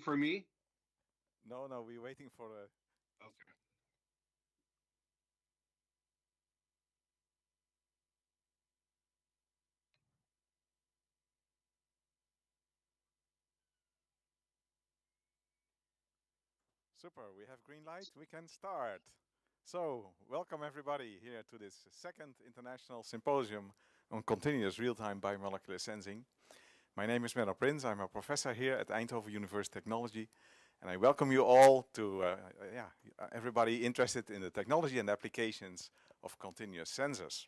for me? No, no, we're waiting for the. Okay. Super, we have green light, we can start. So, welcome everybody here to this second international symposium on continuous real-time biomolecular sensing. My name is Menno Prins, I'm a professor here at Eindhoven University Technology, and I welcome you all to everybody interested in the technology and applications of continuous sensors.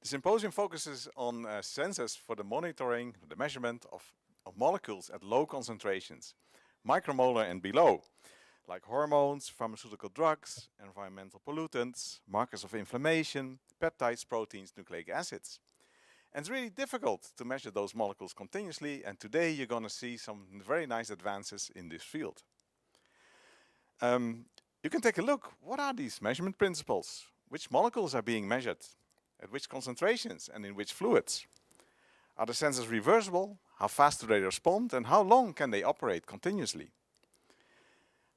The symposium focuses on sensors for the monitoring, the measurement of molecules at low concentrations, micromolar and below, like hormones, pharmaceutical drugs, environmental pollutants, markers of inflammation, peptides, proteins, nucleic acids. And it's really difficult to measure those molecules continuously, and today you're going to see some very nice advances in this field. You can take a look. What are these measurement principles? Which molecules are being measured? At which concentrations and in which fluids? Are the sensors reversible? How fast do they respond? And how long can they operate continuously?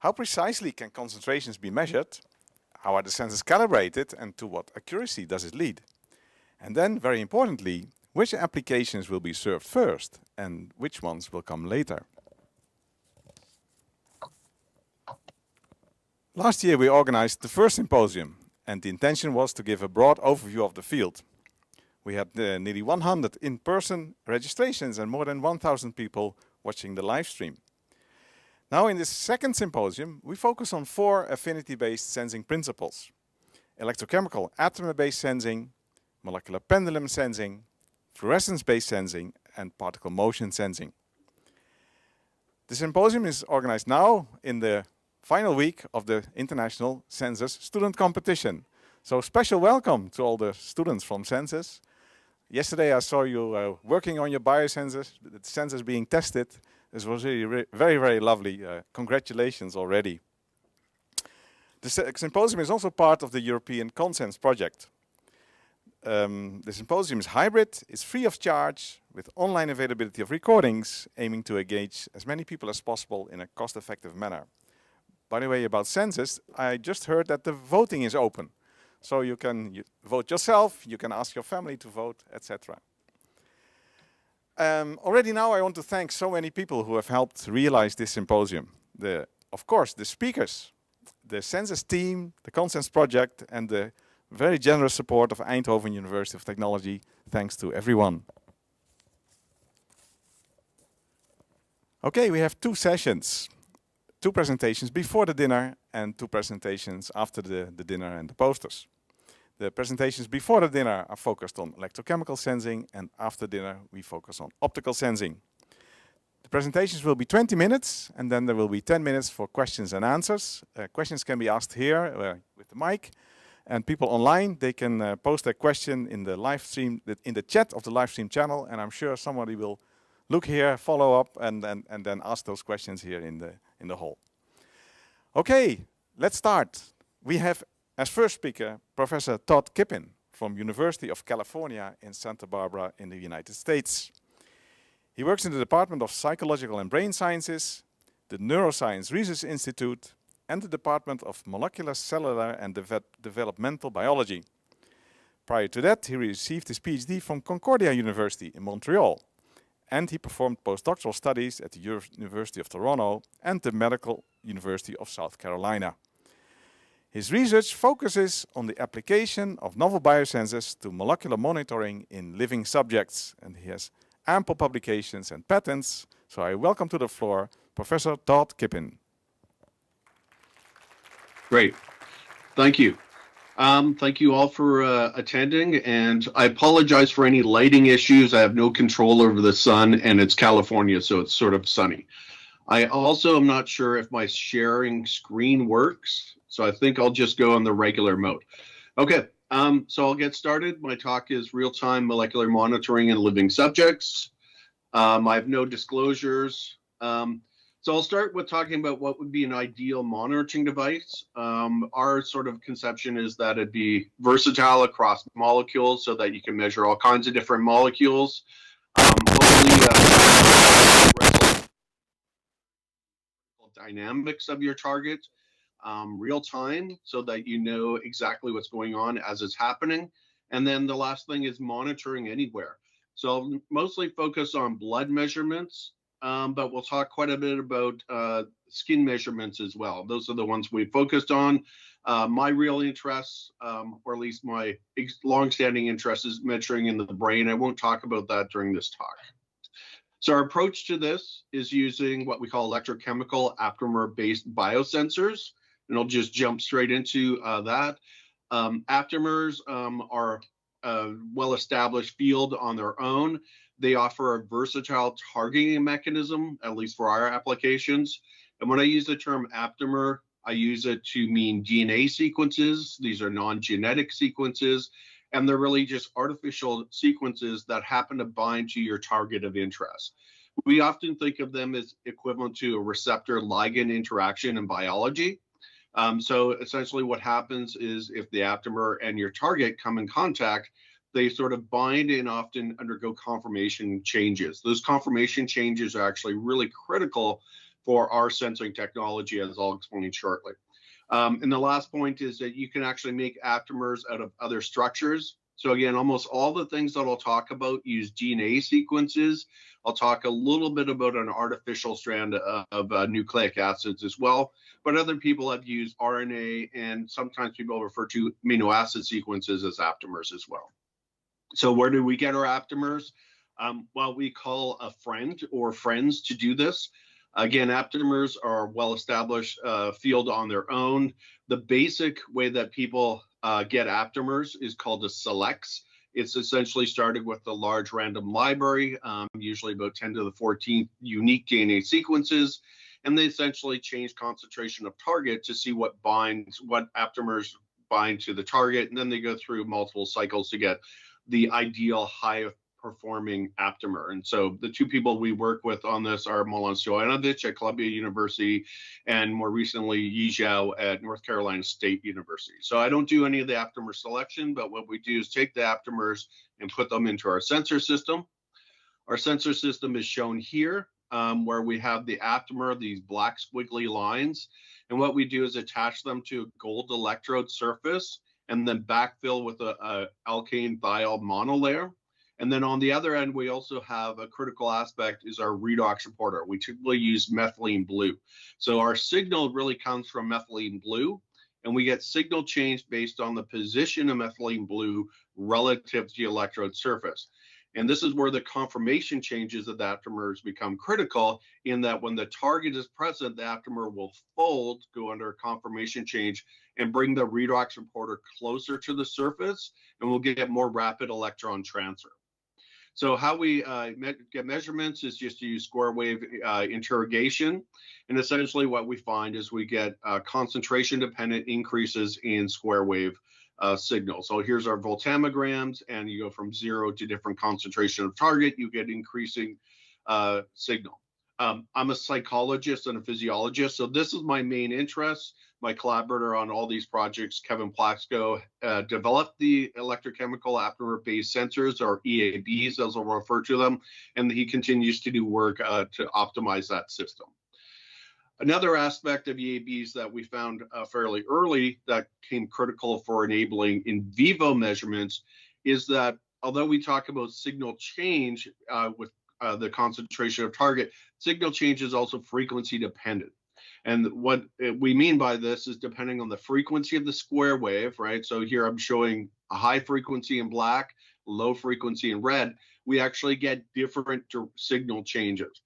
How precisely can concentrations be measured? How are the sensors calibrated and to what accuracy does it lead? And then, very importantly, which applications will be served first and which ones will come later? Last year we organized the first symposium, and the intention was to give a broad overview of the field. We had nearly 100 in-person registrations and more than 1,000 people watching the live stream. Now in this second symposium, we focus on 4 affinity-based sensing principles: electrochemical atom-based sensing, molecular pendulum sensing, fluorescence-based sensing, and particle motion sensing. The symposium is organized now in the final week of the International Sensors Student Competition. So special welcome to all the students from Sensors. Yesterday I saw you working on your biosensors, the sensors being tested. This was really very, very lovely. Congratulations already. The symposium is also part of the European Consens project. The symposium is hybrid, it's free of charge, with online availability of recordings, aiming to engage as many people as possible in a cost-effective manner. By the way, about sensors, I just heard that the voting is open. So you can vote yourself, you can ask your family to vote, etc. Already now I want to thank so many people who have helped realize this symposium. Of course, the speakers, the Sensors team, the Consens project, and the very generous support of Eindhoven University of Technology. Thanks to everyone. Okay, we have 2 sessions. 2 presentations before the dinner and 2 presentations after the dinner and the posters. The presentations before the dinner are focused on electrochemical sensing, and after dinner we focus on optical sensing. The presentations will be 20 minutes, and then there will be 10 minutes for questions and answers. Questions can be asked here with the mic, and people online, they can post their question in the live stream, in the chat of the live stream channel, and I'm sure somebody will look here, follow up, and then ask those questions here in the hall. Okay, let's start. We have as first speaker Professor Todd Kippin from University of California in Santa Barbara in the United States. He works in the Department of Psychological and Brain Sciences, the Neuroscience Research Institute, and the Department of Molecular, Cellular and Developmental Biology. Prior to that, he received his PhD from Concordia University in Montreal, and he performed postdoctoral studies at the University of Toronto and the Medical University of South Carolina. His research focuses on the application of novel biosensors to molecular monitoring in living subjects, and he has ample publications and patents. So I welcome to the floor Professor Todd Kippin. Great. Thank you. Thank you all for attending, and I apologize for any lighting issues. I have no control over the sun, and it's California, so it's sort of sunny. I also am not sure if my sharing screen works, so I think I'll just go on the regular mode. Okay, so I'll get started. My talk is real-time molecular monitoring in living subjects. I have no disclosures. So I'll start with talking about what would be an ideal monitoring device. Our sort of conception is that it'd be versatile across molecules so that you can measure all kinds of different molecules. Hopefully, dynamics of your target real time so that you know exactly what's going on as it's happening. And then the last thing is monitoring anywhere. So I'll mostly focus on blood measurements, but we'll talk quite a bit about skin measurements as well. Those are the ones we focused on. My real interest, or at least my longstanding interest, is measuring in the brain. I won't talk about that during this talk. So our approach to this is using what we call electrochemical aptamer-based biosensors, and I'll just jump straight into that. Aptamers are a well-established field on their own. They offer a versatile targeting mechanism, at least for our applications. And when I use the term aptamer, I use it to mean DNA sequences. These are non-genetic sequences, and they're really just artificial sequences that happen to bind to your target of interest. We often think of them as equivalent to a receptor-ligand interaction in biology. So essentially what happens is if the aptamer and your target come in contact, they sort of bind and often undergo conformation changes. Those conformation changes are actually really critical for our sensing technology, as I'll explain shortly. And the last point is that you can actually make aptamers out of other structures. So again, almost all the things that I'll talk about use DNA sequences. I'll talk a little bit about an artificial strand of nucleic acids as well, but other people have used RNA, and sometimes people refer to amino acid sequences as aptamers as well. So where do we get our aptamers? Well, we call a friend or friends to do this. Again, aptamers are a well-established field on their own. The basic way that people get aptamers is called a selects. It's essentially started with a large random library, usually about 10 to the 14th unique DNA sequences, and they essentially change concentration of target to see what binds, what aptamers bind to the target, and then they go through multiple cycles to get the ideal high performing aptamer. And so the two people we work with on this are Milan Stojanovic at Columbia University and more recently Yi Zhao at North Carolina State University. So I don't do any of the aptamer selection, but what we do is take the aptamers and put them into our sensor system. Our sensor system is shown here, where we have the aptamer, these black squiggly lines. And what we do is attach them to a gold electrode surface and then backfill with a alkane thiol monolayer. And then on the other end, we also have a critical aspect is our redox reporter. We typically use methylene blue. So our signal really comes from methylene blue, and we get signal change based on the position of methylene blue relative to the electrode surface. And this is where the conformation changes of the aptamers become critical, in that when the target is present, the aptamer will fold, go under a conformation change, and bring the redox reporter closer to the surface, and we'll get more rapid electron transfer. So how we get measurements is just to use square wave interrogation. And essentially what we find is we get concentration dependent increases in square wave signal. So here's our voltammograms, and you go from 0 to different concentration of target, you get increasing signal. I'm a psychologist and a physiologist, so this is my main interest. My collaborator on all these projects, Kevin Plaxco, developed the electrochemical aptamer-based sensors, or EABs, as I'll refer to them, and he continues to do work to optimize that system. Another aspect of EABs that we found fairly early that came critical for enabling in vivo measurements is that although we talk about signal change with the concentration of target, signal change is also frequency dependent. And what we mean by this is depending on the frequency of the square wave, right? So here I'm showing a high frequency in black, low frequency in red. We actually get different signal changes.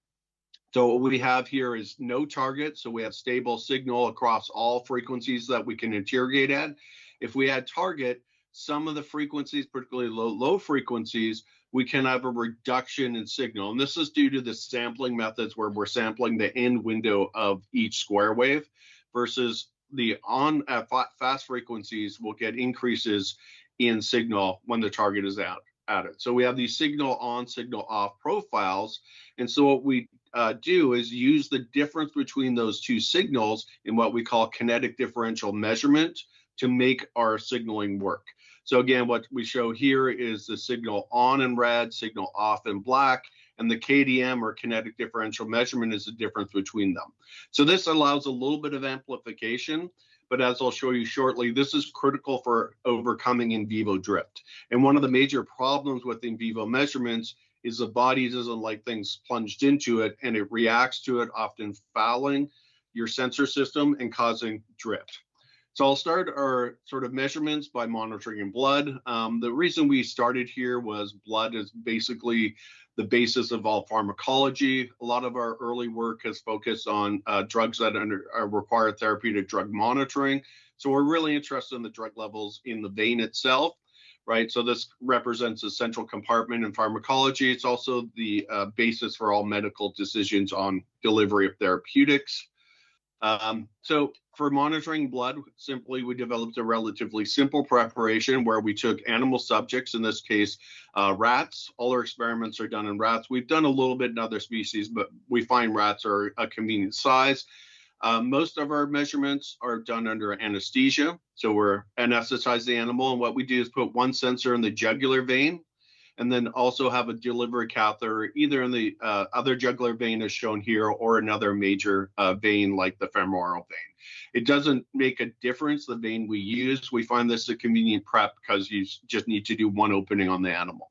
So what we have here is no target. So we have stable signal across all frequencies that we can interrogate at. If we add target, some of the frequencies, particularly low frequencies, we can have a reduction in signal. And this is due to the sampling methods where we're sampling the end window of each square wave versus the fast frequencies will get increases in signal when the target is added. So we have these signal on, signal off profiles. And so what we do is use the difference between those two signals in what we call kinetic differential measurement to make our signaling work. So again, what we show here is the signal on in red, signal off in black, and the KDM, or kinetic differential measurement, is the difference between them. So this allows a little bit of amplification, but as I'll show you shortly, this is critical for overcoming in vivo drift. And one of the major problems with in vivo measurements is the body doesn't like things plunged into it, and it reacts to it, often fouling your sensor system and causing drift. So I'll start our sort of measurements by monitoring in blood. The reason we started here was blood is basically the basis of all pharmacology. A lot of our early work has focused on drugs that require therapeutic drug monitoring. So we're really interested in the drug levels in the vein itself, right? So this represents a central compartment in pharmacology. It's also the basis for all medical decisions on delivery of therapeutics. So for monitoring blood, simply we developed a relatively simple preparation where we took animal subjects, in this case, rats. All our experiments are done in rats. We've done a little bit in other species, but we find rats are a convenient size. Most of our measurements are done under anesthesia. So we're anesthetize the animal, and what we do is put one sensor in the jugular vein, and then also have a delivery catheter either in the other jugular vein as shown here, or another major vein like the femoral vein. It doesn't make a difference the vein we use. We find this a convenient prep because you just need to do one opening on the animal.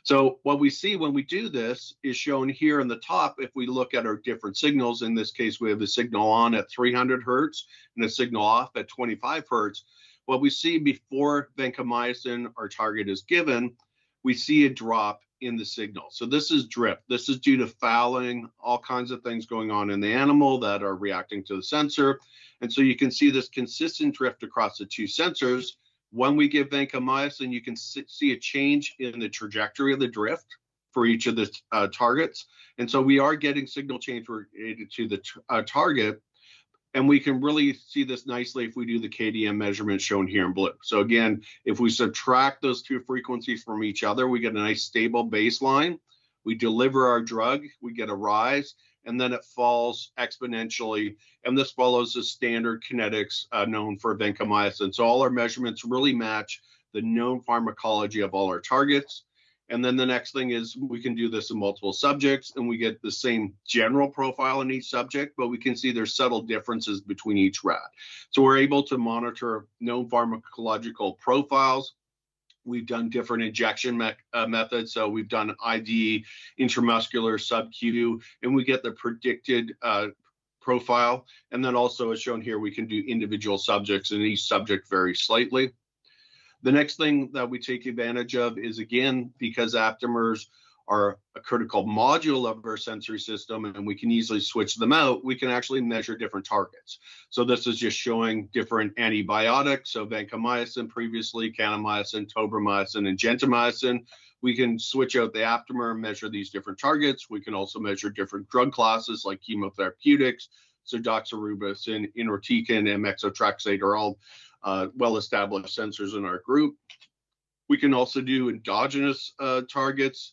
So what we see when we do this is shown here in the top. If we look at our different signals, in this case, we have a signal on at 300 hertz and a signal off at 25 hertz. What we see before vancomycin, our target, is given, we see a drop in the signal. So this is drift. This is due to fouling, all kinds of things going on in the animal that are reacting to the sensor. And so you can see this consistent drift across the two sensors. When we give vancomycin, you can see a change in the trajectory of the drift for each of the targets. And so we are getting signal change related to the target. And we can really see this nicely if we do the KDM measurement shown here in blue. So again, if we subtract those two frequencies from each other, we get a nice stable baseline. We deliver our drug, we get a rise, and then it falls exponentially. And this follows the standard kinetics known for vancomycin. So all our measurements really match the known pharmacology of all our targets. And then the next thing is we can do this in multiple subjects, and we get the same general profile in each subject, but we can see there's subtle differences between each rat. So we're able to monitor known pharmacological profiles. We've done different injection methods. So we've done IV, intramuscular, sub-Q, and we get the predicted profile. And then also, as shown here, we can do individual subjects, and each subject varies slightly. The next thing that we take advantage of is, again, because aptamers are a critical module of our sensory system and we can easily switch them out, we can actually measure different targets. So this is just showing different antibiotics. So vancomycin previously, kanamycin, tobramycin, and gentamicin. We can switch out the aptamer and measure these different targets. We can also measure different drug classes like chemotherapeutics. So doxorubicin, inortecan, and methotrexate are all well-established sensors in our group. We can also do endogenous targets,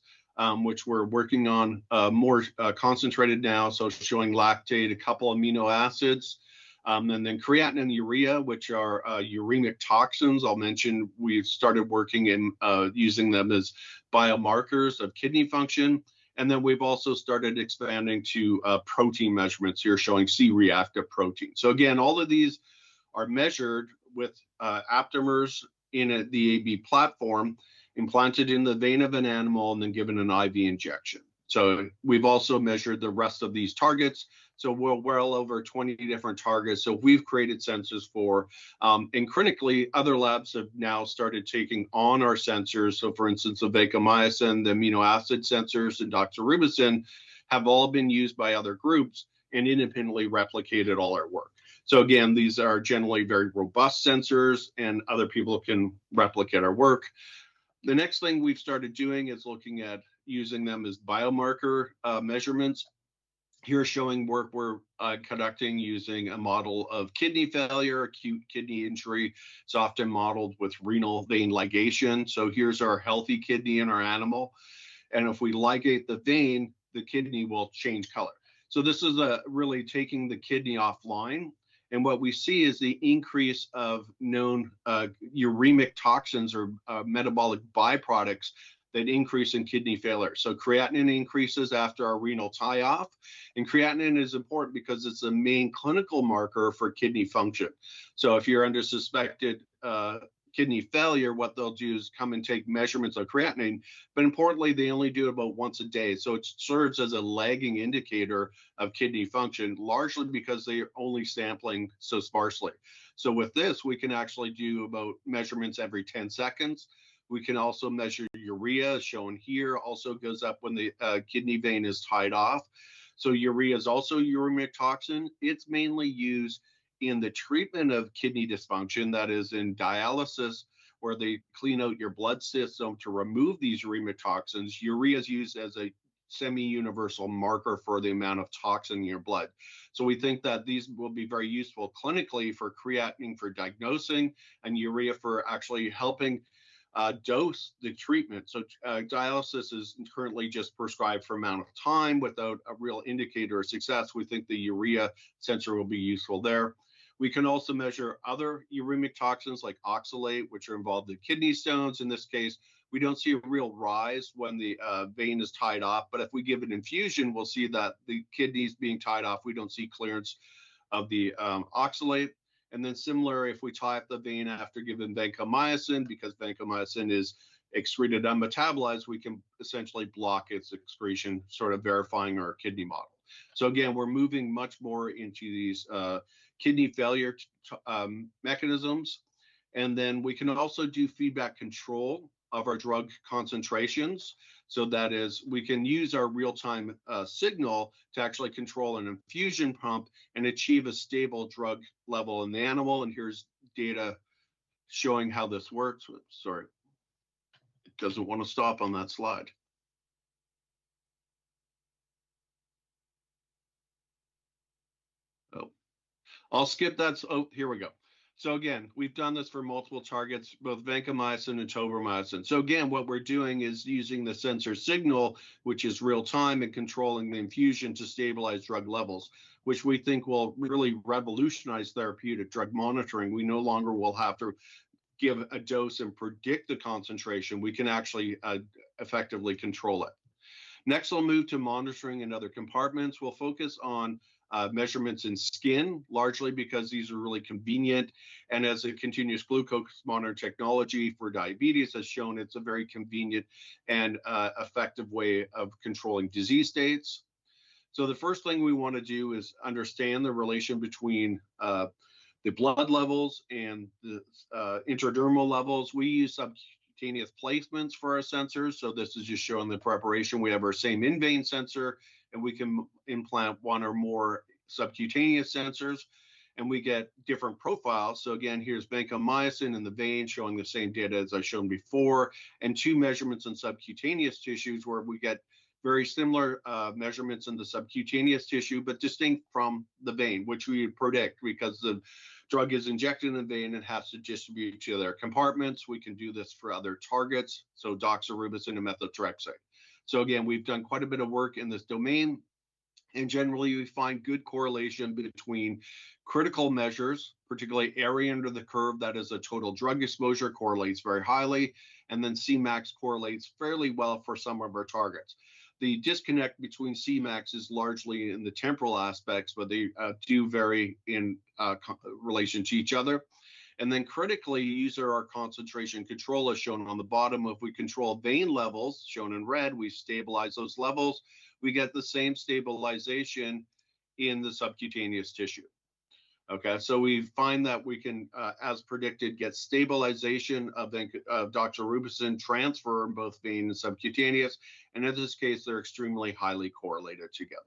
which we're working on more concentrated now. So showing lactate, a couple amino acids, and then creatinine and urea, which are uremic toxins. I'll mention we've started working in using them as biomarkers of kidney function. And then we've also started expanding to protein measurements here, showing C-reactive protein. So again, all of these are measured with aptamers in the AB platform, implanted in the vein of an animal, and then given an IV injection. So we've also measured the rest of these targets. So we're well over 20 different targets. So we've created sensors for, and clinically, other labs have now started taking on our sensors. So for instance, the vancomycin, the amino acid sensors, and doxorubicin have all been used by other groups and independently replicated all our work. So again, these are generally very robust sensors, and other people can replicate our work. The next thing we've started doing is looking at using them as biomarker measurements. Here showing work we're conducting using a model of kidney failure, acute kidney injury. It's often modeled with renal vein ligation. So here's our healthy kidney in our animal. And if we ligate the vein, the kidney will change color. So this is really taking the kidney offline. And what we see is the increase of known uremic toxins or metabolic byproducts that increase in kidney failure. So creatinine increases after our renal tie-off, and creatinine is important because it's the main clinical marker for kidney function. So if you're under suspected kidney failure, what they'll do is come and take measurements of creatinine, but importantly, they only do it about once a day. So it serves as a lagging indicator of kidney function, largely because they are only sampling so sparsely. So with this, we can actually do about measurements every 10 seconds. We can also measure urea, shown here, also goes up when the kidney vein is tied off. So urea is also a uremic toxin. It's mainly used in the treatment of kidney dysfunction, that is in dialysis, where they clean out your blood system to remove these uremic toxins. Urea is used as a semi-universal marker for the amount of toxin in your blood. So we think that these will be very useful clinically for creatinine for diagnosing, and urea for actually helping dose the treatment. So dialysis is currently just prescribed for amount of time without a real indicator of success. We think the urea sensor will be useful there. We can also measure other uremic toxins like oxalate, which are involved in kidney stones. In this case, we don't see a real rise when the vein is tied off, but if we give an infusion, we'll see that the kidneys being tied off, we don't see clearance of the oxalate. And then similar, if we tie up the vein after giving vancomycin, because vancomycin is excreted unmetabolized, we can essentially block its excretion, sort of verifying our kidney model. So again, we're moving much more into these kidney failure mechanisms. And then we can also do feedback control of our drug concentrations. So that is, we can use our real-time signal to actually control an infusion pump and achieve a stable drug level in the animal. And here's data showing how this works. Sorry, it doesn't want to stop on that slide. Oh, I'll skip that. Oh, here we go. So again, we've done this for multiple targets, both vancomycin and tobramycin. So again, what we're doing is using the sensor signal, which is real time, and controlling the infusion to stabilize drug levels, which we think will really revolutionize therapeutic drug monitoring. We no longer will have to give a dose and predict the concentration. We can actually effectively control it. Next, we'll move to monitoring in other compartments. We'll focus on measurements in skin, largely because these are really convenient. And as a continuous glucose monitor technology for diabetes has shown, it's a very convenient and effective way of controlling disease states. So the first thing we want to do is understand the relation between the blood levels and the intradermal levels. We use subcutaneous placements for our sensors. So this is just showing the preparation. We have our same in-vein sensor, and we can implant one or more subcutaneous sensors, and we get different profiles. So again, here's vancomycin in the vein showing the same data as I've shown before, and two measurements in subcutaneous tissues where we get very similar measurements in the subcutaneous tissue, but distinct from the vein, which we predict because the drug is injected in the vein and has to distribute to their compartments. We can do this for other targets, so doxorubicin and methotrexate. So again, we've done quite a bit of work in this domain, and generally we find good correlation between critical measures, particularly area under the curve, that is a total drug exposure, correlates very highly, and then Cmax correlates fairly well for some of our targets. The disconnect between Cmax is largely in the temporal aspects, but they do vary in relation to each other. And then critically, these are our concentration control as shown on the bottom. If we control vein levels, shown in red, we stabilize those levels. We get the same stabilization in the subcutaneous tissue. Okay, so we find that we can, as predicted, get stabilization of doxorubicin transfer in both vein and subcutaneous. And in this case, they're extremely highly correlated together.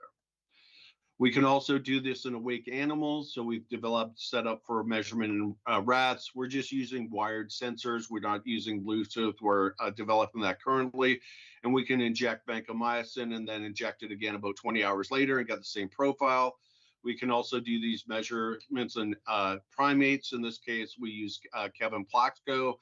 We can also do this in awake animals. So we've developed set up for measurement in rats. We're just using wired sensors. We're not using Bluetooth. We're developing that currently. And we can inject vancomycin and then inject it again about 20 hours later and get the same profile. We can also do these measurements in primates. In this case, we use Kevin Plaxco.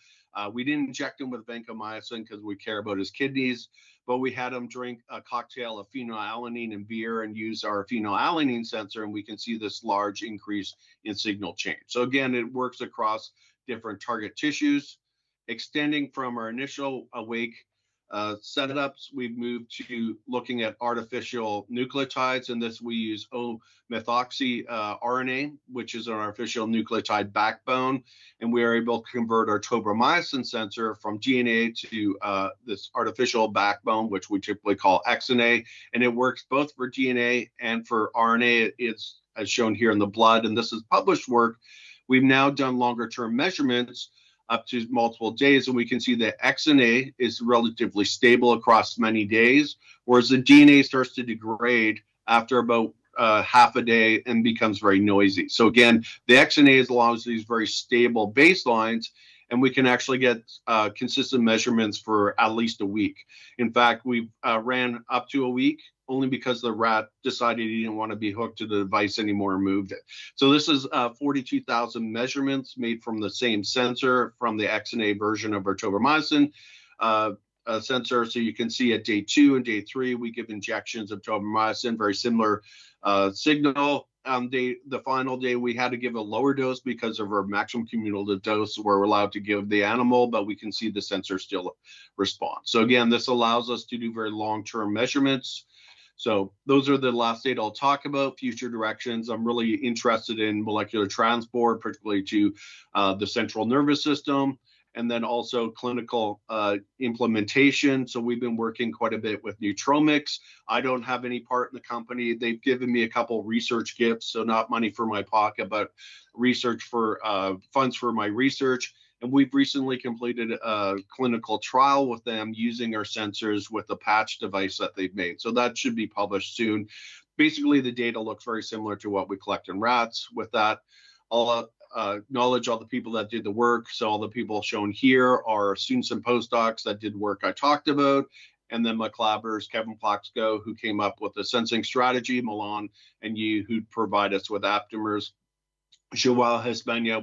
We didn't inject him with vancomycin because we care about his kidneys, but we had him drink a cocktail of phenylalanine and beer and use our phenylalanine sensor, and we can see this large increase in signal change. So again, it works across different target tissues, extending from our initial awake setups, we've moved to looking at artificial nucleotides, and this we use O-methoxy RNA, which is an artificial nucleotide backbone, and we are able to convert our tobramycin sensor from GNA to this artificial backbone, which we typically call XNA, and it works both for GNA and for RNA. It's as shown here in the blood, and this is published work. We've now done longer term measurements up to multiple days, and we can see that XNA is relatively stable across many days, whereas the DNA starts to degrade after about half a day and becomes very noisy. So again, the XNA allows these very stable baselines, and we can actually get consistent measurements for at least a week. In fact, we ran up to a week only because the rat decided he didn't want to be hooked to the device anymore and moved it. So this is 42,000 measurements made from the same sensor from the XNA version of our tobramycin sensor. So you can see at day 2 and day 3, we give injections of tobramycin, very similar signal. The final day, we had to give a lower dose because of our maximum cumulative dose we're allowed to give the animal, but we can see the sensor still responds. So again, this allows us to do very long-term measurements. So those are the last data I'll talk about. Future directions. I'm really interested in molecular transport, particularly to the central nervous system, and then also clinical implementation. So we've been working quite a bit with Neutromics. I don't have any part in the company. They've given me a couple research gifts, so not money for my pocket, but research for funds for my research. And we've recently completed a clinical trial with them using our sensors with a patch device that they've made. So that should be published soon. Basically, the data looks very similar to what we collect in rats. With that, I'll acknowledge all the people that did the work. So all the people shown here are students and postdocs that did work I talked about. And then my collaborators, Kevin Plaxco, who came up with the sensing strategy, Milan and you, who provide us with aptamers. Joao Hesbania,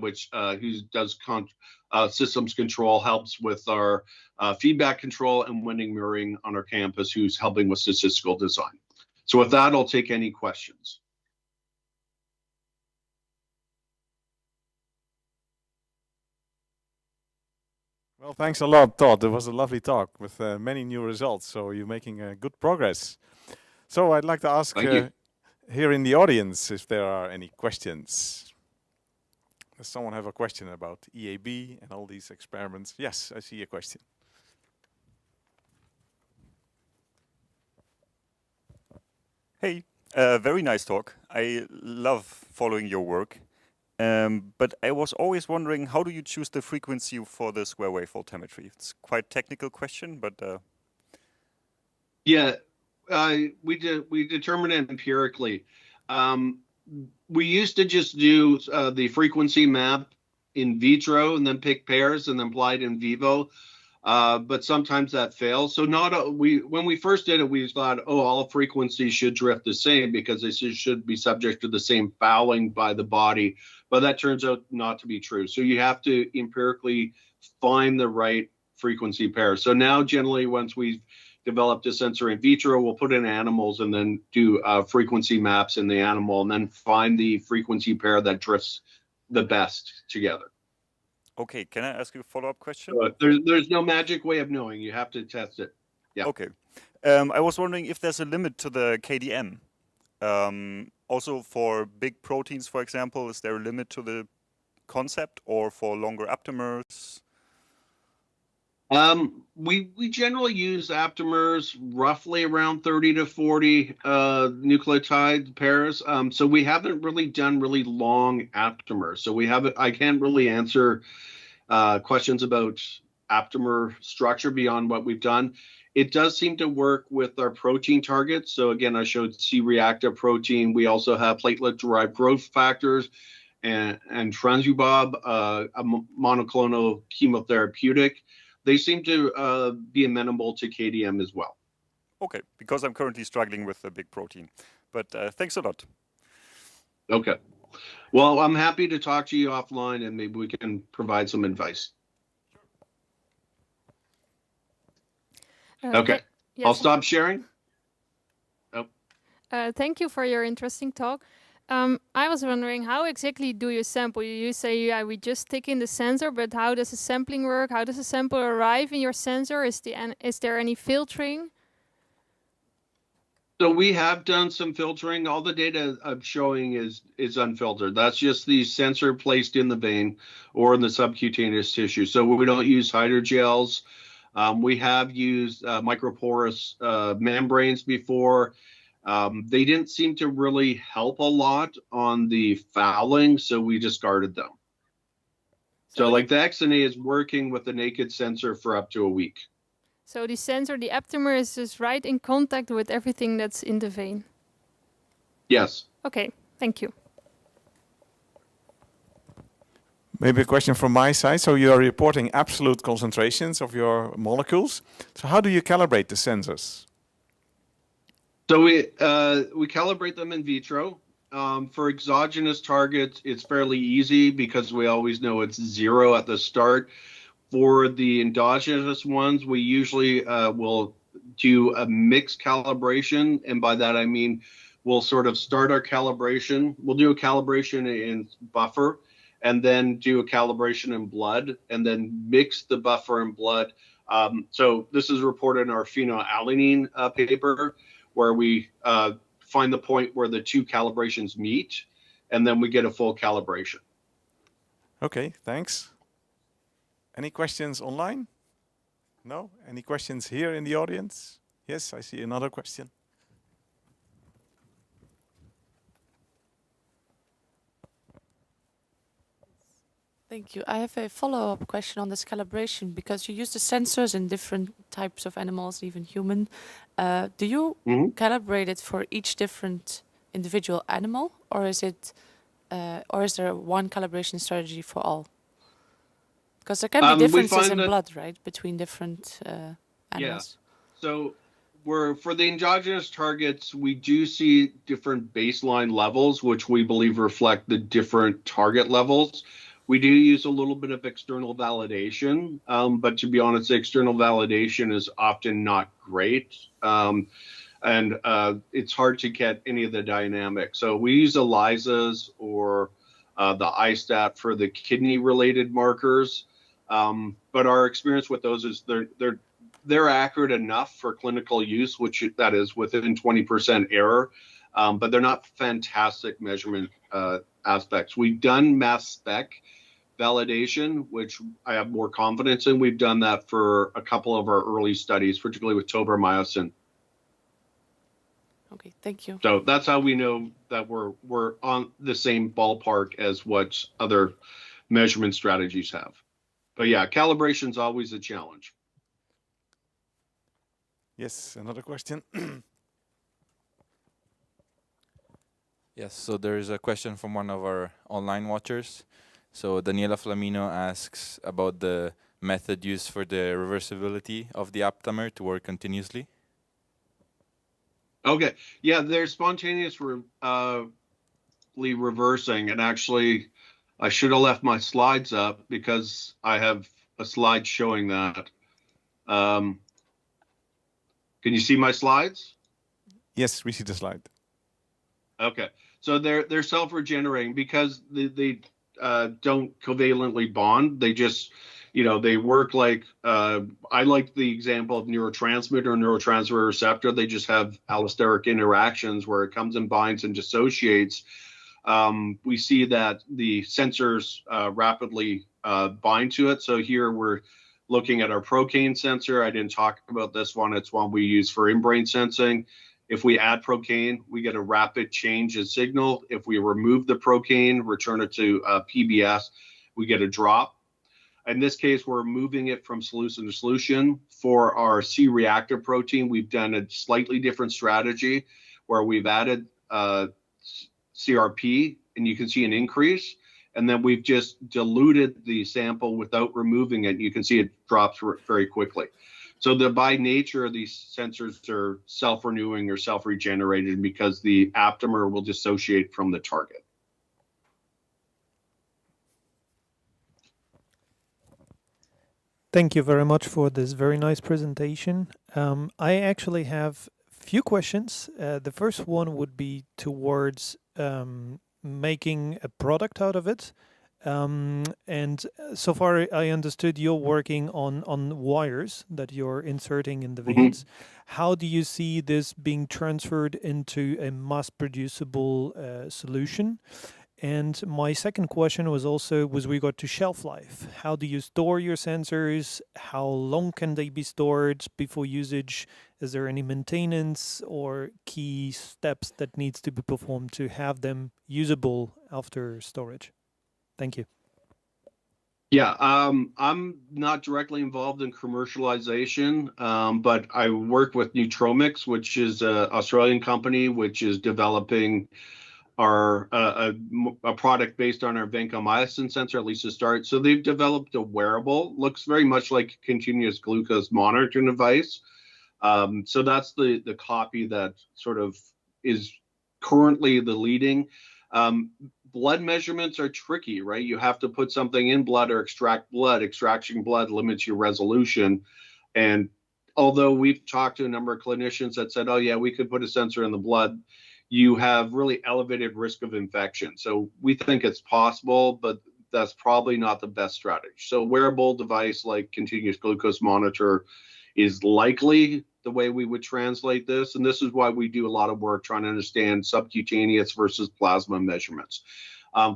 who does systems control, helps with our feedback control, and Wending Mirroring on our campus, who's helping with statistical design. So with that, I'll take any questions. Well, thanks a lot, Todd. It was a lovely talk with many new results. So you're making good progress. So I'd like to ask here in the audience if there are any questions. Does someone have a question about EAB and all these experiments? Yes, I see a question. Hey, very nice talk. I love following your work. But I was always wondering, how do you choose the frequency for the square wave voltammetry? It's quite a technical question, but... Yeah, we determine it empirically. We used to just do the frequency map in vitro and then pick pairs and then apply it in vivo. But sometimes that fails. So when we first did it, we thought, oh, all frequencies should drift the same because they should be subject to the same fouling by the body. But that turns out not to be true. So you have to empirically find the right frequency pair. So now generally once we've developed a sensor in vitro, we'll put in animals and then do frequency maps in the animal and then find the frequency pair that drifts the best together. Okay, can I ask you a follow-up question? There's no magic way of knowing. You have to test it. Yeah. Okay. I was wondering if there's a limit to the KDM. Also for big proteins, for example, is there a limit to the concept, or for longer aptamers? We generally use aptamers roughly around 30 to 40 nucleotide pairs. So we haven't really done really long aptamers. So I can't really answer questions about aptamer structure beyond what we've done. It does seem to work with our protein targets. So again, I showed C-reactive protein. We also have platelet-derived growth factors and transubab, a monoclonal chemotherapeutic. They seem to be amenable to KDM as well. Okay, because I'm currently struggling with the big protein. But thanks a lot. Okay. Well, I'm happy to talk to you offline and maybe we can provide some advice. Okay. Yes. I'll stop sharing. Oh. Thank you for your interesting talk. I was wondering, how exactly do you sample? You say, yeah, we just stick in the sensor, but how does the sampling work? How does the sample arrive in your sensor? Is there any filtering? So we have done some filtering. All the data I'm showing is unfiltered. That's just the sensor placed in the vein or in the subcutaneous tissue. So we don't use hydrogels. We have used microporous membranes before. They didn't seem to really help a lot on the fouling, so we discarded them. So like the XNA is working with the naked sensor for up to a week. So the sensor, the aptamer, is just right in contact with everything that's in the vein? Yes. Okay, thank you. Maybe a question from my side. So you are reporting absolute concentrations of your molecules. So how do you calibrate the sensors? So we calibrate them in vitro. For exogenous targets, it's fairly easy because we always know it's 0 at the start. For the endogenous ones, we usually will do a mixed calibration. And by that, I mean, we'll sort of start our calibration. We'll do a calibration in buffer and then do a calibration in blood and then mix the buffer and blood. So this is reported in our phenylalanine paper, where we find the point where the 2 calibrations meet, and then we get a full calibration. Okay, thanks. Any questions online? No? Any questions here in the audience? Yes, I see another question. Thank you. I have a follow-up question on this calibration, because you use the sensors in different types of animals, even human. Do you calibrate it for each different individual animal, or is there one calibration strategy for all? Because there can be differences in blood, right, between different animals. Yeah. So for the endogenous targets, we do see different baseline levels, which we believe reflect the different target levels. We do use a little bit of external validation, but to be honest, external validation is often not great. And it's hard to get any of the dynamics. So we use ELISAs or the ISTAT for the kidney-related markers. But our experience with those is they're accurate enough for clinical use, which that is within 20% error, but they're not fantastic measurement aspects. We've done mass spec validation, which I have more confidence in. We've done that for a couple of our early studies, particularly with tobramycin. Okay, thank you. So that's how we know that we're on the same ballpark as what other measurement strategies have. But yeah, calibration is always a challenge. Yes, another question. Yes, so there is a question from one of our online watchers. So Daniela Flamino asks about the method used for the reversibility of the aptamer to work continuously. Okay, yeah, they're spontaneously reversing, and actually, I should have left my slides up because I have a slide showing that. Can you see my slides? Yes, we see the slide. Okay, so they're self-regenerating because they don't covalently bond. They just, they work like, I like the example of neurotransmitter receptor. They just have allosteric interactions where it comes and binds and dissociates. We see that the sensors rapidly bind to it. So here we're looking at our procaine sensor. I didn't talk about this one. It's one we use for in-brain sensing. If we add procaine, we get a rapid change in signal. If we remove the procaine, return it to PBS, we get a drop. In this case, we're moving it from solution to solution. For our C-reactive protein, we've done a slightly different strategy where we've added CRP, and you can see an increase. And then we've just diluted the sample without removing it. You can see it drops very quickly. So by nature, these sensors are self-renewing or self-regenerated because the aptamer will dissociate from the target. Thank you very much for this very nice presentation. I actually have a few questions. The first one would be towards making a product out of it. And so far, I understood you're working on wires that you're inserting in the veins. How do you see this being transferred into a mass-producible solution? And my second question was also with regard to shelf life. How do you store your sensors? How long can they be stored before usage? Is there any maintenance or key steps that needs to be performed to have them usable after storage? Thank you. Yeah, I'm not directly involved in commercialization, but I work with Neutromics, which is an Australian company, which is developing a product based on our vancomycin sensor, at least to start. So they've developed a wearable, looks very much like a continuous glucose monitoring device. So that's the copy that sort of is currently the leading. Blood measurements are tricky, right? You have to put something in blood or extract blood. Extraction blood limits your resolution. And although we've talked to a number of clinicians that said, oh yeah, we could put a sensor in the blood, you have really elevated risk of infection. So we think it's possible, but that's probably not the best strategy. So a wearable device like continuous glucose monitor is likely the way we would translate this. And this is why we do a lot of work trying to understand subcutaneous versus plasma measurements.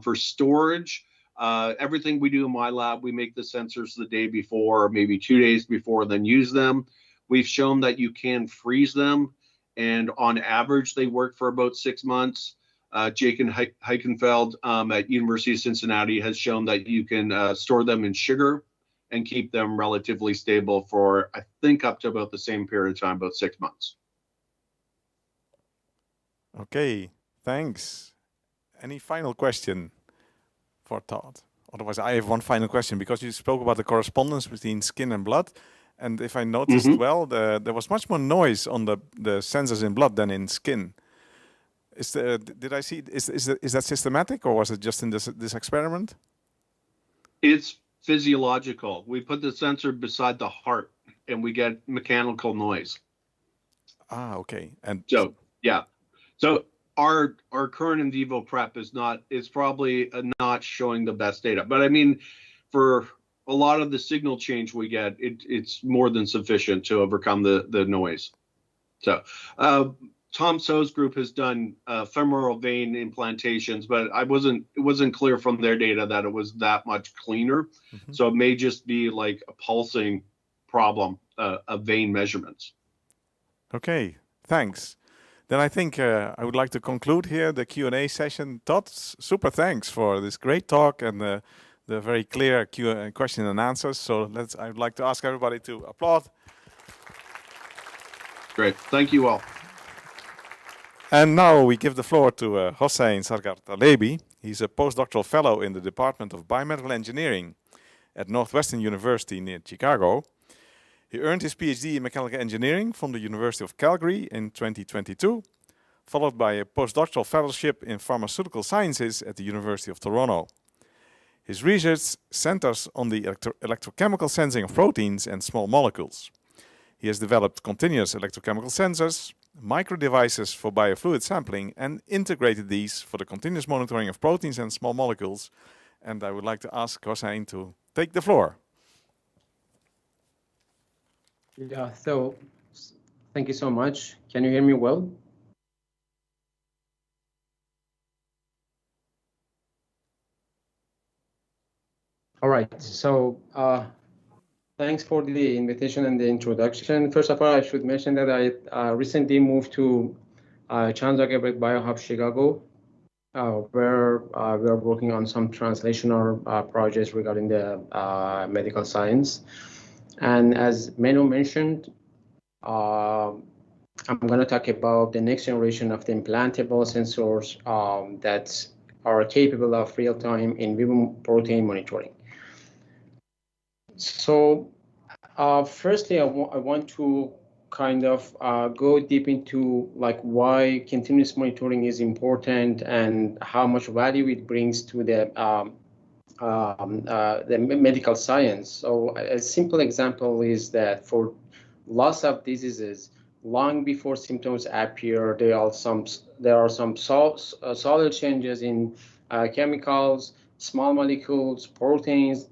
For storage, everything we do in my lab, we make the sensors the day before, or maybe 2 days before, then use them. We've shown that you can freeze them, and on average, they work for about 6 months. Jake Heikenfeld at University of Cincinnati has shown that you can store them in sugar and keep them relatively stable for, I think, up to about the same period of time, about 6 months. Okay, thanks. Any final question for Todd? Otherwise, I have one final question, because you spoke about the correspondence between skin and blood. And if I noticed well, there was much more noise on the sensors in blood than in skin. Is that systematic, or was it just in this experiment? It's physiological. We put the sensor beside the heart, and we get mechanical noise. Ah, okay. And so, yeah. So our current in vivo prep is probably not showing the best data. But I mean, for a lot of the signal change we get, it's more than sufficient to overcome the noise. So Tom So's group has done femoral vein implantations, but it wasn't clear from their data that it was that much cleaner. So it may just be like a pulsing problem of vein measurements. Okay, thanks. Then I think I would like to conclude here the Q&A session. Todd, super thanks for this great talk and the very clear question and answers. So I would like to ask everybody to applaud. Great, thank you all. And now we give the floor to Hossein Zargartalebi. He's a postdoctoral fellow in the Department of Biomedical Engineering at Northwestern University near Chicago. He earned his PhD in mechanical engineering from the University of Calgary in 2022, followed by a postdoctoral fellowship in pharmaceutical sciences at the University of Toronto. His research centers on the electrochemical sensing of proteins and small molecules. He has developed continuous electrochemical sensors, micro devices for biofluid sampling, and integrated these for the continuous monitoring of proteins and small molecules. And I would like to ask Hossein to take the floor. Yeah, so thank you so much. Can you hear me well? All right, so thanks for the invitation and the introduction. First of all, I should mention that I recently moved to Chan Zuckerberg Biohub Chicago, where we are working on some translational projects regarding the medical science. And as Menno mentioned, I'm going to talk about the next generation of the implantable sensors that are capable of real-time in vivo protein monitoring. So firstly, I want to kind of go deep into like why continuous monitoring is important and how much value it brings to the medical science. So a simple example is that for loss of diseases, long before symptoms appear. There are some solid changes in chemicals, small molecules, proteins,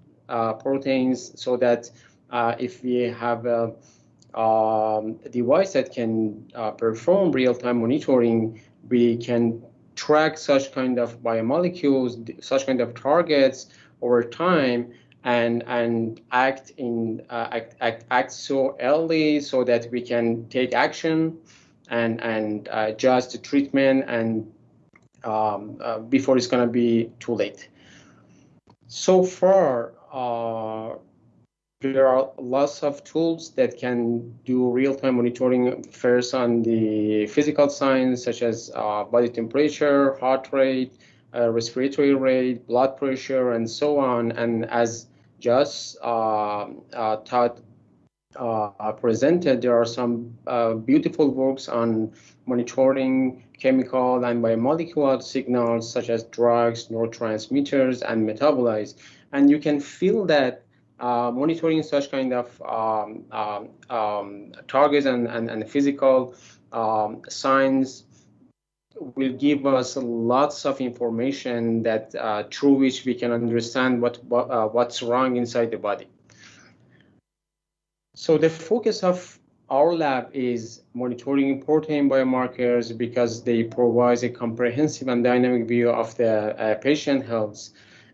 so that if we have a device that can perform real-time monitoring, we can track such kind of biomolecules, such kind of targets over time, and act so early so that we can take action and adjust the treatment and before it's going to be too late. So far, there are lots of tools that can do real-time monitoring, first on the physical signs such as body temperature, heart rate, respiratory rate, blood pressure, and so on. And as just presented, there are some beautiful works on monitoring chemical and biomolecular signals such as drugs, neurotransmitters, and metabolites. And you can feel that monitoring such kind of targets and physical signs will give us lots of information that through which we can understand what's wrong inside the body. So the focus of our lab is monitoring protein biomarkers because they provide a comprehensive and dynamic view of the patient health.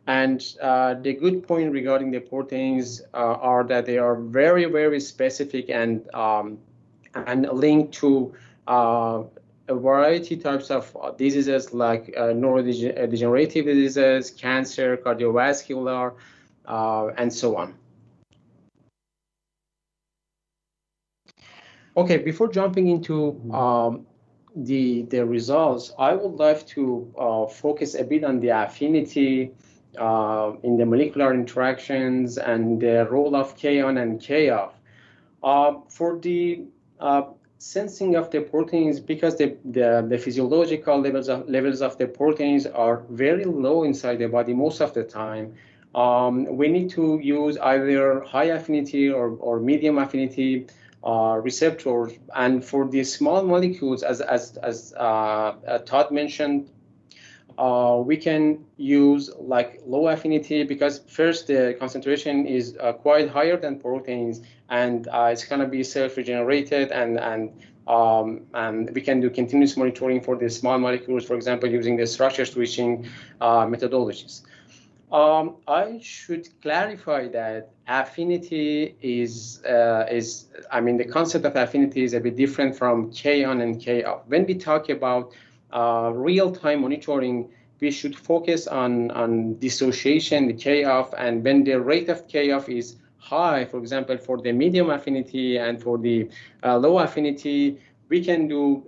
And the good point regarding the proteins are that they are very, very specific and linked to a variety types of diseases like neurodegenerative diseases, cancer, cardiovascular, and so on. Okay, before jumping into the results, I would like to focus a bit on the affinity in the molecular interactions and the role of K-on and K-off. For the sensing of the proteins, because the physiological levels of the proteins are very low inside the body most of the time, we need to use either high affinity or medium affinity receptors. And for the small molecules, as Todd mentioned, we can use like low affinity because first the concentration is quite higher than proteins, and it's going to be self-regenerated, and we can do continuous monitoring for the small molecules, for example, using the structure switching methodologies. I should clarify that affinity the concept of affinity is a bit different from K-on and K-off. When we talk about real-time monitoring, we should focus on dissociation, the K-off, and when the rate of K-off is high, for example, for the medium affinity and for the low affinity, we can do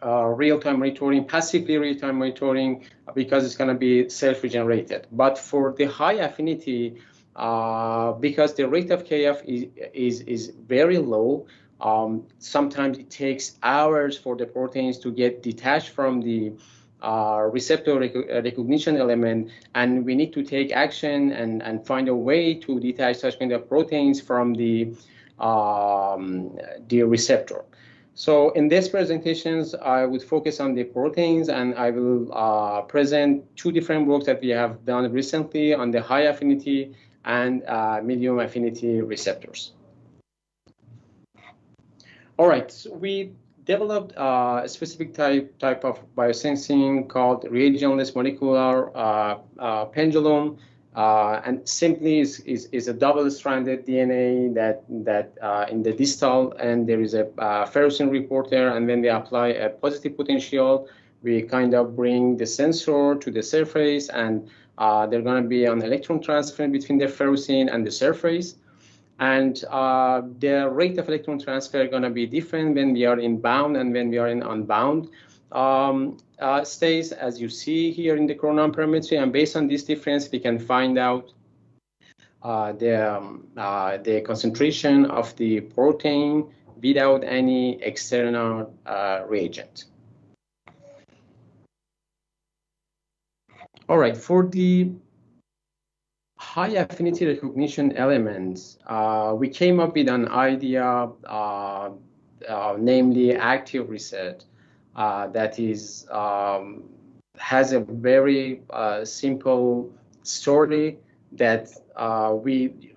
real-time monitoring, passively real-time monitoring, because it's going to be self-regenerated. But for the high affinity, because the rate of K-off is very low, sometimes it takes hours for the proteins to get detached from the receptor recognition element, and we need to take action and find a way to detach such kind of proteins from the receptor. So in these presentations, I would focus on the proteins, and I will present two different works that we have done recently on the high affinity and medium affinity receptors. All right, so we developed a specific type of biosensing called reagent-less molecular pendulum. And simply is a double-stranded DNA that in the distal end there is a ferrocene reporter, and when we apply a positive potential, we kind of bring the sensor to the surface, and they're going to be an electron transfer between the ferrocene and the surface. And the rate of electron transfer is going to be different when we are in bound and when we are in unbound states, as you see here in the chronon parametry. And based on this difference, we can find out the concentration of the protein without any external reagent. All right, for the high affinity recognition elements, we came up with an idea namely active reset, that is has a very simple story that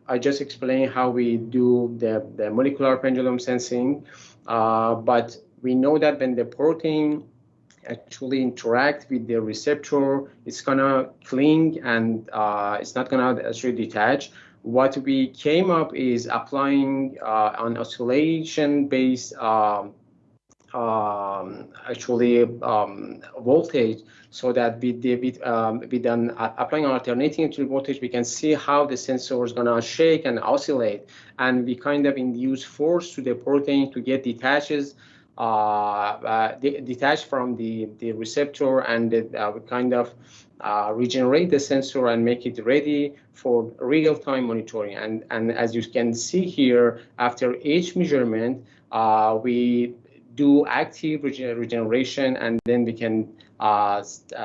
I just explained how we do the molecular pendulum sensing, but we know that when the protein actually interact with the receptor, it's gonna cling and it's not gonna actually detach. What we came up is applying an oscillation-based voltage, so that with applying an alternating to voltage, we can see how the sensor is gonna shake and oscillate, and we kind of induce force to the protein to get detached from the receptor, and we kind of regenerate the sensor and make it ready for real-time monitoring. And as you can see here, after each measurement, we do active regeneration, and then we can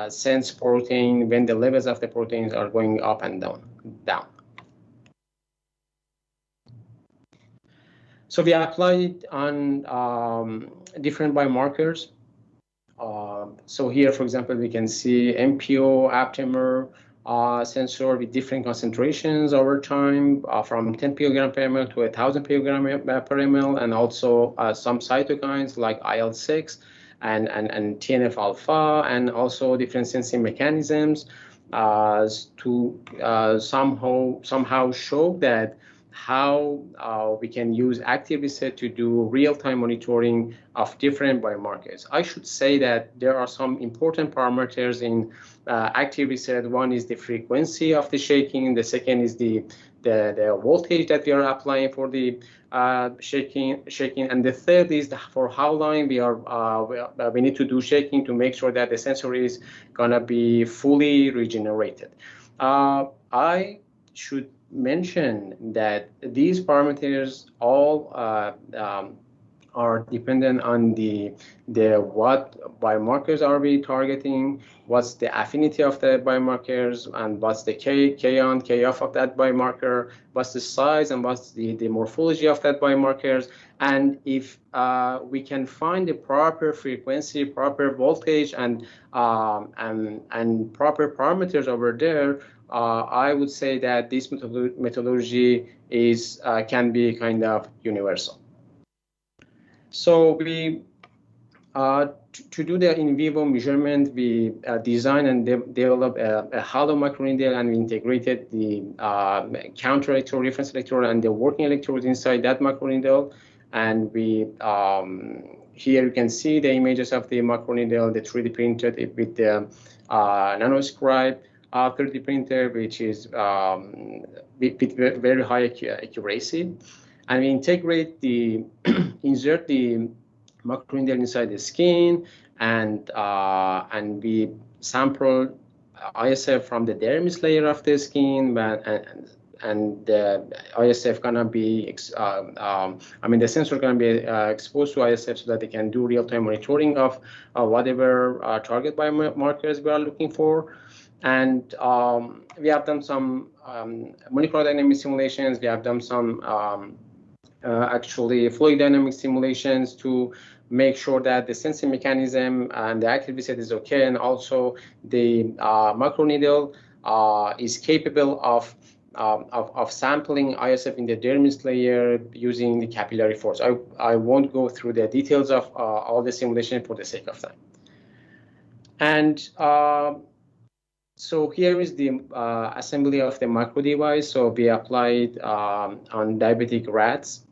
sense protein when the levels of the proteins are going up and down. So we applied on different biomarkers. So here, for example, we can see MPO aptamer sensor with different concentrations over time, from 10 picogram per ml to 1,000 picogram per ml, and also some cytokines like IL-6 and TNF alpha, and also different sensing mechanisms to somehow show that how we can use active reset to do real-time monitoring of different biomarkers. I should say that there are some important parameters in active reset. One is the frequency of the shaking. The second is the voltage that we are applying for the shaking, and the third is for how long we need to do shaking to make sure that the sensor is gonna be fully regenerated. I should mention that these parameters all are dependent on the what biomarkers are we targeting, what's the affinity of the biomarkers, and what's the K on, K off of that biomarker, what's the size, and what's the morphology of that biomarkers. And if we can find the proper frequency, proper voltage, and proper parameters over there, I would say that this methodology can be kind of universal. So we to do the in vivo measurement, we designed and developed a hollow microneedle, and we integrated the counter electrode, reference electrode, and the working electrodes inside that microneedle. And we here you can see the images of the microneedle, the 3D printed with the nanoscribe 3D printer, which is with very high accuracy. And we integrate insert the microneedle inside the skin, and we sample ISF from the dermis layer of the skin, and the ISF gonna be, the sensor gonna be exposed to ISF so that they can do real-time monitoring of whatever target biomarkers we are looking for. And we have done some molecular dynamic simulations. We have done some actually fluid dynamic simulations to make sure that the sensing mechanism and the active reset is okay, and also the microneedle is capable of sampling ISF in the dermis layer using the capillary force. I won't go through the details of all the simulation for the sake of time. And so here is the assembly of the micro device. So we applied on diabetic rats,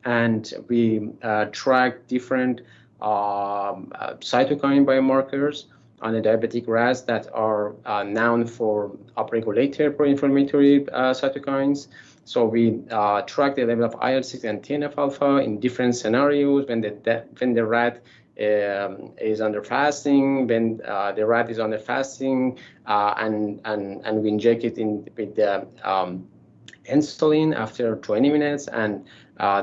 and we track different cytokine biomarkers on the diabetic rats that are known for upregulated pro-inflammatory cytokines. So we track the level of IL-6 and TNF alpha in different scenarios when the rat is under fasting, when the rat is under fasting, and we inject it with the insulin after 20 minutes, and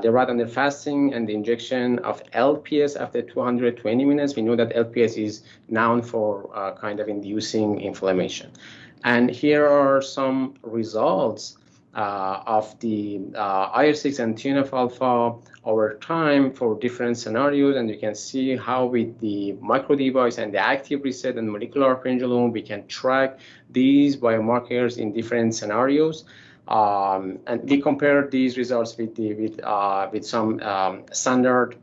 the rat under fasting, and the injection of LPS after 220 minutes. We know that LPS is known for kind of inducing inflammation. And here are some results of the IR6 and TNF-alpha over time for different scenarios, and you can see how with the micro device and the active reset and molecular pendulum we can track these biomarkers in different scenarios. And we compare these results with some standard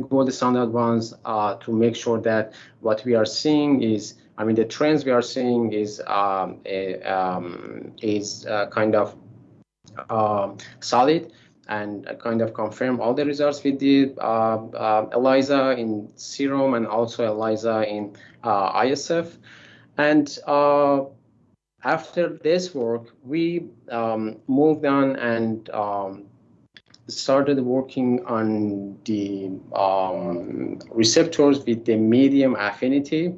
gold standard ones to make sure that what we are seeing is, I mean, the trends we are seeing is kind of solid, and kind of confirm all the results we did ELISA in serum and also ELISA in ISF. And after this work, we moved on and started working on the receptors with the medium affinity.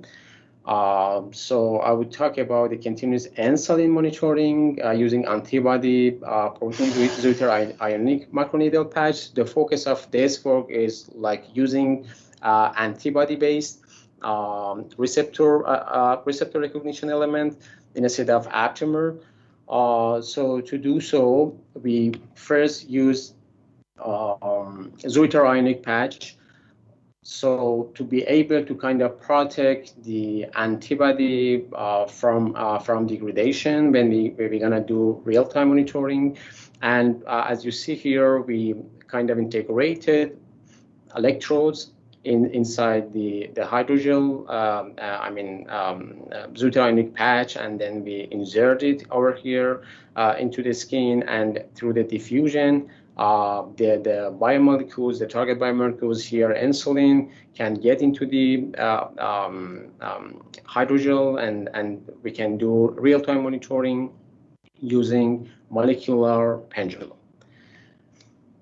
So I would talk about the continuous insulin monitoring using antibody protein Zwitter ionic microneedle patch. The focus of this work is like using antibody-based receptor recognition element instead of aptamer. So to do so, we first use Zwitter ionic patch. So to be able to kind of protect the antibody from degradation when we're gonna do real-time monitoring. And as you see here, we kind of integrated electrodes inside the hydrogel, Zwitter ionic patch, and then we insert it over here into the skin, and through the diffusion, the biomolecules, the target biomolecules here, insulin, can get into the hydrogel, and we can do real-time monitoring using molecular pendulum.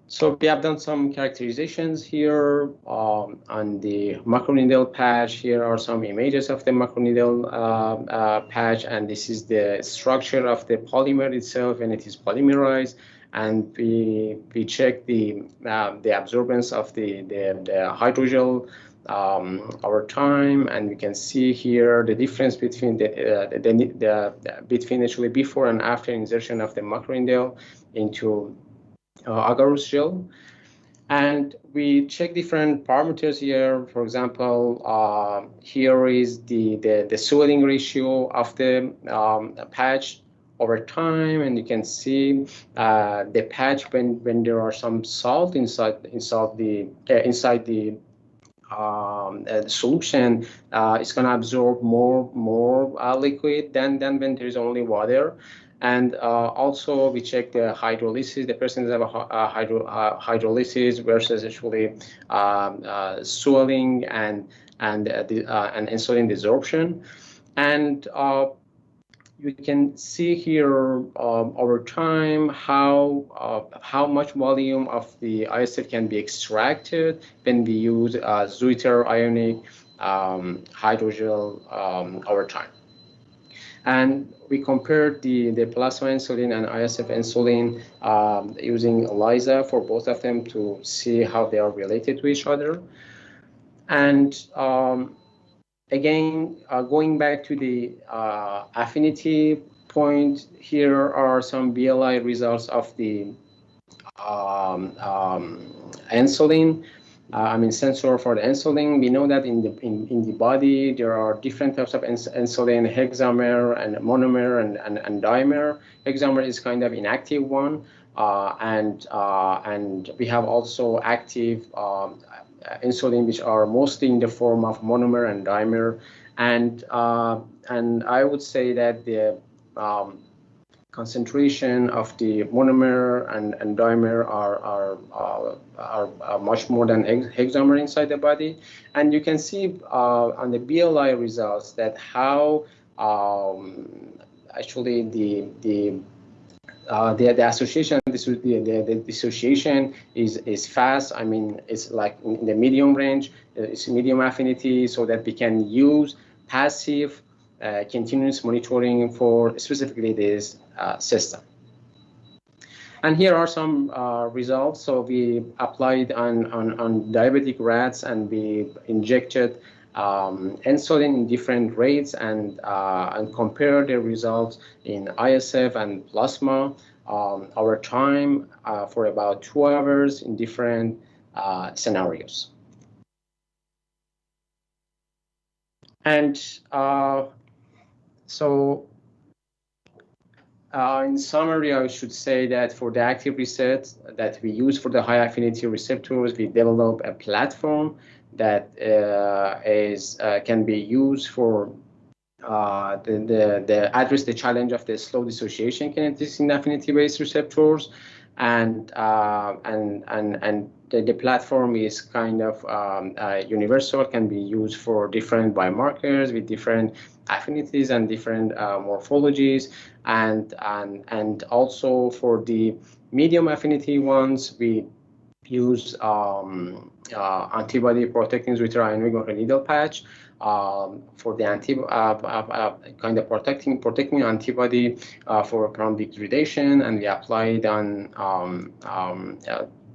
So we have done some characterizations here on the macroneedle patch. Here are some images of the macroneedle patch, and this is the structure of the polymer itself, and it is polymerized. And we check the absorbance of the hydrogel over time, and we can see here the difference between between actually before and after insertion of the macroneedle into agarose gel. And we check different parameters here. For example, here is the swelling ratio of the patch over time, and you can see the patch when there are some salt inside the solution, it's going to absorb more liquid than when there is only water. And also we check the hydrolysis, the percentage of hydrolysis versus actually swelling and insulin desorption. And you can see here over time how much volume of the ISF can be extracted when we use Zwitter ionic hydrogel over time. And we compared the plasma insulin and ISF insulin using ELISA for both of them to see how they are related to each other. And again, going back to the affinity point, here are some BLI results of the insulin. Sensor for the insulin. We know that in the body there are different types of insulin: hexamer and monomer and dimer. Hexamer is kind of inactive one, and we have also active insulin, which are mostly in the form of monomer and dimer. And I would say that the concentration of the monomer and dimer are much more than hexamer inside the body. And you can see on the BLI results that how actually the association, the dissociation is fast. I mean, it's like in the medium range, it's medium affinity, so that we can use passive continuous monitoring for specifically this system. And here are some results. So we applied on diabetic rats, and we injected insulin in different rates and compared the results in ISF and plasma. our time for about 2 hours in different scenarios. And so in summary, I should say that for the active reset that we use for the high affinity receptors, we develop a platform that can be used for address the challenge of the slow dissociation kinetics in affinity-based receptors, and the platform is kind of universal, can be used for different biomarkers with different affinities and different morphologies, and also for the medium affinity ones, we use antibody protecting zwitterionic needle patch for the kind of protecting antibody from degradation, and we applied on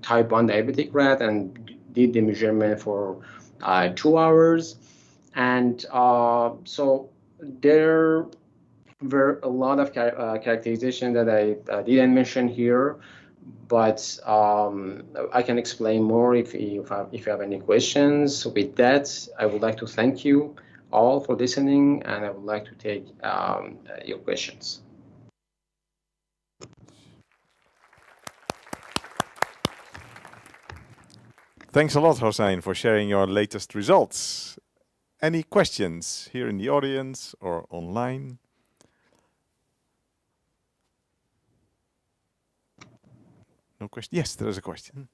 type 1 diabetic rat and did the measurement for 2 hours. And so there were a lot of characterization that I didn't mention here, but I can explain more if you have any questions. With that, I would like to thank you all for listening, and I would like to take your questions. Thanks a lot, Hossein, for sharing your latest results. Any questions here in the audience or online? No question? Yes, there is a question.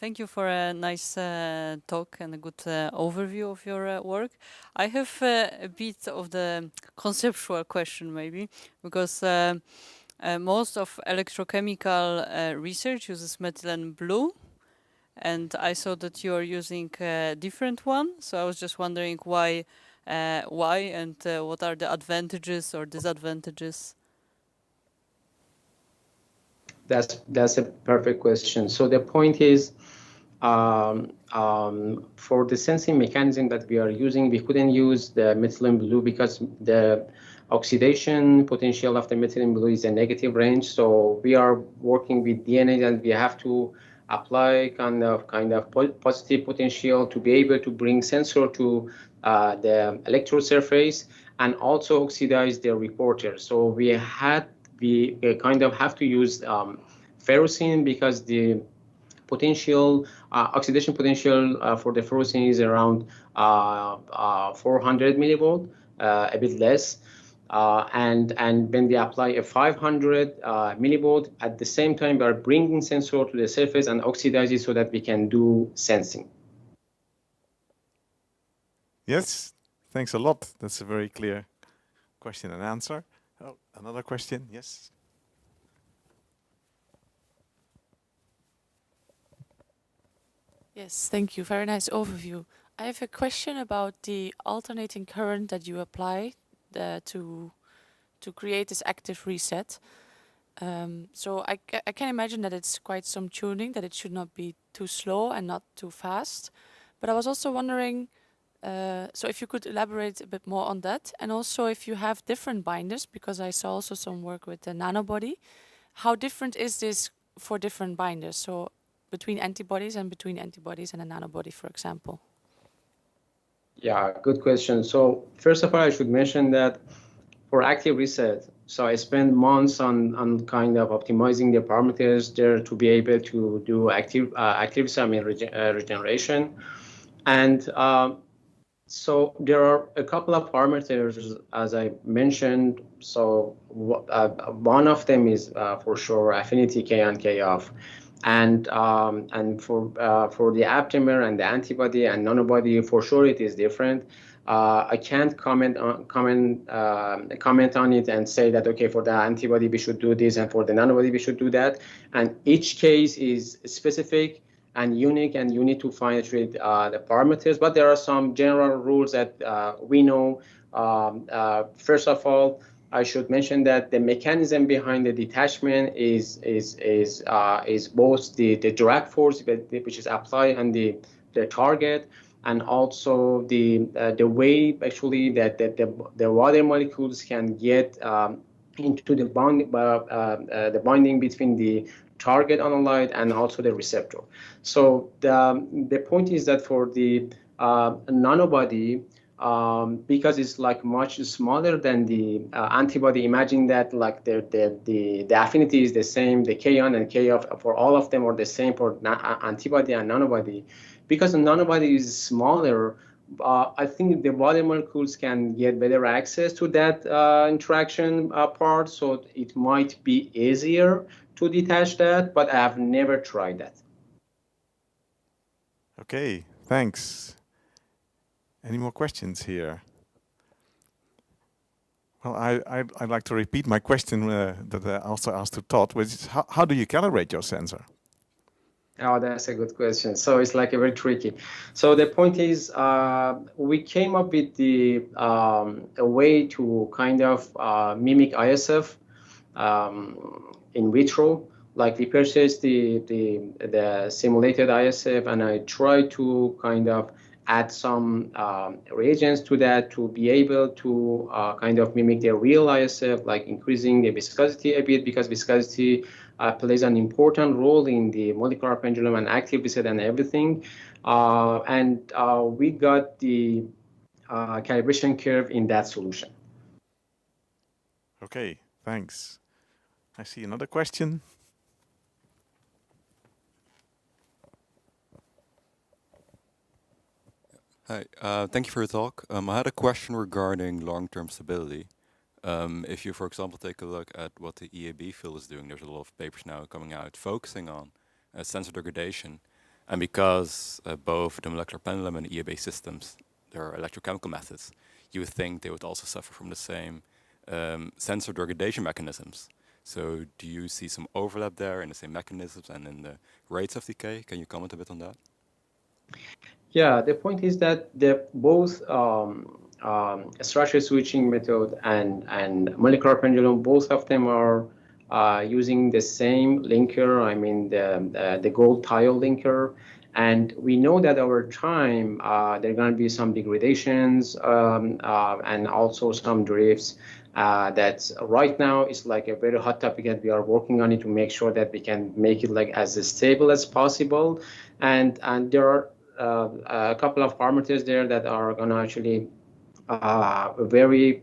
Thank you for a nice talk and a good overview of your work. I have a bit of the conceptual question, maybe, because most of electrochemical research uses methylene blue, and I saw that you are using a different one. So I was just wondering why, and what are the advantages or disadvantages? That's a perfect question. So the point is, for the sensing mechanism that we are using, we couldn't use the methylene blue because the oxidation potential of the methylene blue is a negative range. So we are working with DNA, and we have to apply kind of positive potential to be able to bring sensor to the electrode surface and also oxidize the reporter. So we kind of have to use ferrocene because the potential oxidation potential for the ferrocene is around 400 millivolt, a bit less. And when we apply a 500 millivolt, at the same time we are bringing sensor to the surface and oxidize it so that we can do sensing. Yes, thanks a lot. That's a very clear question and answer. Oh, another question, yes. Yes, thank you. Very nice overview. I have a question about the alternating current that you apply to create this active reset. So I can imagine that it's quite some tuning, that it should not be too slow and not too fast. But I was also wondering, so if you could elaborate a bit more on that, and also if you have different binders, because I saw also some work with the nanobody. How different is this for different binders? So between antibodies and a nanobody, for example. Yeah, good question. So first of all, I should mention that for active reset, so I spent months on kind of optimizing the parameters there to be able to do active regeneration. And so there are a couple of parameters, as I mentioned. So one of them is for sure affinity K on K off. And for the aptamer and the antibody and nanobody, for sure it is different. I can't comment on it and say that, okay, for the antibody we should do this and for the nanobody we should do that. And each case is specific and unique, and you need to fine-tune the parameters. But there are some general rules that we know. First of all, I should mention that the mechanism behind the detachment is both the drag force which is applied on the target, and also the way actually that the water molecules can get into the binding between the target analyte and also the receptor. So the point is that for the nanobody, because it's like much smaller than the antibody, imagine that like the affinity is the same, the k on and k off for all of them are the same for antibody and nanobody. Because the nanobody is smaller, I think the water molecules can get better access to that interaction part, so it might be easier to detach that, but I have never tried that. Okay, thanks. Any more questions here? Well, I'd like to repeat my question that I also asked to Todd, which is how do you calibrate your sensor? Oh, that's a good question. So it's like a very tricky. So the point is, we came up with a way to kind of mimic ISF in vitro. Like we purchased the simulated ISF, and I tried to kind of add some reagents to that to be able to kind of mimic the real ISF, like increasing the viscosity a bit, because viscosity plays an important role in the molecular pendulum and active reset and everything. And we got the calibration curve in that solution. Okay, thanks. I see another question. Hi, thank you for your talk. I had a question regarding long-term stability. If you, for example, take a look at what the EAB field is doing, there's a lot of papers now coming out focusing on sensor degradation. And because both the molecular pendulum and EAB systems, there are electrochemical methods, you would think they would also suffer from the same sensor degradation mechanisms. So do you see some overlap there in the same mechanisms and in the rates of decay? Can you comment a bit on that? Yeah, the point is that both structure switching method and molecular pendulum, both of them are using the same linker. I mean the gold tile linker, and we know that over time there are going to be some degradations and also some drifts. That right now is like a very hot topic, and we are working on it to make sure that we can make it like as stable as possible. And there are a couple of parameters there that are going to actually very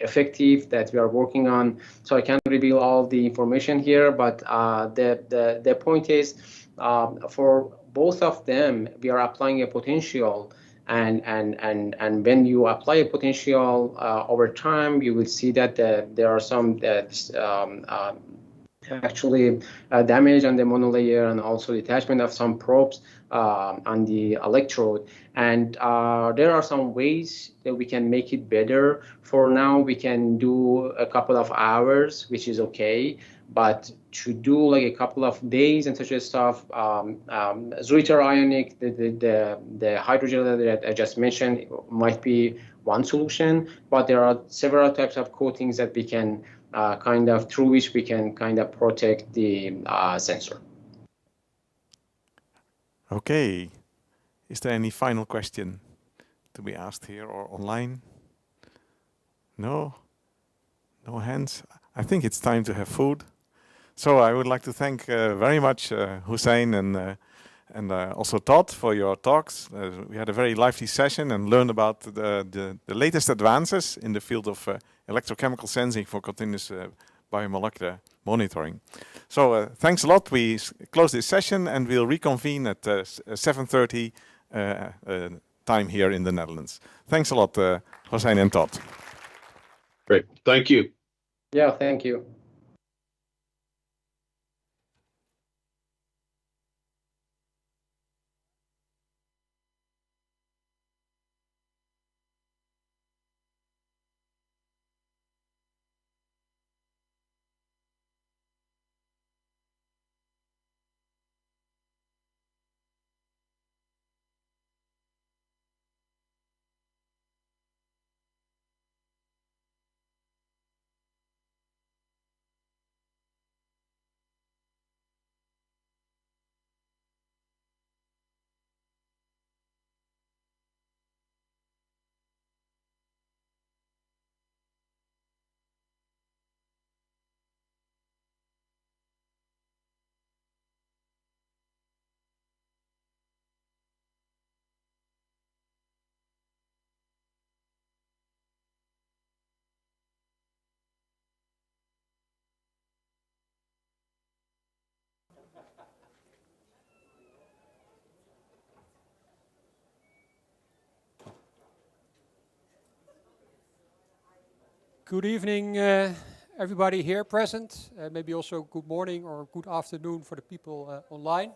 effective that we are working on. So I can't reveal all the information here, but the point is for both of them, we are applying a potential. And when you apply a potential over time, you will see that there are some actually damage on the monolayer and also detachment of some probes on the electrode. And there are some ways that we can make it better. For now, we can do a couple of hours, which is okay. But to do like a couple of days and such a stuff, Zwitter ionic, the hydrogel that I just mentioned might be one solution. But there are several types of coatings that we can kind of through which we can kind of protect the sensor. Okay. Is there any final question to be asked here or online? No? No hands? I think it's time to have food. So I would like to thank very much Hossein and also Todd for your talks. We had a very lively session and learned about the latest advances in the field of electrochemical sensing for continuous biomolecular monitoring. So thanks a lot. We close this session and we'll reconvene at 7:30 time here in the Netherlands. Thanks a lot, Hossein and Todd. Great. Thank you. Yeah, thank you. Good evening, everybody here present. Maybe also good morning or good afternoon for the people online.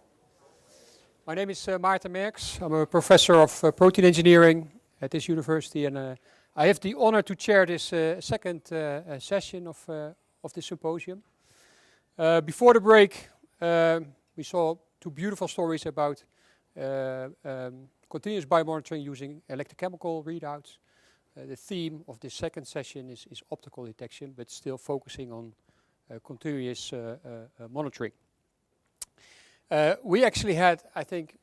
My name is Maarten Merks. I'm a professor of protein engineering at this university, and I have the honor to chair this second session of this symposium. Before the break, we saw two beautiful stories about continuous biomonitoring using electrochemical readouts. The theme of this second session is optical detection, but still focusing on continuous monitoring. We actually had, I think,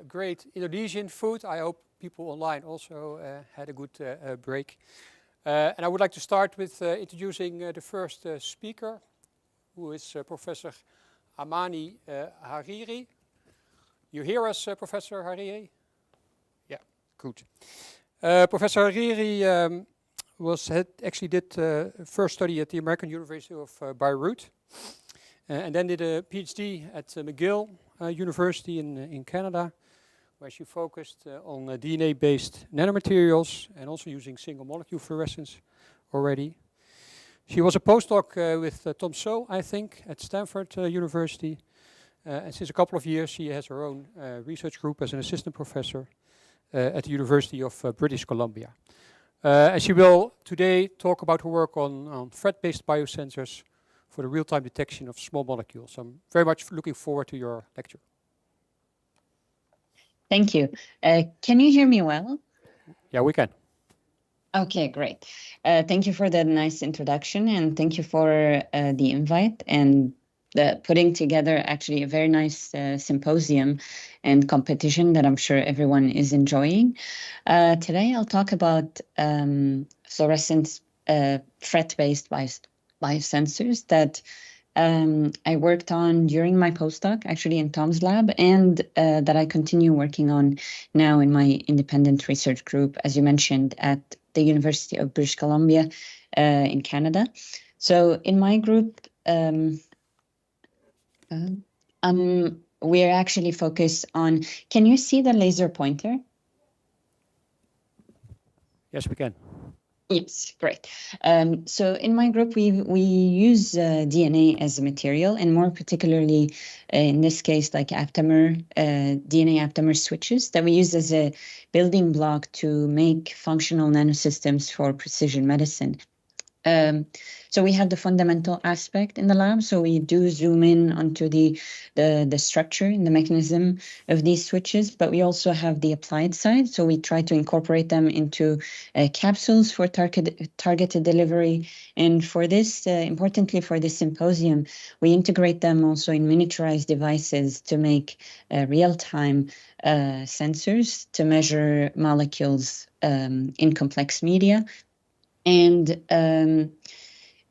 great Indonesian food. I hope people online also had a good break. And I would like to start with introducing the first speaker, who is Professor Amani Hariri. You hear us, Professor Hariri? Yeah, good. Professor Hariri actually did first study at the American University of Beirut, and then did a PhD at McGill University in Canada, where she focused on DNA-based nanomaterials and also using single molecule fluorescence already. She was a postdoc with Tom So, I think, at Stanford University, and since a couple of years she has her own research group as an assistant professor at the University of British Columbia. And she will today talk about her work on thread-based biosensors for the real-time detection of small molecules. I'm very much looking forward to your lecture. Thank you. Can you hear me well? Yeah, we can. Okay, great. Thank you for the nice introduction, and thank you for the invite and putting together actually a very nice symposium and competition that I'm sure everyone is enjoying. Today I'll talk about fluorescence thread-based biosensors that I worked on during my postdoc, actually in Tom's lab, and that I continue working on now in my independent research group, as you mentioned, at the University of British Columbia in Canada. So in my group, we're actually focused on, can you see the laser pointer? Yes, we can. Yes, great. So in my group, we use DNA as a material, and more particularly, in this case, like aptamer, DNA aptamer switches that we use as a building block to make functional nanosystems for precision medicine. So we have the fundamental aspect in the lab. So we do zoom in onto the structure and the mechanism of these switches, but we also have the applied side. So we try to incorporate them into capsules for targeted delivery. And for this, importantly for this symposium, we integrate them also in miniaturized devices to make real-time sensors to measure molecules in complex media. And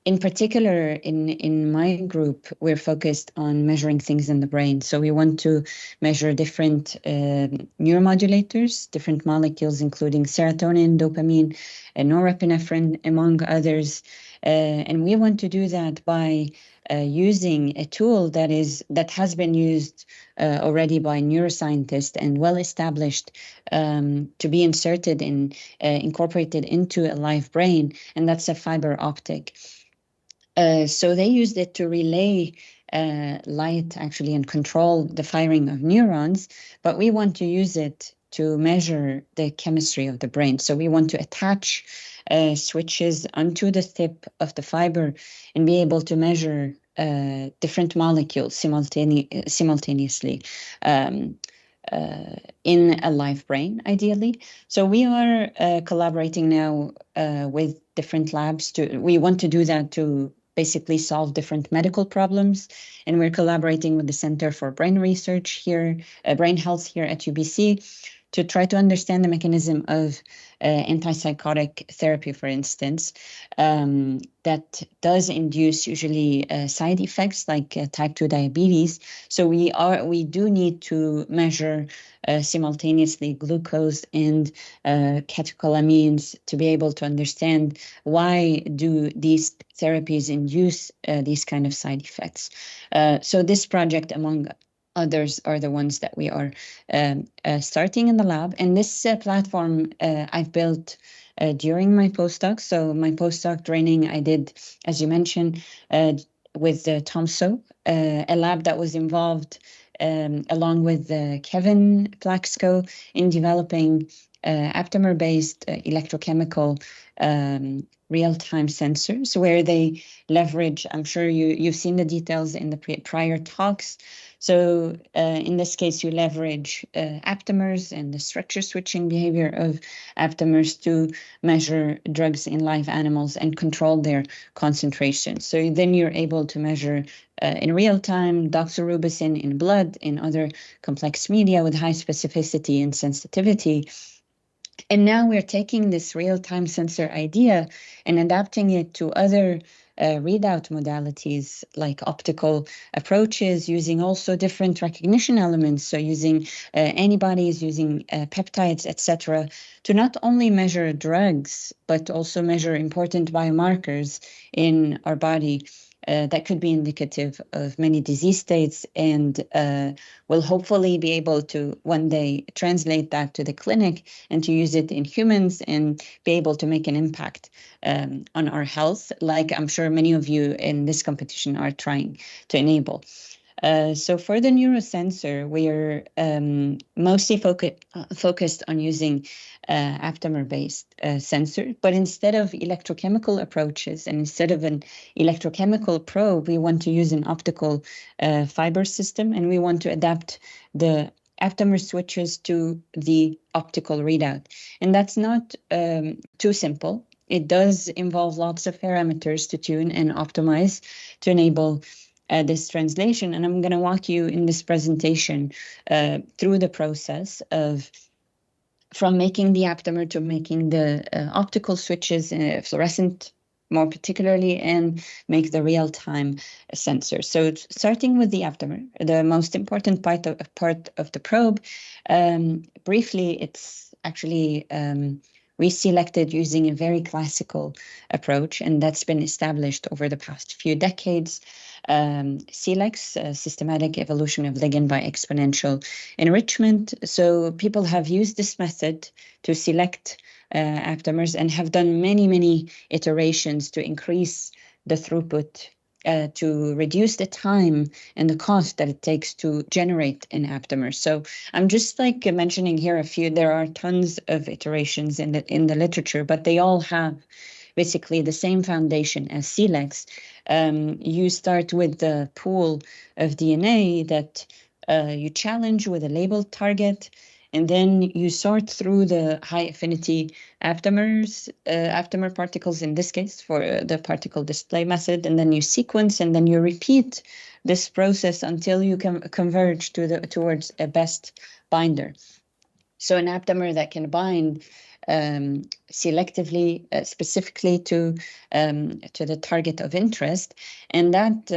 in particular, in my group, we're focused on measuring things in the brain. So we want to measure different neuromodulators, different molecules, including serotonin, dopamine, and norepinephrine, among others. And we want to do that by using a tool that has been used already by neuroscientists and well established to be incorporated into a live brain, and that's a fiber optic. So they used it to relay light actually and control the firing of neurons, but we want to use it to measure the chemistry of the brain. So we want to attach switches onto the tip of the fiber and be able to measure different molecules simultaneously in a live brain, ideally. So we are collaborating now with different labs. We want to do that to basically solve different medical problems, and we're collaborating with the Center for Brain Research here, Brain Health here at UBC, to try to understand the mechanism of antipsychotic therapy, for instance, that does induce usually side effects like type 2 diabetes. So we do need to measure simultaneously glucose and catecholamines to be able to understand why do these therapies induce these kind of side effects. So this project, among Others are the ones that we are starting in the lab. And this platform I've built during my postdoc. So my postdoc training I did, as you mentioned, with Tom So, a lab that was involved along with Kevin Flaxco in developing aptamer-based electrochemical real-time sensors, where they leverage, I'm sure you've seen the details in the prior talks. So in this case, you leverage aptamers and the structure switching behavior of aptamers to measure drugs in live animals and control their concentration. So then you're able to measure in real time doxorubicin in blood, in other complex media with high specificity and sensitivity. And now we're taking this real-time sensor idea and adapting it to other readout modalities like optical approaches, using also different recognition elements, so using antibodies, using peptides, etc., to not only measure drugs, but also measure important biomarkers in our body that could be indicative of many disease states, and will hopefully be able to one day translate that to the clinic and to use it in humans and be able to make an impact on our health, like I'm sure many of you in this competition are trying to enable. So for the neurosensor, we are mostly focused on using aptamer-based sensor, but instead of electrochemical approaches and instead of an electrochemical probe, we want to use an optical fiber system, and we want to adapt the aptamer switches to the optical readout. And that's not too simple. It does involve lots of parameters to tune and optimize to enable this translation. And I'm going to walk you in this presentation through the process of from making the aptamer to making the optical switches, fluorescent more particularly, and make the real-time sensor. So starting with the aptamer, the most important part of the probe, briefly, it's actually we selected using a very classical approach, and that's been established over the past few decades. SELEX, systematic evolution of ligand by exponential enrichment. So people have used this method to select aptamers and have done many iterations to increase the throughput, to reduce the time and the cost that it takes to generate an aptamer. So I'm just like mentioning here a few. There are tons of iterations in the literature, but they all have basically the same foundation as SELEX. You start with the pool of DNA that you challenge with a labeled target, and then you sort through the high affinity aptamers, aptamer particles in this case for the particle display method, and then you sequence, and then you repeat this process until you can converge towards a best binder. So an aptamer that can bind selectively, specifically to the target of interest. And that,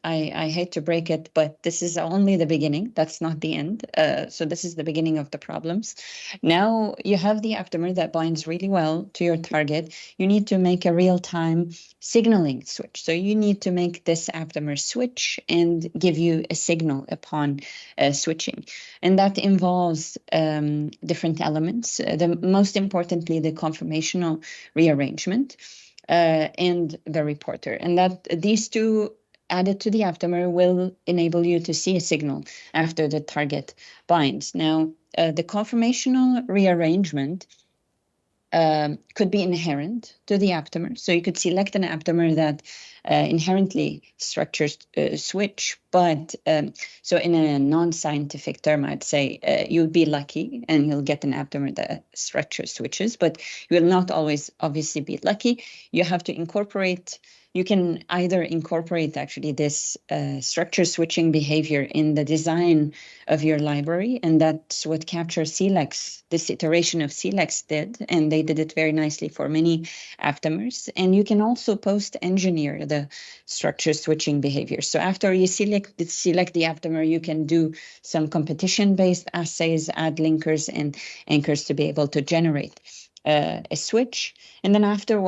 I hate to break it, but this is only the beginning. That's not the end. So this is the beginning of the problems. Now you have the aptamer that binds really well to your target. You need to make a real-time signaling switch. So you need to make this aptamer switch and give you a signal upon switching. And that involves different elements. The most importantly, the conformational rearrangement and the reporter. And that these two added to the aptamer will enable you to see a signal after the target binds. Now, the conformational rearrangement could be inherent to the aptamer. So you could select an aptamer that inherently structures switch, but so in a non-scientific term, I'd say you'll be lucky and you'll get an aptamer that structure switches, but you will not always obviously be lucky. You have to incorporate, you can either incorporate actually this structure switching behavior in the design of your library, and that's what Capture SELEX, this iteration of SELEX did, and they did it very nicely for many aptamers. And you can also post-engineer the structure switching behavior. So after you select the aptamer, you can do some competition-based assays, add linkers and anchors to be able to generate a switch. And then after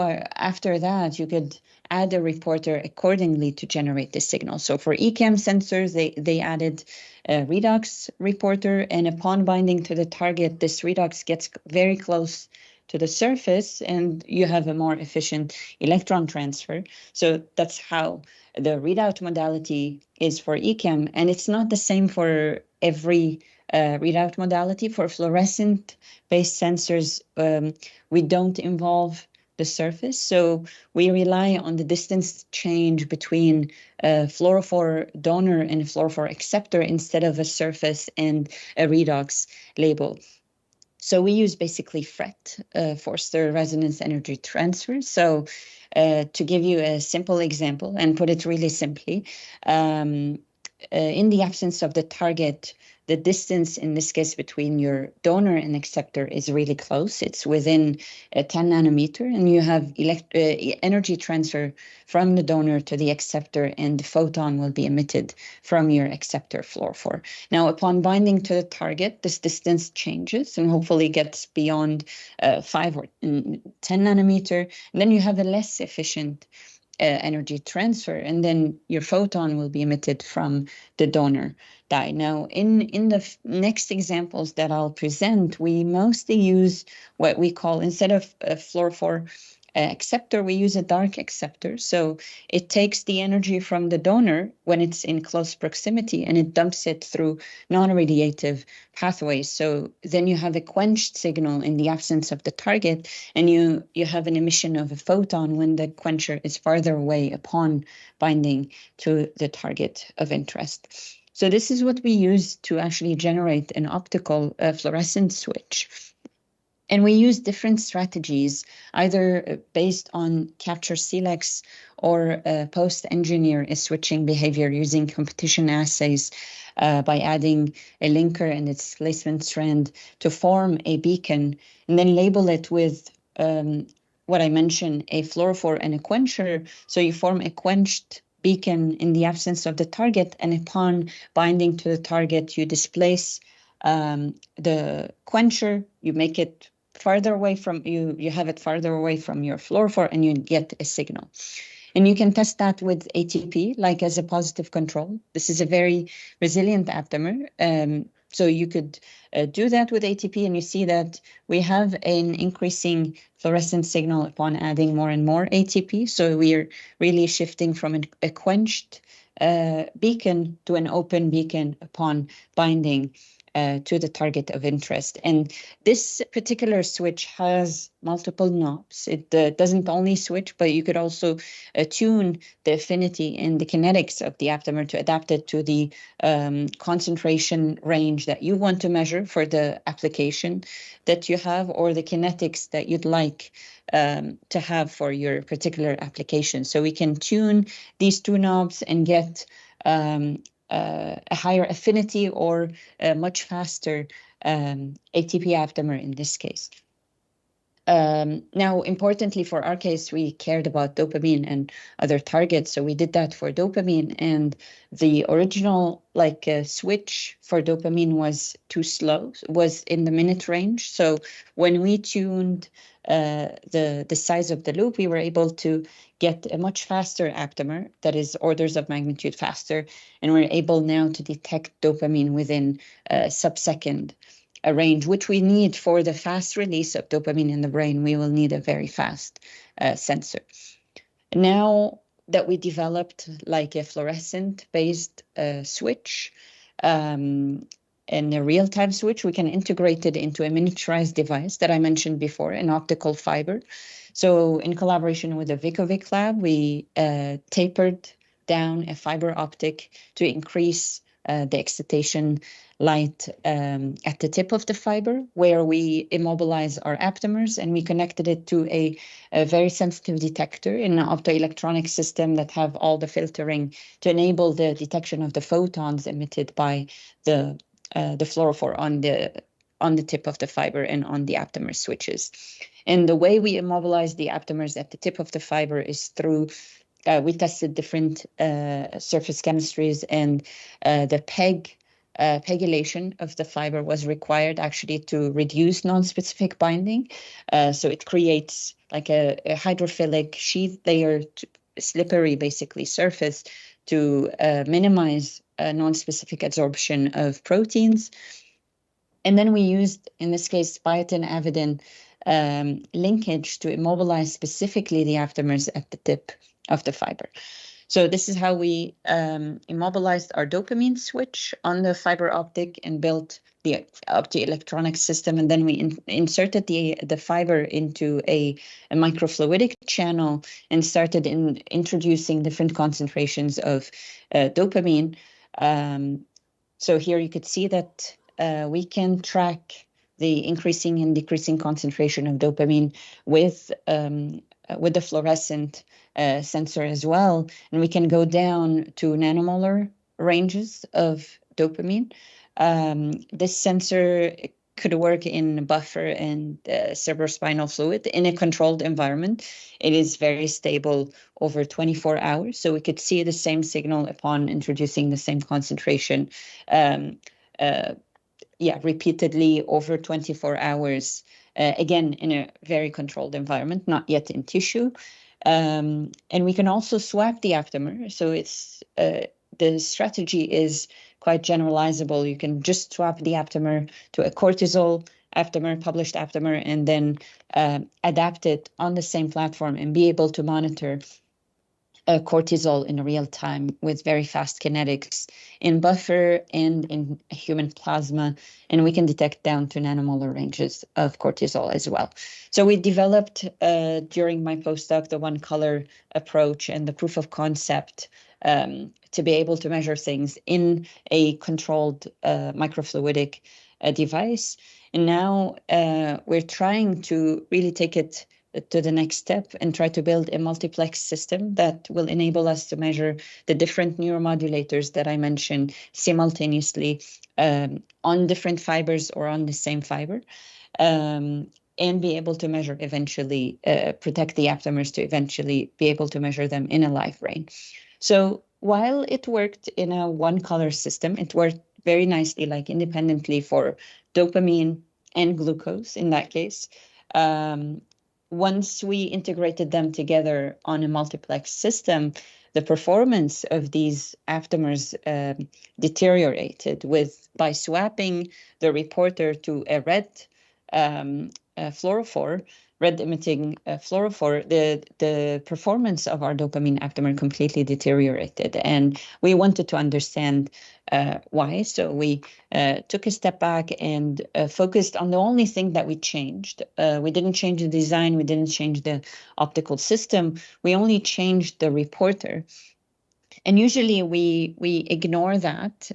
that, you could add a reporter accordingly to generate the signal. So for ECAM sensors, they added a redox reporter, and upon binding to the target, this redox gets very close to the surface, and you have a more efficient electron transfer. So that's how the readout modality is for ECAM, and it's not the same for every readout modality. For fluorescent-based sensors, we don't involve the surface, so we rely on the distance change between a fluorophore donor and a fluorophore acceptor instead of a surface and a redox label. So we use basically FRET, Forster resonance energy transfer. So to give you a simple example and put it really simply, in the absence of the target, the distance in this case between your donor and acceptor is really close. It's within 10 nanometer, and you have energy transfer from the donor to the acceptor, and the photon will be emitted from your acceptor fluorophore. Now, upon binding to the target, this distance changes and hopefully gets beyond 5 or 10 nanometer. And then you have a less efficient energy transfer, and then your photon will be emitted from the donor dye. Now, in the next examples that I'll present, we mostly use what we call, instead of a fluorophore acceptor, we use a dark acceptor. So it takes the energy from the donor when it's in close proximity, and it dumps it through non-radiative pathways. So then you have a quenched signal in the absence of the target, and you have an emission of a photon when the quencher is farther away upon binding to the target of interest. So this is what we use to actually generate an optical fluorescent switch. And we use different strategies, either based on capture Silex or post-engineer a switching behavior using competition assays by adding a linker and its displacement strand to form a beacon, and then label it with what I mentioned, a fluorophore and a quencher. So you form a quenched beacon in the absence of the target, and upon binding to the target, you displace the quencher, you make it farther away from you have it farther away from your fluorophore, and you get a signal. And you can test that with ATP, like as a positive control. This is a very resilient aptamer. So you could do that with ATP, and you see that we have an increasing fluorescent signal upon adding more and more ATP. So we are really shifting from a quenched beacon to an open beacon upon binding to the target of interest. And this particular switch has multiple knobs. It doesn't only switch, but you could also tune the affinity and the kinetics of the aptamer to adapt it to the concentration range that you want to measure for the application that you have, or the kinetics that you'd like to have for your particular application. So we can tune these two knobs and get a higher affinity or a much faster ATP aptamer in this case. Now, importantly for our case, we cared about dopamine and other targets, so we did that for dopamine, and the original switch for dopamine was too slow, was in the minute range. So when we tuned the size of the loop, we were able to get a much faster aptamer that is orders of magnitude faster, and we're able now to detect dopamine within a sub-second range, which we need for the fast release of dopamine in the brain. We will need a very fast sensor. Now that we developed like a fluorescent-based switch and a real-time switch, we can integrate it into a miniaturized device that I mentioned before, an optical fiber. So in collaboration with the Vicovic lab, we tapered down a fiber optic to increase the excitation light at the tip of the fiber, where we immobilize our aptamers, and we connected it to a very sensitive detector in an optoelectronic system that have all the filtering to enable the detection of the photons emitted by the fluorophore on the tip of the fiber and on the aptamer switches. And the way we immobilize the aptamers at the tip of the fiber is through we tested different surface chemistries, and the pegylation of the fiber was required actually to reduce non-specific binding. So it creates like a hydrophilic sheath layer slippery, basically, surface to minimize non-specific adsorption of proteins. And then we used, in this case, biotin-avidin linkage to immobilize specifically the aptamers at the tip of the fiber. So this is how we immobilized our dopamine switch on the fiber optic and built the optoelectronic system. And then we inserted the fiber into a microfluidic channel and started introducing different concentrations of dopamine. So here you could see that we can track the increasing and decreasing concentration of dopamine with the fluorescent sensor as well. And we can go down to nanomolar ranges of dopamine. This sensor could work in buffer and cerebrospinal fluid in a controlled environment. It is very stable over 24 hours. So we could see the same signal upon introducing the same concentration repeatedly over 24 hours, again, in a very controlled environment, not yet in tissue. And we can also swap the aptamer. So it's the strategy is quite generalizable. You can just swap the aptamer to a cortisol aptamer, published aptamer, and then adapt it on the same platform and be able to monitor cortisol in real time with very fast kinetics in buffer and in human plasma, and we can detect down to nanomolar ranges of cortisol as well. So we developed during my postdoc the one color approach and the proof of concept to be able to measure things in a controlled microfluidic device. And now we're trying to really take it to the next step and try to build a multiplex system that will enable us to measure the different neuromodulators that I mentioned simultaneously on different fibers or on the same fiber, and be able to measure eventually, protect the aptamers to eventually be able to measure them in a live brain. So while it worked in a one color system, it worked very nicely, like independently for dopamine and glucose in that case. Once we integrated them together on a multiplex system, the performance of these aptamers deteriorated by swapping the reporter to a red fluorophore, red emitting fluorophore, the performance of our dopamine aptamer completely deteriorated. And we wanted to understand why. So we took a step back and focused on the only thing that we changed. We didn't change the design. We didn't change the optical system. We only changed the reporter. And usually we ignore that.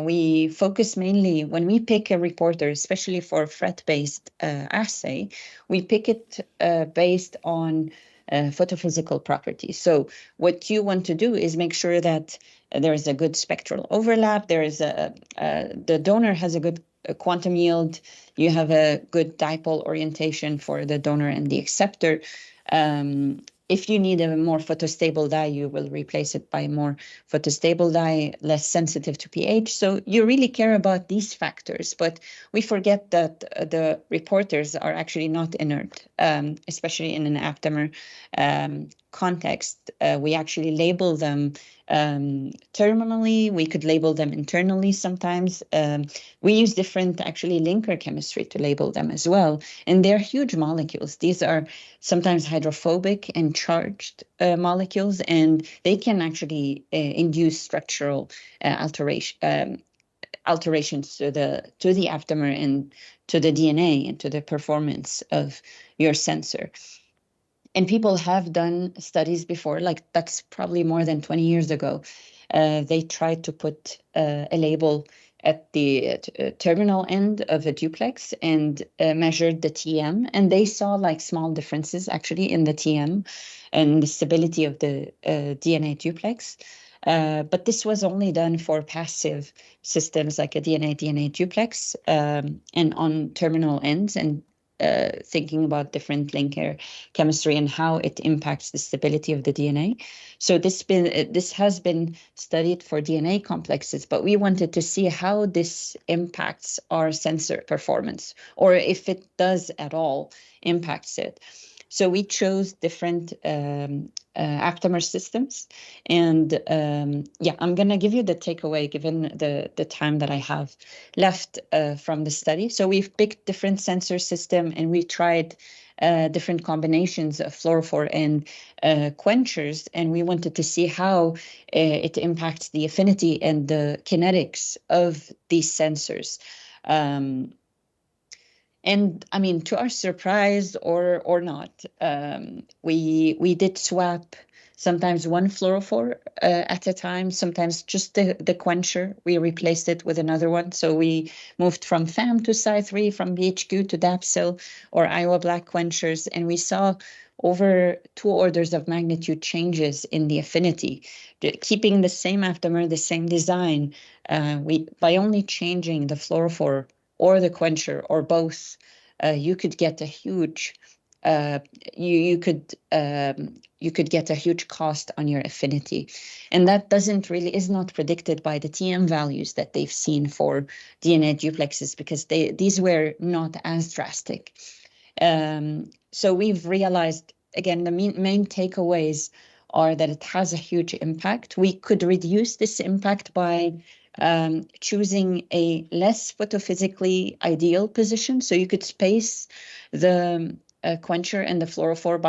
We focus mainly, when we pick a reporter, especially for FRET-based assay, we pick it based on photophysical properties. So what you want to do is make sure that there is a good spectral overlap. There is the donor has a good quantum yield. You have a good dipole orientation for the donor and the acceptor. If you need a more photostable dye, you will replace it by a more photostable dye, less sensitive to pH. So you really care about these factors, but we forget that the reporters are actually not inert, especially in an aptamer context. We actually label them terminally. We could label them internally sometimes. We use different actually linker chemistry to label them as well. And they're huge molecules. These are sometimes hydrophobic and charged molecules, and they can actually induce structural alterations to the aptamer and to the DNA and to the performance of your sensor. And people have done studies before, like that's probably more than 20 years ago. They tried to put a label at the terminal end of a duplex and measured the TM. And they saw like small differences actually in the TM and the stability of the DNA duplex. But this was only done for passive systems like a DNA duplex and on terminal ends, and thinking about different linker chemistry and how it impacts the stability of the DNA. So this has been studied for DNA complexes, but we wanted to see how this impacts our sensor performance, or if it does at all impacts it. So we chose different aptamer systems. And yeah, I'm going to give you the takeaway given the time that I have left from the study. So we've picked different sensor system and we tried different combinations of fluorophore and quenchers, and we wanted to see how it impacts the affinity and the kinetics of these sensors. And I mean, to our surprise or not, we did swap sometimes one fluorophore at a time, sometimes just the quencher. We replaced it with another one. So we moved from FAM to Psi3, from BHQ to Dapsil or Iowa Black quenchers, and we saw over 2 orders of magnitude changes in the affinity. Keeping the same aptamer, the same design, by only changing the fluorophore or the quencher or both, you could get a huge you could get a huge cost on your affinity, and that is not predicted by the TM values that they've seen for DNA duplexes, because these were not as drastic. So we've realized, again, the main takeaways are that it has a huge impact. We could reduce this impact by choosing a less photophysically ideal position. So you could space the quencher and the fluorophore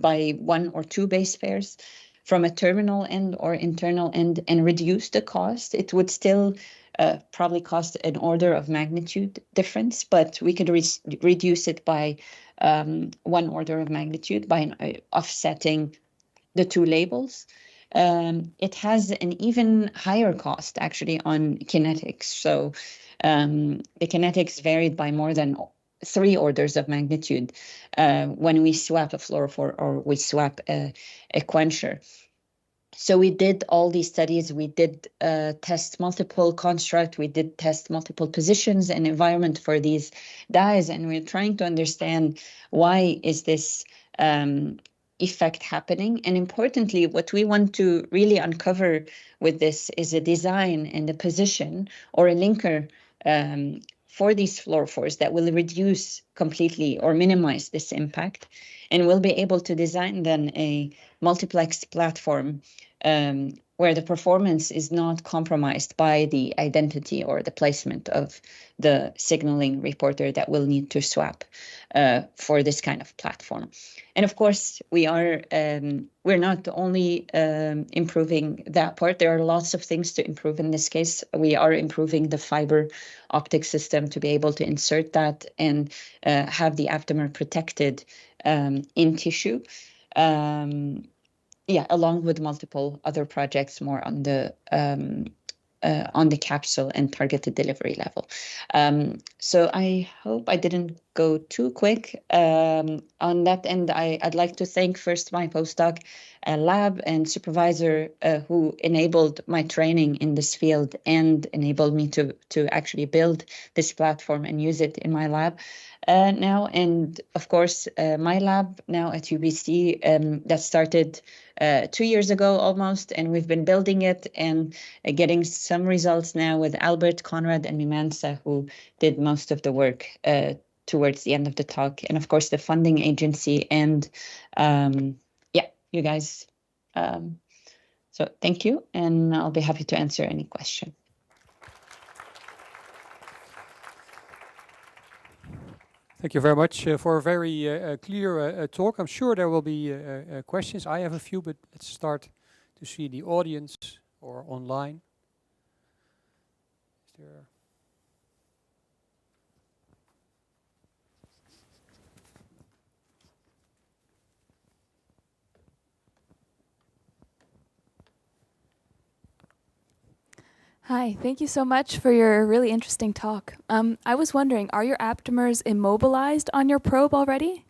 by 1 or 2 base pairs from a terminal end or internal end and reduce the cost. It would still probably cost an order of magnitude difference, but we could reduce it by 1 order of magnitude by offsetting the 2 labels. It has an even higher cost actually on kinetics. So the kinetics varied by more than 3 orders of magnitude when we swap a fluorophore or we swap a quencher. So we did all these studies. We did test multiple construct. We did test multiple positions and environment for these dyes, and we're trying to understand why is this effect happening. And importantly, what we want to really uncover with this is a design and a position or a linker for these fluorophores that will reduce completely or minimize this impact, and we'll be able to design then a multiplex platform where the performance is not compromised by the identity or the placement of the signaling reporter that we'll need to swap for this kind of platform. And of course, we're not only improving that part. There are lots of things to improve in this case. We are improving the fiber optic system to be able to insert that and have the aptamer protected in tissue. Yeah, along with multiple other projects more on the capsule and targeted delivery level. So I hope I didn't go too quick. On that end, I'd like to thank first my postdoc lab and supervisor who enabled my training in this field and enabled me to actually build this platform and use it in my lab now. And of course, my lab now at UBC that started 2 years ago almost, and we've been building it and getting some results now with Albert, Conrad, and Mimansa, who did most of the work towards the end of the talk, and of course the funding agency and yeah, you guys. So thank you, and I'll be happy to answer any question. Thank you very much for a very clear talk. I'm sure there will be questions. I have a few, but let's start to see the audience or online. Is there... Hi, thank you so much for your really interesting talk. I was wondering, are your aptamers immobilized on your probe already?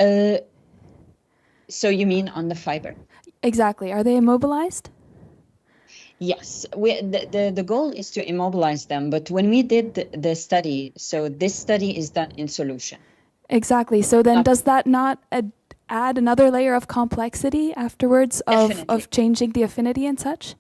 So you mean on the fiber? Exactly. Are they immobilized? Yes, the goal is to immobilize them, but when we did the study, so this study is done in solution. Exactly. So then does that not add another layer of complexity afterwards of changing the affinity and such?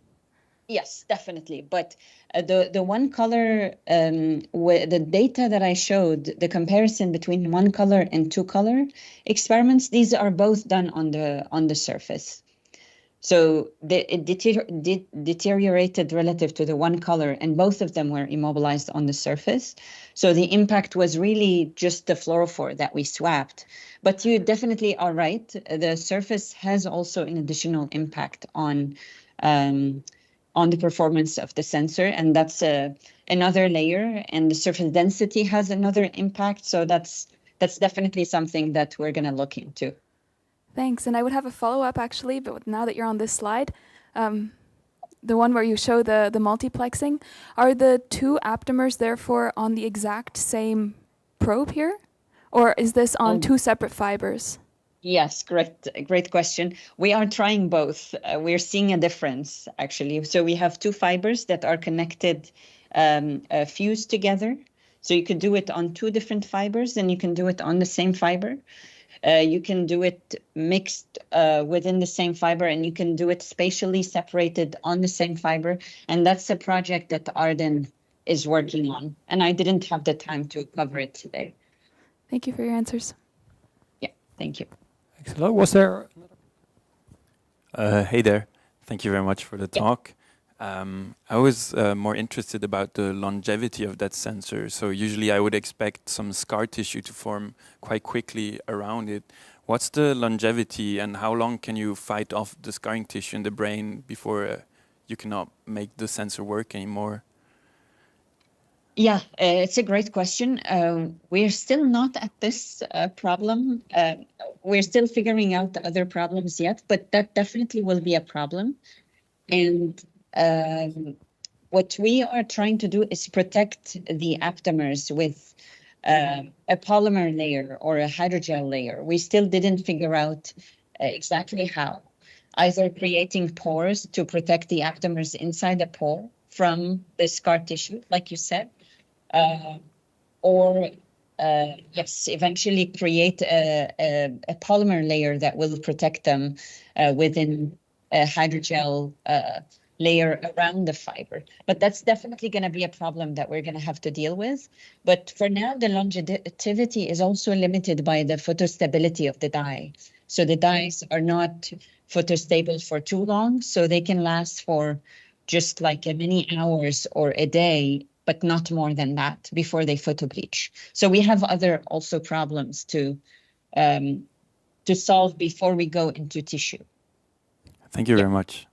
Yes, definitely. But the one color, the data that I showed, the comparison between one color and two color experiments, these are both done on the surface. So it deteriorated relative to the one color, and both of them were immobilized on the surface. So the impact was really just the fluorophore that we swapped. But you definitely are right. The surface has also an additional impact on the performance of the sensor, and that's another layer. And the surface density has another impact. So that's definitely something that we're going to look into. Thanks. And I would have a follow-up actually, but now that you're on this slide, the one where you show the multiplexing, are the two aptamers therefore on the exact same probe here? Or is this on two separate fibers? Yes, great question. We are trying both. We're seeing a difference actually. So we have two fibers that are connected, fused together. So you could do it on two different fibers, and you can do it on the same fiber. You can do it mixed within the same fiber, and you can do it spatially separated on the same fiber. And that's a project that Arden is working on. And I didn't have the time to cover it today. Thank you for your answers. Yeah, thank you. Thanks a lot. Was there Hey there. Thank you very much for the talk. I was more interested about the longevity of that sensor. So usually I would expect some scar tissue to form quite quickly around it. What's the longevity, and how long can you fight off the scarring tissue in the brain before you cannot make the sensor work anymore? Yeah, it's a great question. We're still not at this problem. We're still figuring out the other problems yet, but that definitely will be a problem. And what we are trying to do is protect the aptamers with a polymer layer or a hydrogel layer. We still didn't figure out exactly how. Either creating pores to protect the aptamers inside the pore from the scar tissue, like you said, or yes, eventually create a polymer layer that will protect them within a hydrogel layer around the fiber. But that's definitely going to be a problem that we're going to have to deal with. But for now, the longevity is also limited by the photostability of the dye. So the dyes are not photostable for too long, so they can last for just like many hours or a day, but not more than that before they photobleach. So we have other also problems to solve before we go into tissue. Thank you very much.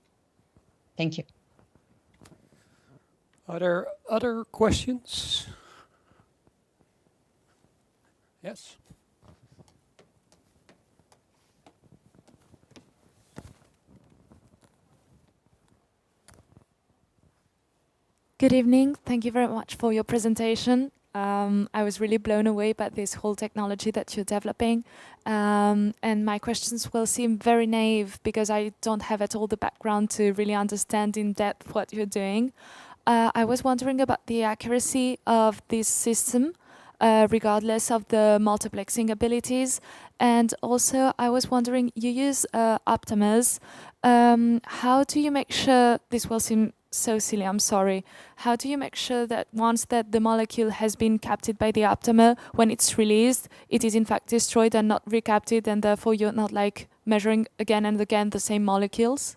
Thank you. Are there other questions? Yes. Good evening. Thank you very much for your presentation. I was really blown away by this whole technology that you're developing. And my questions will seem very naive because I don't have at all the background to really understand in depth what you're doing. I was wondering about the accuracy of this system, regardless of the multiplexing abilities. And also, I was wondering, you use aptamers. How do you make sure, this will seem so silly, I'm sorry. How do you make sure that once that the molecule has been captured by the aptamer, when it's released, it is in fact destroyed and not recaptured, and therefore you're not like measuring again and again the same molecules?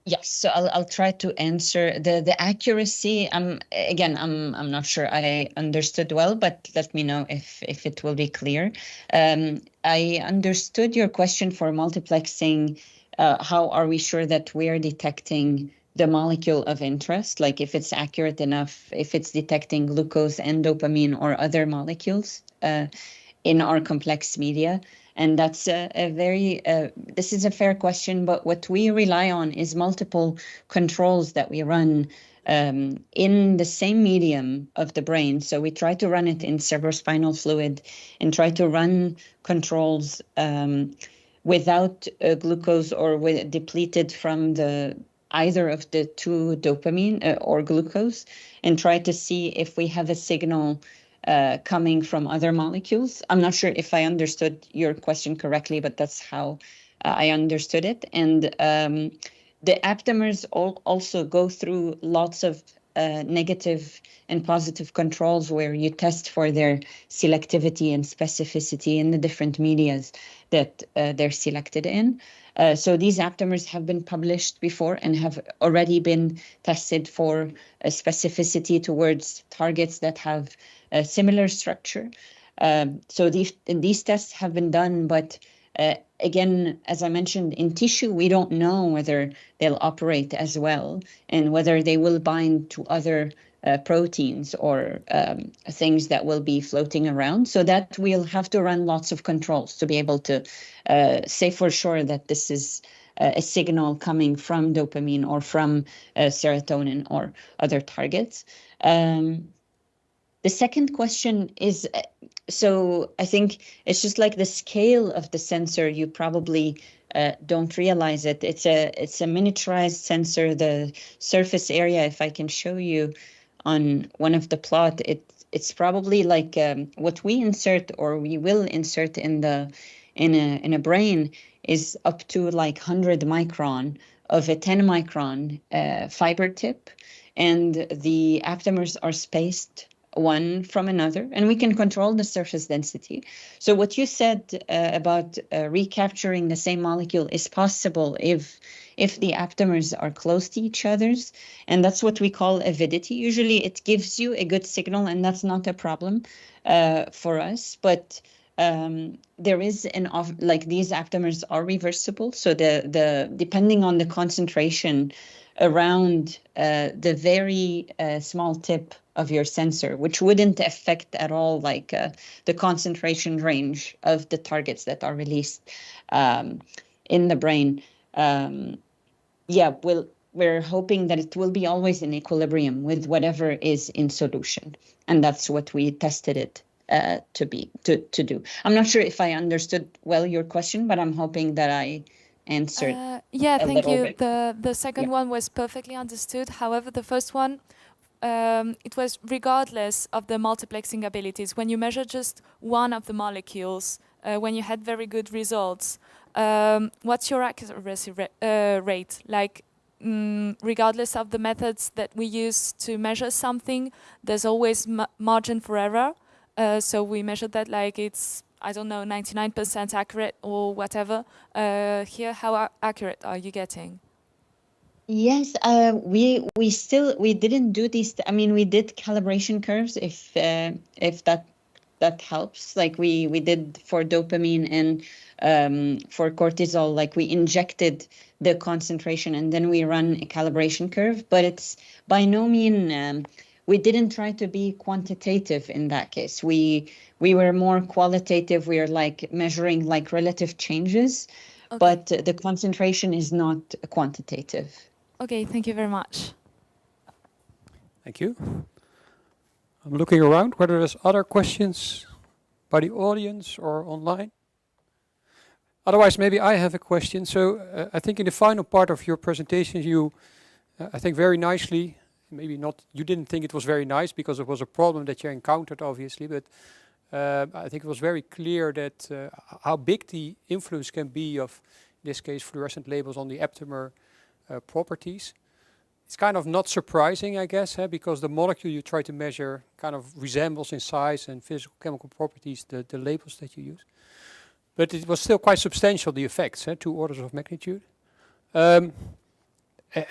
Yes, so I'll try to answer the accuracy. Again, I'm not sure I understood well, but let me know if it will be clear. I understood your question for multiplexing. How are we sure that we're detecting the molecule of interest? Like if it's accurate enough, if it's detecting glucose and dopamine or other molecules in our complex media. And that's this is a fair question, but what we rely on is multiple controls that we run in the same medium of the brain. So we try to run it in cerebrospinal fluid and try to run controls without glucose or depleted from either of the two dopamine or glucose, and try to see if we have a signal coming from other molecules. I'm not sure if I understood your question correctly, but that's how I understood it. And the aptamers also go through lots of negative and positive controls where you test for their selectivity and specificity in the different medias that they're selected in. So these aptamers have been published before and have already been tested for specificity towards targets that have a similar structure. So these tests have been done, but again, as I mentioned, in tissue, we don't know whether they'll operate as well and whether they will bind to other proteins or things that will be floating around. So that we'll have to run lots of controls to be able to say for sure that this is a signal coming from dopamine or from serotonin or other targets. The second question is, so I think it's just like the scale of the sensor, you probably don't realize it. It's a miniaturized sensor. The surface area, if I can show you on one of the plot, it's probably like what we insert or we will insert in a brain is up to like 100 micron of a 10 micron fiber tip, and the aptamers are spaced one from another, and we can control the surface density. So what you said about recapturing the same molecule is possible if the aptamers are close to each other's, and that's what we call avidity. Usually it gives you a good signal, and that's not a problem for us, but there is like these aptamers are reversible, so the depending on the concentration around the very small tip of your sensor, which wouldn't affect at all like the concentration range of the targets that are released in the brain. We're hoping that it will be always in equilibrium with whatever is in solution, and that's what we tested it to do. I'm not sure if I understood well your question, but I'm hoping that I answered. Yeah, thank you. The second one was perfectly understood. However, the first one, it was regardless of the multiplexing abilities. When you measure just one of the molecules, when you had very good results, what's your accuracy rate? Like, regardless of the methods that we use to measure something, there's always margin for error. So we measured that like it's, I don't know, 99% accurate or whatever. Here, how accurate are you getting? Yes, we didn't do these. I mean, we did calibration curves if that helps. Like we did for dopamine and for cortisol. Like we injected the concentration and then we run a calibration curve. But it's by no mean. We didn't try to be quantitative in that case. We were more qualitative. We are like measuring like relative changes, okay. But the concentration is not quantitative. Okay, thank you very much. Thank you. I'm looking around whether there's other questions by the audience or online. Otherwise, maybe I have a question. So I think in the final part of your presentation, you, I think very nicely, maybe not, you didn't think it was very nice because it was a problem that you encountered, obviously, but I think it was very clear that how big the influence can be of, in this case, fluorescent labels on the aptamer properties. It's kind of not surprising, I guess, because the molecule you try to measure kind of resembles in size and physical chemical properties the labels that you use. But it was still quite substantial, the effects, 2 orders of magnitude. And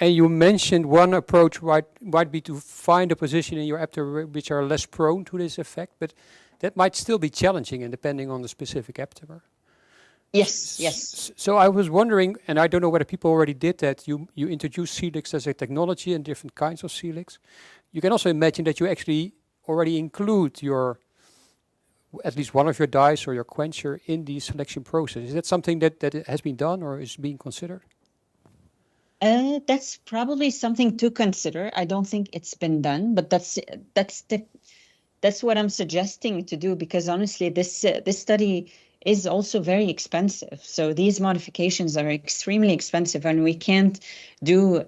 you mentioned one approach might be to find a position in your aptamer which are less prone to this effect, but that might still be challenging and depending on the specific aptamer. Yes. So I was wondering, and I don't know whether people already did that, you introduced Celix as a technology and different kinds of Celix. You can also imagine that you actually already include your, at least one of your dyes or your quencher in the selection process. Is that something that has been done or is being considered? That's probably something to consider. I don't think it's been done, but that's what I'm suggesting to do, because honestly, this study is also very expensive. So these modifications are extremely expensive, and we can't do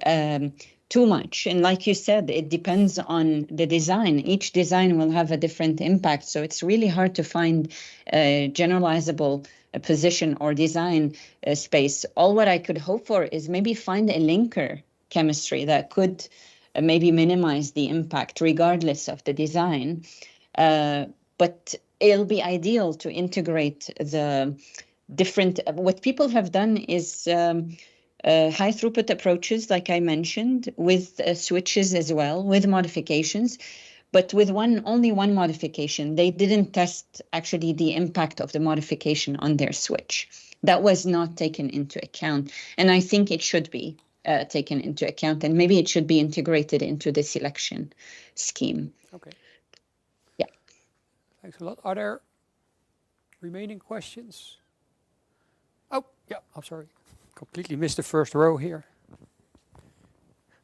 too much. And like you said, it depends on the design. Each design will have a different impact. So it's really hard to find generalizable position or design space. All what I could hope for is maybe find a linker chemistry that could maybe minimize the impact regardless of the design. But it'll be ideal to integrate the different, what people have done is high throughput approaches, like I mentioned, with switches as well, with modifications, but with only one modification. They didn't test actually the impact of the modification on their switch. That was not taken into account. And I think it should be taken into account, and maybe it should be integrated into the selection scheme. Okay. Yeah. Thanks a lot. Are there remaining questions? Oh, yeah, I'm sorry. Completely missed the first row here.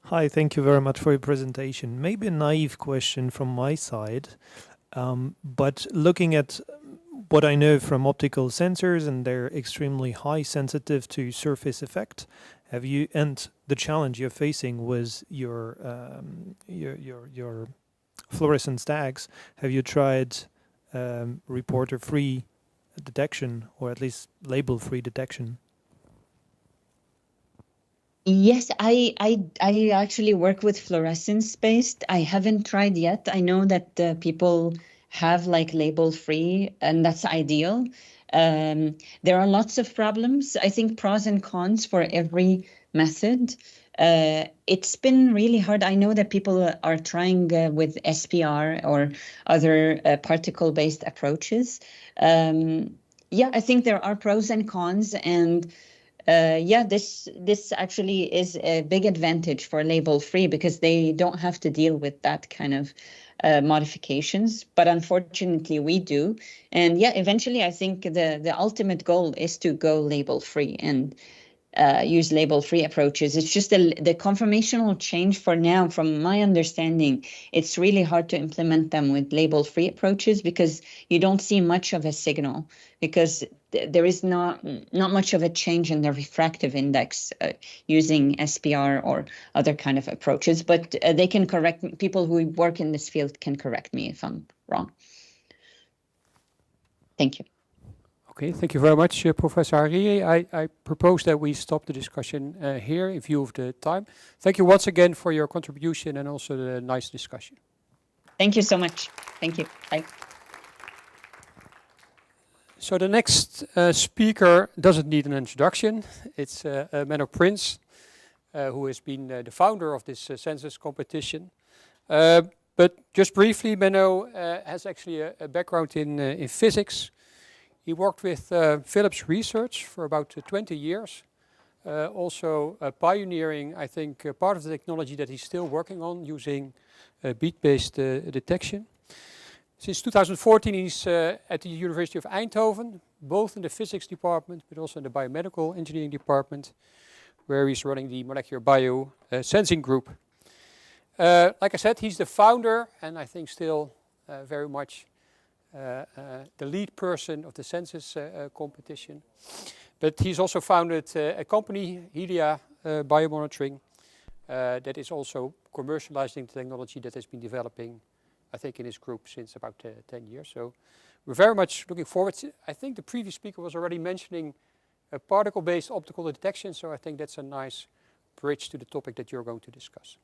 Hi, thank you very much for your presentation. Maybe a naive question from my side, but looking at what I know from optical sensors, and they're extremely high sensitive to surface effect. Have you, and the challenge you're facing was your fluorescence tags. Have you tried reporter-free detection, or at least label-free detection? Yes, I actually work with fluorescence based. I haven't tried yet. I know that people have like label free, and that's ideal. There are lots of problems. I think pros and cons for every method. It's been really hard. I know that people are trying with SPR or other particle-based approaches. Yeah, I think there are pros and cons, and yeah, this actually is a big advantage for label free because they don't have to deal with that kind of modifications. But unfortunately, we do. And yeah, eventually, I think the ultimate goal is to go label free and use label-free approaches. It's just the conformational change for now, from my understanding, it's really hard to implement them with label-free approaches because you don't see much of a signal, because there is not much of a change in the refractive index using SPR or other kind of approaches. But they can correct me. People who work in this field can correct me if I'm wrong. Thank you. Okay, thank you very much, Professor Hariri. I propose that we stop the discussion here in view of the time. Thank you once again for your contribution and also the nice discussion. Thank you so much. Thank you. Bye. So the next speaker doesn't need an introduction. It's Menno Prins, who has been the founder of this census competition. But just briefly, Menno has actually a background in physics. He worked with Philips Research for about 20 years, also pioneering, I think, part of the technology that he's still working on using bead-based detection. Since 2014, he's at the University of Eindhoven, both in the physics department, but also in the biomedical engineering department, where he's running the molecular bio sensing group. Like I said, he's the founder, and I think still very much the lead person of the census competition. But he's also founded a company, Helia Biomonitoring, that is also commercializing the technology that has been developing, I think, in his group since about 10 years. So we're very much looking forward to, I think the previous speaker was already mentioning a particle-based optical detection, so I think that's a nice bridge to the topic that you're going to discuss.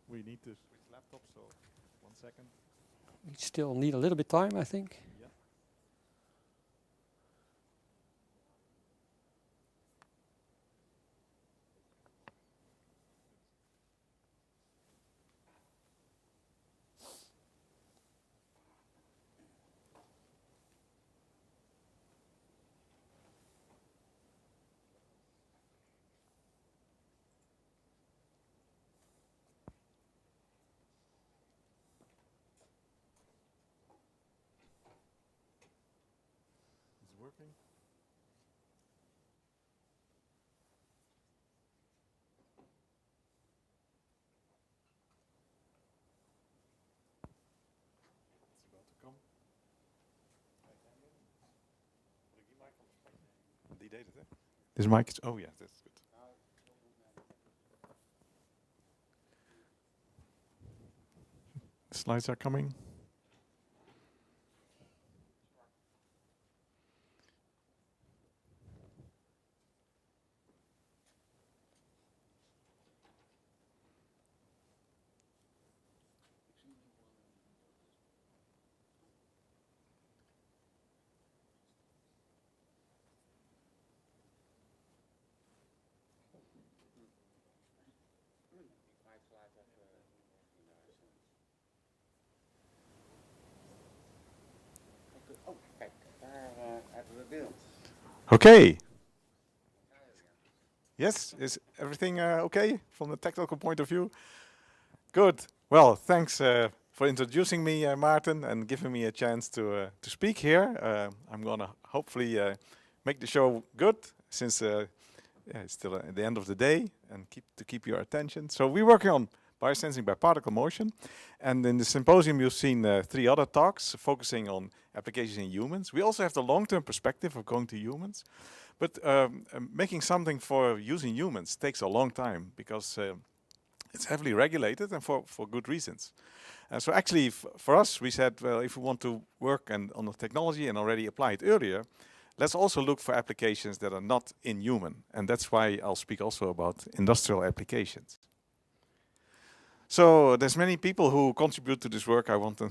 We need to switch laptops, so 1 second. We still need a little bit of time, I think. Yeah. Working. It's about to come. Die deed het, hè? This mic is, oh yeah, that's good. The slides are coming. Okay. Yes, is everything okay from the technical point of view? Good. Well, thanks for introducing me, Maarten, and giving me a chance to speak here. I'm gonna hopefully make the show good, since it's still at the end of the day, and keep your attention. So we're working on biosensing by particle motion, and in the symposium you've seen 3 other talks focusing on applications in humans. We also have the long-term perspective of going to humans, but making something for using humans takes a long time, because it's heavily regulated, and for good reasons. So actually, for us, we said, well, if we want to work on the technology and already apply it earlier, let's also look for applications that are not in human. And that's why I'll speak also about industrial applications. So there's many people who contribute to this work. I want to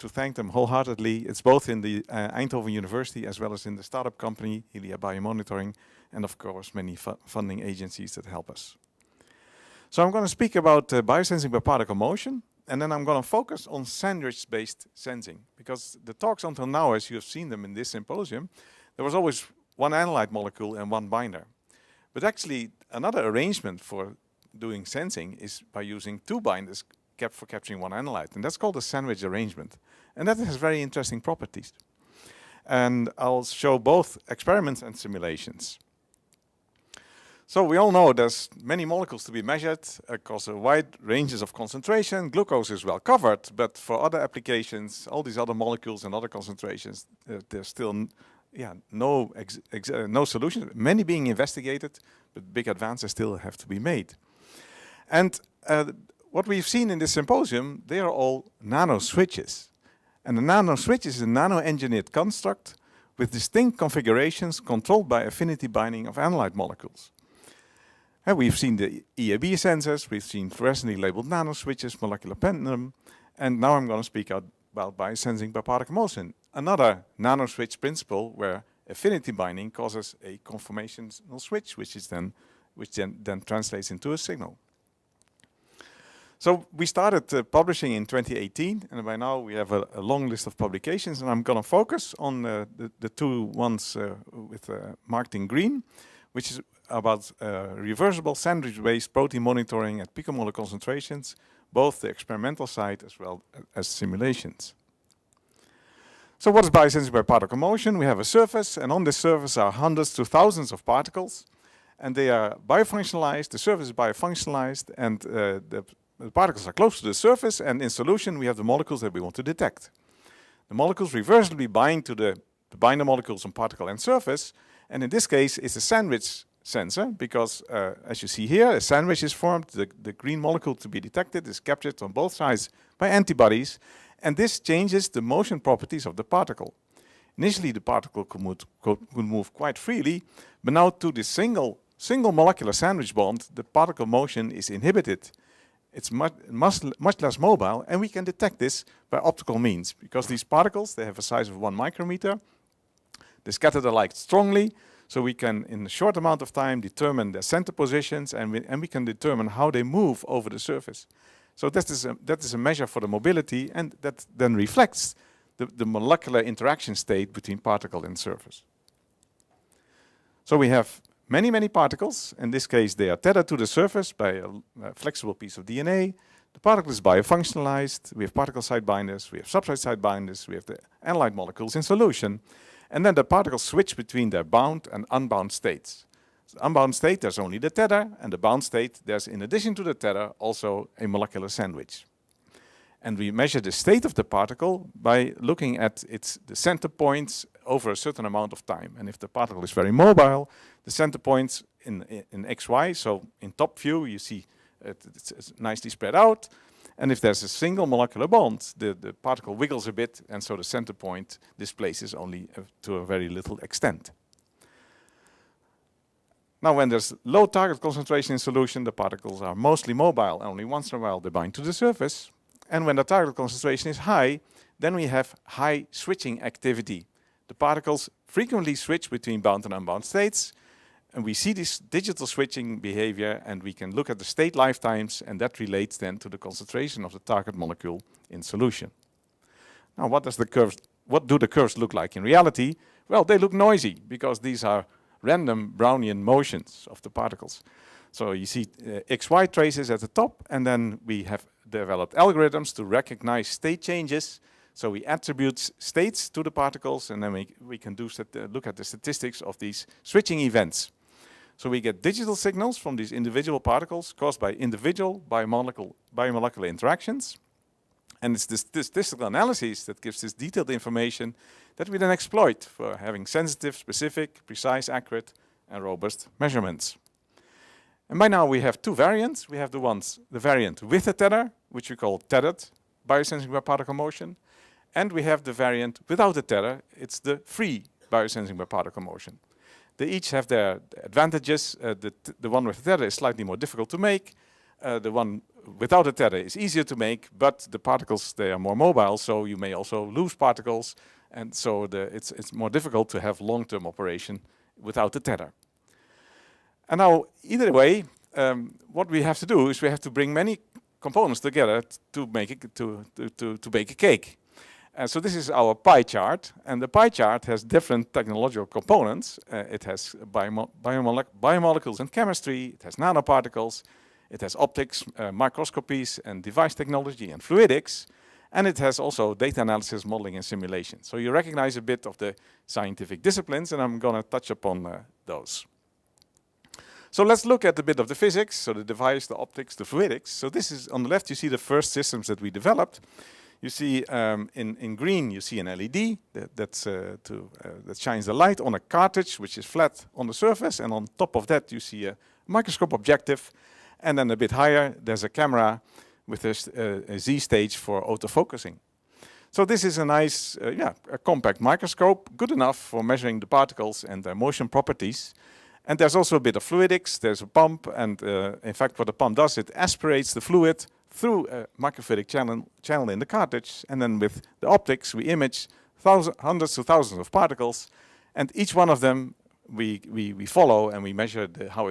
thank them wholeheartedly. It's both in the Eindhoven University as well as in the startup company, Ilia Biomonitoring, and of course many funding agencies that help us. So I'm going to speak about biosensing by particle motion, and then I'm going to focus on sandwich-based sensing, because the talks until now, as you have seen them in this symposium, there was always one analyte molecule and one binder. But actually, another arrangement for doing sensing is by using 2 binders kept for capturing one analyte, and that's called a sandwich arrangement. And that has very interesting properties. And I'll show both experiments and simulations. So we all know there's many molecules to be measured across a wide ranges of concentration. Glucose is well covered, but for other applications, all these other molecules and other concentrations, there's still no solution. Many being investigated, but big advances still have to be made. And what we've seen in this symposium, they are all nano switches. And the nano switch is a nano-engineered construct with distinct configurations controlled by affinity binding of analyte molecules. And we've seen the EAB sensors, we've seen fluorescently labeled nanoswitches, molecular pendulum, and now I'm going to speak about biosensing by particle motion, another nanoswitch principle where affinity binding causes a conformational switch, which then translates into a signal. So we started publishing in 2018, and by now we have a long list of publications, and I'm going to focus on the 2 ones marked in green, which is about reversible sandwich-based protein monitoring at picomolar concentrations, both the experimental side as well as simulations. So what is biosensing by particle motion? We have a surface, and on this surface are hundreds to thousands of particles, and they are biofunctionalized. The surface is biofunctionalized, and the particles are close to the surface, and in solution we have the molecules that we want to detect. The molecules reversibly bind to the binder molecules on particle and surface, and in this case it's a sandwich sensor, because as you see here, a sandwich is formed. The green molecule to be detected is captured on both sides by antibodies, and this changes the motion properties of the particle. Initially the particle could move quite freely, but now to this single molecular sandwich bond, the particle motion is inhibited. It's much less mobile, and we can detect this by optical means, because these particles, they have a size of 1 micrometer. They scatter the light strongly, so we can, in a short amount of time, determine their center positions, and we can determine how they move over the surface. So that is a measure for the mobility, and that then reflects the molecular interaction state between particle and surface. So we have many particles. In this case, they are tethered to the surface by a flexible piece of DNA. The particle is biofunctionalized. We have particle side binders, we have substrate side binders, we have the analyte molecules in solution. And then the particles switch between their bound and unbound states. The unbound state, there's only the tether, and the bound state, there's, in addition to the tether, also a molecular sandwich. And we measure the state of the particle by looking at the center points over a certain amount of time. And if the particle is very mobile, the center points in XY, so in top view, you see it's nicely spread out. And if there's a single molecular bond, the particle wiggles a bit, and so the center point displaces only to a very little extent. Now, when there's low target concentration in solution, the particles are mostly mobile, and only once in a while they bind to the surface. And when the target concentration is high, then we have high switching activity. The particles frequently switch between bound and unbound states, and we see this digital switching behavior, and we can look at the state lifetimes, and that relates then to the concentration of the target molecule in solution. Now, what does the curve what do the curves look like in reality? Well, they look noisy because these are random Brownian motions of the particles. So you see XY traces at the top, and then we have developed algorithms to recognize state changes. So we attribute states to the particles, and then we can look at the statistics of these switching events. So we get digital signals from these individual particles caused by individual biomolecular interactions. And it's this statistical analysis that gives this detailed information that we then exploit for having sensitive, specific, precise, accurate, and robust measurements. And by now we have two variants. We have the variant with a tether, which we call tethered biosensing by particle motion. And we have the variant without a tether. It's the free biosensing by particle motion. They each have their advantages. The one with a tether is slightly more difficult to make. The one without a tether is easier to make, but the particles, they are more mobile, so you may also lose particles. And so it's more difficult to have long-term operation without the tether. And now, either way, what we have to do is we have to bring many components together to make to bake a cake. So this is our pie chart, and the pie chart has different technological components. It has biomolecules and chemistry, it has nanoparticles, it has optics, microscopies, and device technology and fluidics, and it has also data analysis, modeling, and simulation. So you recognize a bit of the scientific disciplines, and I'm going to touch upon those. So let's look at a bit of the physics, so the device, the optics, the fluidics. So this is, on the left, you see the first systems that we developed. You see in green, you see an LED that shines the light on a cartridge, which is flat on the surface. And on top of that, you see a microscope objective. And then a bit higher, there's a camera with a Z stage for autofocusing. So this is a nice, a compact microscope, good enough for measuring the particles and their motion properties. And there's also a bit of fluidics. There's a pump, and in fact, what the pump does, it aspirates the fluid through a microfluidic channel in the cartridge, and then with the optics, we image hundreds to thousands of particles, and each one of them we follow and we measure how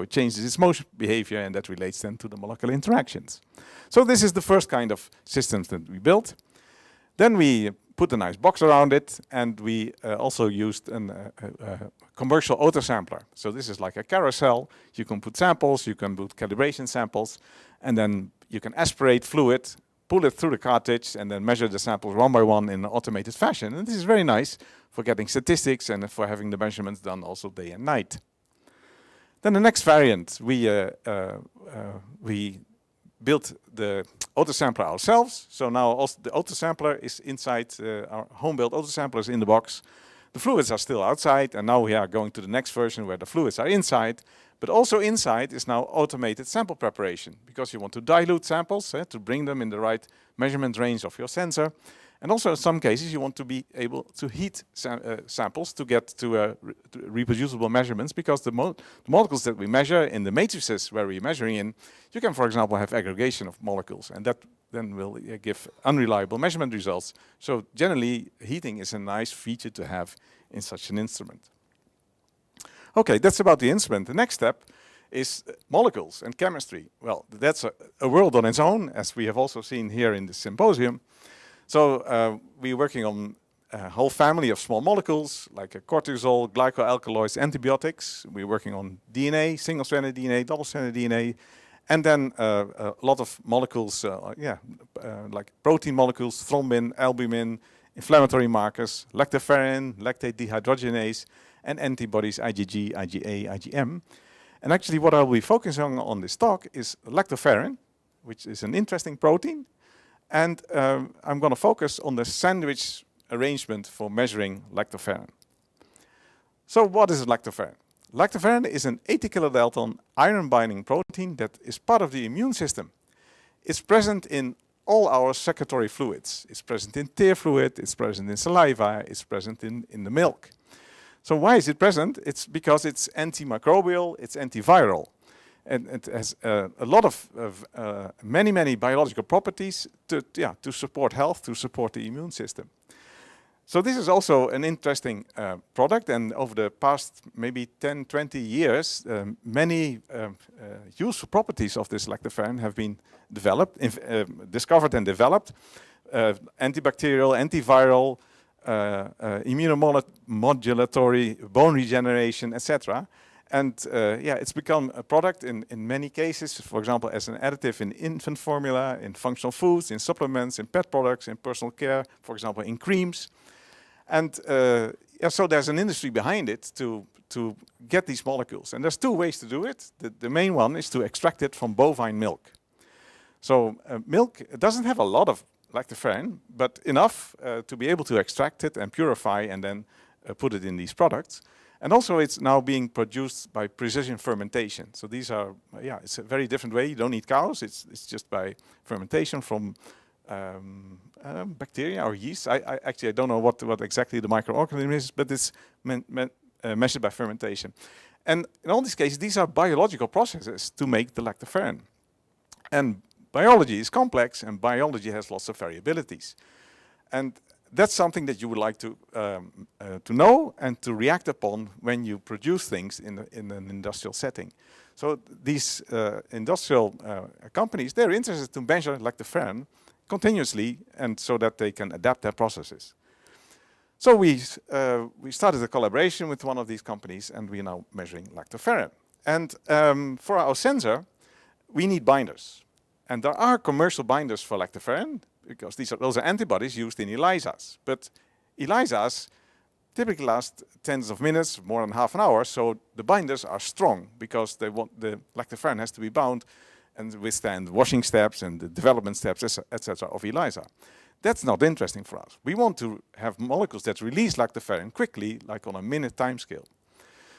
it changes its motion behavior, and that relates then to the molecular interactions. So this is the first kind of systems that we built. Then we put a nice box around it, and we also used a commercial autosampler. So this is like a carousel. You can put samples, you can put calibration samples, and then you can aspirate fluid, pull it through the cartridge, and then measure the samples one by one in an automated fashion. And this is very nice for getting statistics and for having the measurements done also day and night. Then the next variant, we built the autosampler ourselves. So now also the autosampler is inside, our home-built autosampler is in the box. The fluids are still outside, and now we are going to the next version where the fluids are inside. But also inside is now automated sample preparation, because you want to dilute samples to bring them in the right measurement range of your sensor. And also in some cases you want to be able to heat samples to get to reproducible measurements, because the molecules that we measure in the matrices where we're measuring in, you can, for example, have aggregation of molecules, and that then will give unreliable measurement results. So generally, heating is a nice feature to have in such an instrument. Okay, that's about the instrument. The next step is molecules and chemistry. Well, that's a world on its own, as we have also seen here in the symposium. So we're working on a whole family of small molecules, like cortisol, glycoalkaloids, antibiotics. We're working on DNA, single-stranded DNA, double-stranded DNA, and then a lot of molecules, like protein molecules, thrombin, albumin, inflammatory markers, lactoferrin, lactate dehydrogenase, and antibodies IgG, IgA, IgM. And actually what I'll be focusing on this talk is lactoferrin, which is an interesting protein. And I'm going to focus on the sandwich arrangement for measuring lactoferrin. So what is lactoferrin? Lactoferrin is an 80 kilodalton iron-binding protein that is part of the immune system. It's present in all our secretory fluids. It's present in tear fluid, it's present in saliva, it's present in the milk. So why is it present? It's because it's antimicrobial, it's antiviral. And it has a lot of many biological properties to support health, to support the immune system. So this is also an interesting product, and over the past maybe 10, 20 years, many useful properties of this lactoferrin have been developed, discovered and developed. Antibacterial, antiviral, immunomodulatory, bone regeneration, etc. And yeah, it's become a product in many cases, for example, as an additive in infant formula, in functional foods, in supplements, in pet products, in personal care, for example, in creams. And yeah, so there's an industry behind it to get these molecules. And there's two ways to do it. The main one is to extract it from bovine milk. So milk doesn't have a lot of lactoferrin, but enough to be able to extract it and purify and then put it in these products. And also it's now being produced by precision fermentation. So these are, yeah, it's a very different way. You don't need cows. It's just by fermentation from bacteria or yeast. I actually don't know what exactly the microorganism is, but it's measured by fermentation. And in all these cases, these are biological processes to make the lactoferrin. And biology is complex, and biology has lots of variabilities. And that's something that you would like to know and to react upon when you produce things in an industrial setting. So these industrial companies, they're interested to measure lactoferrin continuously, and so that they can adapt their processes. So we started a collaboration with one of these companies, and we are now measuring lactoferrin. And for our sensor, we need binders. And there are commercial binders for lactoferrin, because those are antibodies used in ELISAs. But ELISAs typically last tens of minutes, more than half an hour, so the binders are strong, because the lactoferrin has to be bound and withstand washing steps and the development steps, etc. of ELISA. That's not interesting for us. We want to have molecules that release lactoferrin quickly, like on a minute time scale.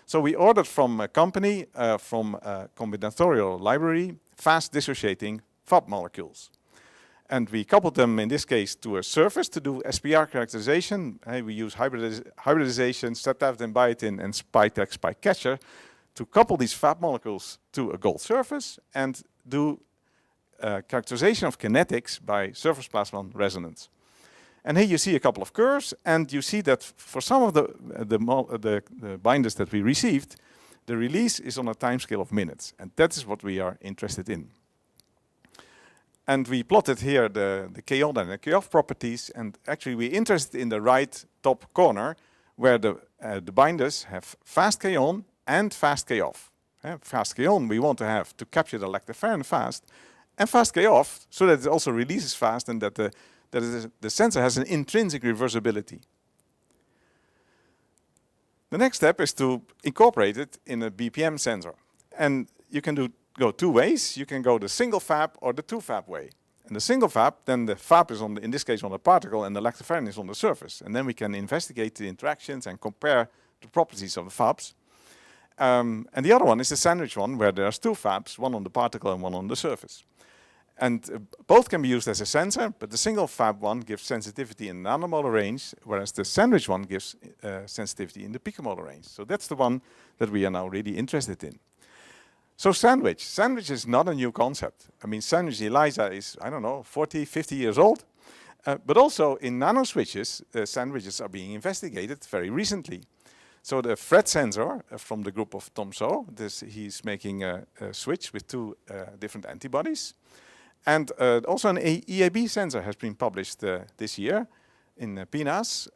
So we ordered from a company, from a combinatorial library, fast dissociating Fab molecules. And we coupled them, in this case, to a surface to do SPR characterization. We use hybridization, Steptaftin, biotin, and Spitex spike catcher to couple these Fab molecules to a gold surface and do characterization of kinetics by surface plasmon resonance. And here you see a couple of curves, and you see that for some of the binders that we received, the release is on a time scale of minutes, and that is what we are interested in. And we plotted here the K-on and the K-off properties, and actually we're interested in the right top corner, where the binders have fast K-on and fast K-off. Fast K-on we want to have to capture the lactoferrin fast, and fast K-off so that it also releases fast and that the sensor has an intrinsic reversibility. The next step is to incorporate it in a BPM sensor. And you can go two ways. You can go the single fab or the two fab way. And the single fab, then the fab is in this case on the particle and the lactoferrin is on the surface. And then we can investigate the interactions and compare the properties of the fabs. And the other one is the sandwich one, where there's two fabs, one on the particle and one on the surface. And both can be used as a sensor, but the single fab one gives sensitivity in nanomolar range, whereas the sandwich one gives sensitivity in the picomolar range. So that's the one that we are now really interested in. So sandwich is not a new concept. I mean, sandwich ELISA is, I don't know, 40, 50 years old. But also in nanoswitches, sandwiches are being investigated very recently. So the FRET sensor from the group of Tom So, he's making a switch with two different antibodies. And also an EAB sensor has been published this year in PNAS,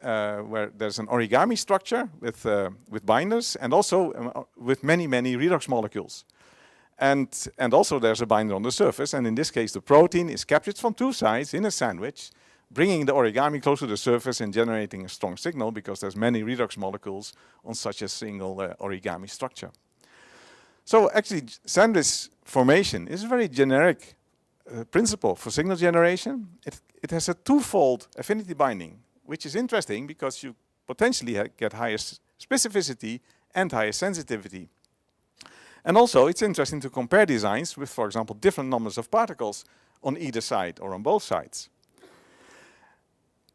where there's an origami structure with binders and also with many redox molecules. And also there's a binder on the surface, and in this case the protein is captured from two sides in a sandwich, bringing the origami close to the surface and generating a strong signal because there's many redox molecules on such a single origami structure. So actually sandwich formation is a very generic principle for signal generation. It has a twofold affinity binding, which is interesting because you potentially get higher specificity and higher sensitivity. And also it's interesting to compare designs with, for example, different numbers of particles on either side or on both sides.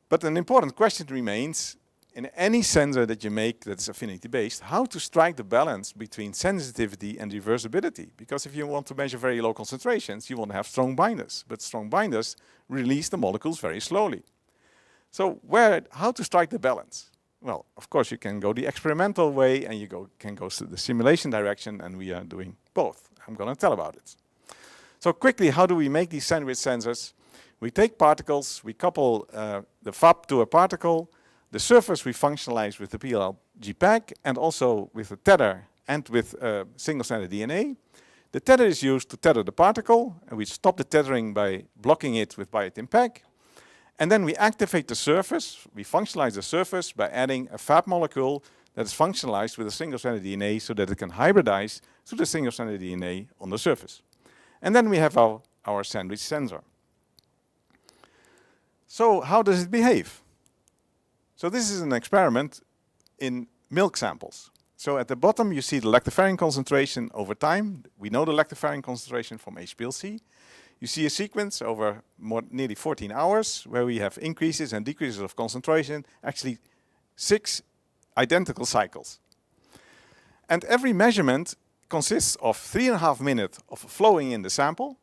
But an important question remains, in any sensor that you make that is affinity-based, how to strike the balance between sensitivity and reversibility. Because if you want to measure very low concentrations, you want to have strong binders. But strong binders release the molecules very slowly. So how to strike the balance? Well, of course, you can go the experimental way and you can go to the simulation direction, and we are doing both. I'm going to tell about it. So quickly, how do we make these sandwich sensors? We take particles, we couple the FAP to a particle, the surface we functionalize with the PLG pack and also with a tether and with single-stranded DNA. The tether is used to tether the particle, and we stop the tethering by blocking it with biotin pack. And then we activate the surface, we functionalize the surface by adding a FAP molecule that is functionalized with a single-stranded DNA so that it can hybridize to the single-stranded DNA on the surface. And then we have our sandwich sensor. So how does it behave? So this is an experiment in milk samples. So at the bottom you see the lactoferrin concentration over time. We know the lactoferrin concentration from HPLC. You see a sequence over nearly 14 hours where we have increases and decreases of concentration, actually 6 identical cycles. And every measurement consists of 3.5 minutes of flowing in the sample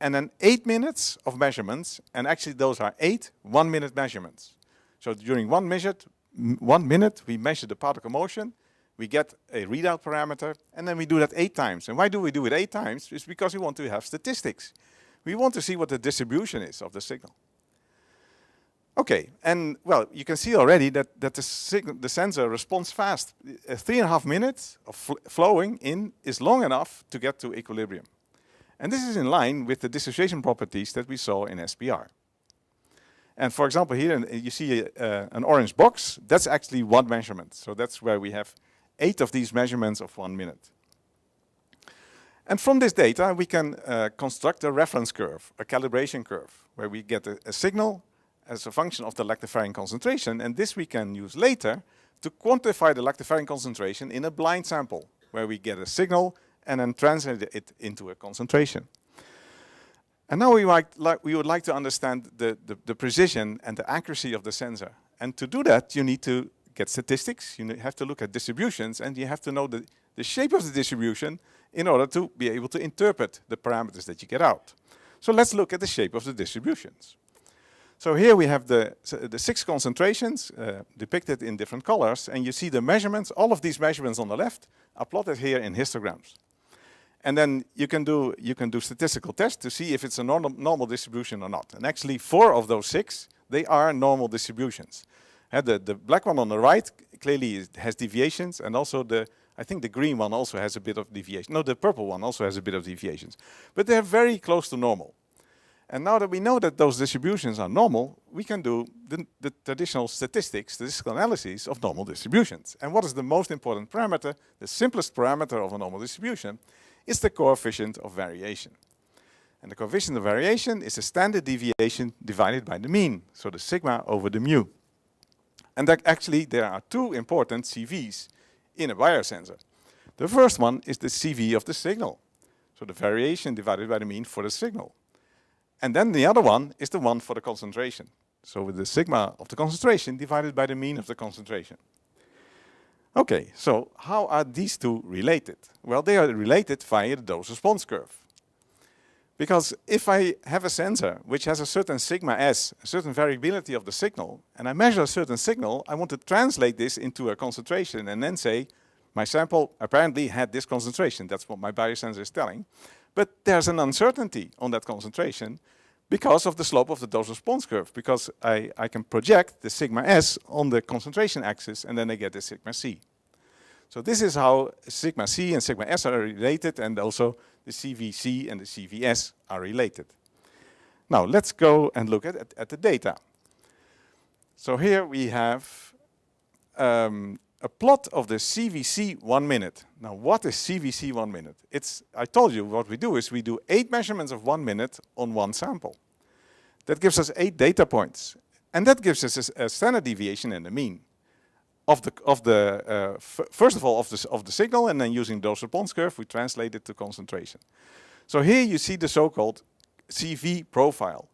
and then 8 minutes of measurements, and actually those are 8 one-minute measurements. So during 1 minute we measure the particle motion, we get a readout parameter, and then we do that 8 times. And why do we do it 8 times? It's because we want to have statistics. We want to see what the distribution is of the signal. Okay, and well, you can see already that the sensor responds fast. 3.5 minutes of flowing in is long enough to get to equilibrium. And this is in line with the dissociation properties that we saw in SPR. And for example, here you see an orange box. That's actually one measurement. So that's where we have 8 of these measurements of 1 minute. And from this data, we can construct a reference curve, a calibration curve, where we get a signal as a function of the lactoferrin concentration. And this we can use later to quantify the lactoferrin concentration in a blind sample, where we get a signal and then translate it into a concentration. And now we would like to understand the precision and the accuracy of the sensor. And to do that, you need to get statistics, you have to look at distributions, and you have to know the shape of the distribution in order to be able to interpret the parameters that you get out. So let's look at the shape of the distributions. So here we have the 6 concentrations depicted in different colors, and you see the measurements. All of these measurements on the left are plotted here in histograms. And then you can do statistical tests to see if it's a normal distribution or not. And actually 4 of those 6, they are normal distributions. The black one on the right clearly has deviations, and also I think the green one also has a bit of deviation. No, the purple one also has a bit of deviations. But they're very close to normal. And now that we know that those distributions are normal, we can do the traditional statistical analysis of normal distributions. And what is the most important parameter? The simplest parameter of a normal distribution is the coefficient of variation. And the coefficient of variation is the standard deviation divided by the mean, so the sigma over the mu. And actually there are 2 important CVs in a biosensor. The first one is the CV of the signal, so the variation divided by the mean for the signal. And then the other one is the one for the concentration, so with the sigma of the concentration divided by the mean of the concentration. Okay, so how are these 2 related? Well, they are related via the dose-response curve. Because if I have a sensor which has a certain sigma s, a certain variability of the signal, and I measure a certain signal, I want to translate this into a concentration and then say, my sample apparently had this concentration. That's what my biosensor is telling. But there's an uncertainty on that concentration because of the slope of the dose-response curve, because I can project the sigma s on the concentration axis, and then I get the sigma c. So this is how sigma c and sigma s are related, and also the CVC and the CVS are related. Now let's go and look at the data. So here we have a plot of the CVC 1 minute. Now what is CVC 1 minute? I told you what we do is we do 8 measurements of 1 minute on 1 sample. That gives us 8 data points. And that gives us a standard deviation and a mean first of all of the signal, and then using dose response curve we translate it to concentration. So here you see the so-called CV profile,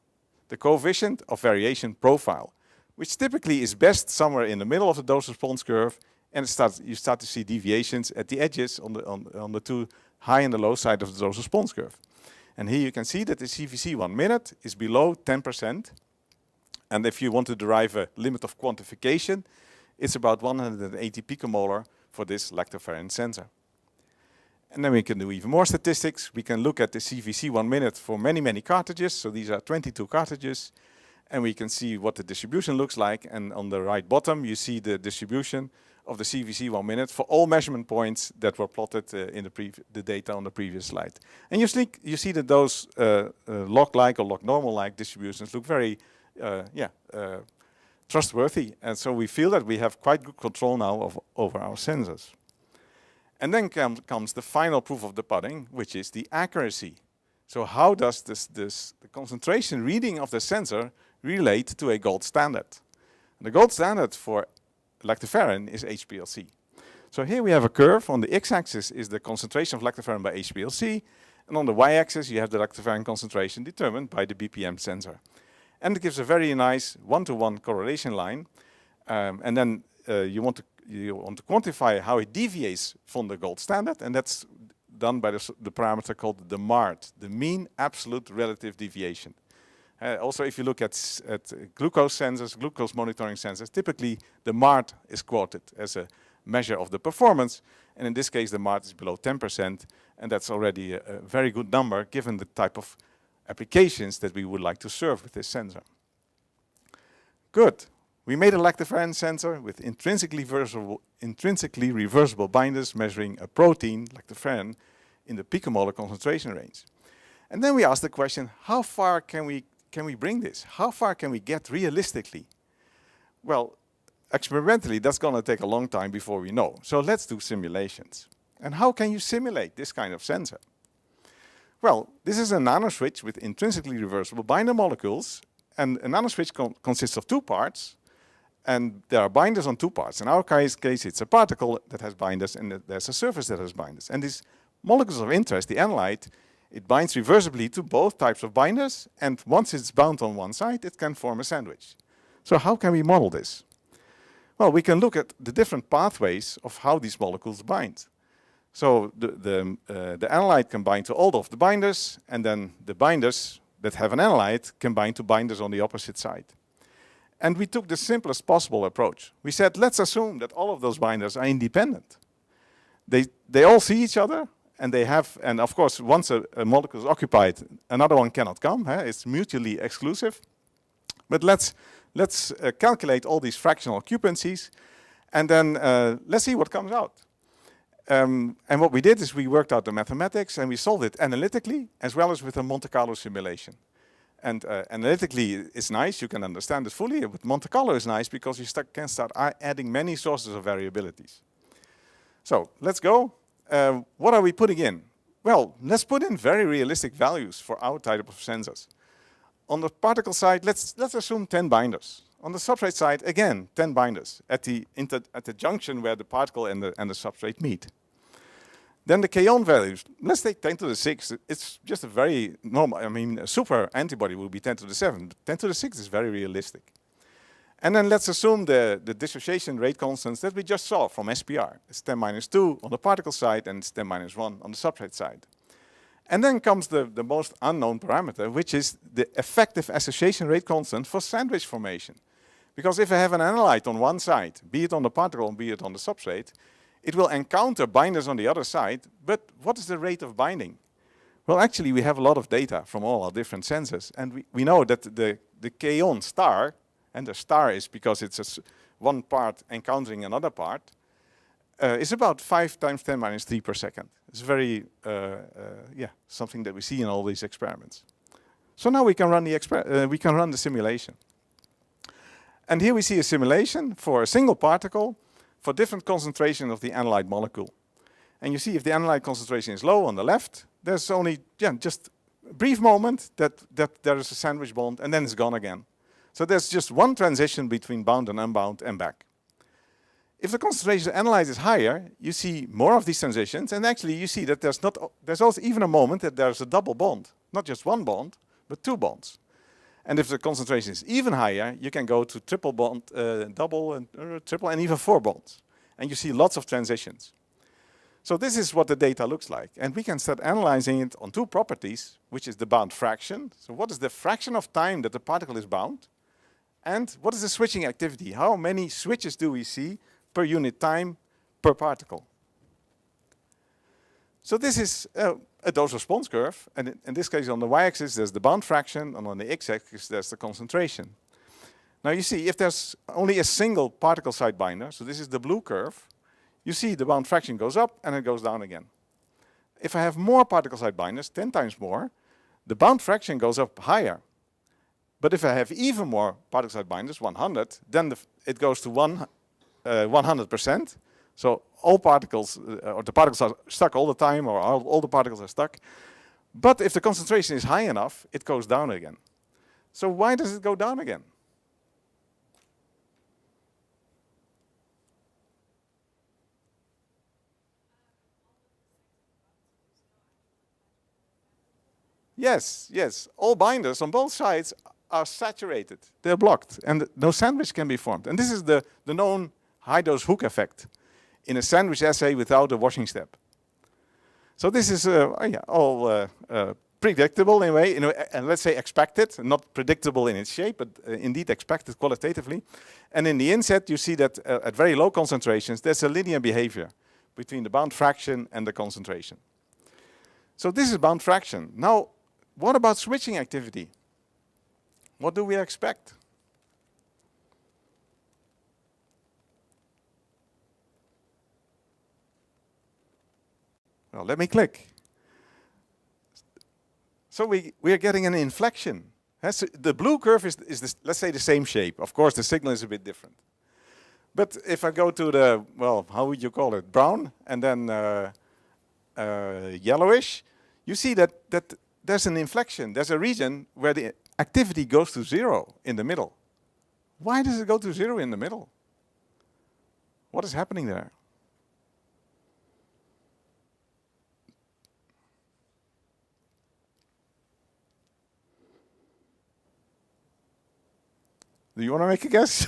the coefficient of variation profile, which typically is best somewhere in the middle of the dose response curve, and you start to see deviations at the edges on the 2 high and the low side of the dose response curve. And here you can see that the CVC 1 minute is below 10%, And if you want to derive a limit of quantification, it's about 180 picomolar for this lactoferrin sensor. And then we can do even more statistics. We can look at the CVC 1 minute for many, many cartridges. So these are 22 cartridges. And we can see what the distribution looks like. And on the right bottom, you see the distribution of the CVC 1 minute for all measurement points that were plotted in the data on the previous slide. And you see that those log-like or log-normal-like distributions look very trustworthy. And so we feel that we have quite good control now over our sensors. And then comes the final proof of the pudding, which is the accuracy. So how does the concentration reading of the sensor relate to a gold standard? And the gold standard for lactoferrin is HPLC. So here we have a curve. On the x-axis is the concentration of lactoferrin by HPLC, and on the y-axis you have the lactoferrin concentration determined by the BPM sensor. And it gives a very nice one-to-one correlation line. And then you want to quantify how it deviates from the gold standard, and that's done by the parameter called the MARD, the mean absolute relative deviation. Also, if you look at glucose sensors, glucose monitoring sensors, typically the MARD is quoted as a measure of the performance, and in this case the MARD is below 10%, and that's already a very good number given the type of applications that we would like to serve with this sensor. Good. We made a lactoferrin sensor with intrinsically reversible binders measuring a protein, lactoferrin, in the picomolar concentration range. And then we asked the question, how far can we bring this? How far can we get realistically? Well, experimentally, that's going to take a long time before we know. So let's do simulations. And how can you simulate this kind of sensor? Well, this is a nanoswitch with intrinsically reversible binder molecules, and a nanoswitch consists of two parts, and there are binders on two parts. In our case, it's a particle that has binders, and there's a surface that has binders. And these molecules of interest, the analyte, it binds reversibly to both types of binders, and once it's bound on one side, it can form a sandwich. So how can we model this? Well, we can look at the different pathways of how these molecules bind. So the analyte can bind to all of the binders, and then the binders that have an analyte can bind to binders on the opposite side. And we took the simplest possible approach. We said, let's assume that all of those binders are independent. They all see each other, and they have, and of course, once a molecule is occupied, another one cannot come. It's mutually exclusive. But let's calculate all these fractional occupancies, and then let's see what comes out. And what we did is we worked out the mathematics, and we solved it analytically as well as with a Monte Carlo simulation. And analytically, it's nice, you can understand it fully. But Monte Carlo is nice because you can start adding many sources of variabilities. So let's go. What are we putting in? Well, let's put in very realistic values for our type of sensors. On the particle side, let's assume 10 binders. On the substrate side, again, 10 binders at the junction where the particle and the substrate meet. Then the K-on values, let's take 10 to the 6. It's just a very normal, a super antibody will be 10 to the 7. 10 to the 6 is very realistic. And then let's assume the dissociation rate constants that we just saw from SPR. It's 10 minus 2 on the particle side, and it's 10 minus 1 on the substrate side. And then comes the most unknown parameter, which is the effective association rate constant for sandwich formation. Because if I have an analyte on one side, be it on the particle, be it on the substrate, it will encounter binders on the other side, but what is the rate of binding? Well, actually, we have a lot of data from all our different sensors, and we know that the K-on star, and the star is because it's one part encountering another part, is about 5 times 10 minus 3 per second. It's very, something that we see in all these experiments. So now we can run the simulation. And here we see a simulation for a single particle for different concentration of the analyte molecule. And you see if the analyte concentration is low on the left, there's only just a brief moment that there is a sandwich bond, and then it's gone again. So there's just one transition between bound and unbound and back. If the concentration of the analyte is higher, you see more of these transitions, and actually you see that there's also even a moment that there's a double bond. Not just one bond, but 2 bonds. And if the concentration is even higher, you can go to triple bond, double, and triple, and even 4 bonds. And you see lots of transitions. So this is what the data looks like. And we can start analyzing it on 2 properties, which is the bound fraction. So what is the fraction of time that the particle is bound? And what is the switching activity? How many switches do we see per unit time per particle? So this is a dose response curve, and in this case on the y-axis there's the bound fraction, and on the x-axis there's the concentration. Now you see if there's only a single particle site binder, so this is the blue curve, you see the bound fraction goes up and it goes down again. If I have more particle site binders, 10 times more, the bound fraction goes up higher. But if I have even more particle site binders, 100, then it goes to 100%. So all particles, or the particles are stuck all the time, or all the particles are stuck. But if the concentration is high enough, it goes down again. So why does it go down again? Yes, yes. All binders on both sides are saturated. They're blocked, and no sandwich can be formed. And this is the known high-dose Hooke effect in a sandwich assay without a washing step. So this is all predictable in a way, and let's say expected, not predictable in its shape, but indeed expected qualitatively. And in the inset, you see that at very low concentrations, there's a linear behavior between the bound fraction and the concentration. So this is bound fraction. Now, what about switching activity? What do we expect? Well, let me click. So we are getting an inflection. So the blue curve is this, let's say, the same shape. Of course, the signal is a bit different. But if I go to the, well, how would you call it, brown, and then yellowish, you see that there's an inflection. There's a region where the activity goes to 0 in the middle. Why does it go to 0 in the middle? What is happening there? Do you want to make a guess?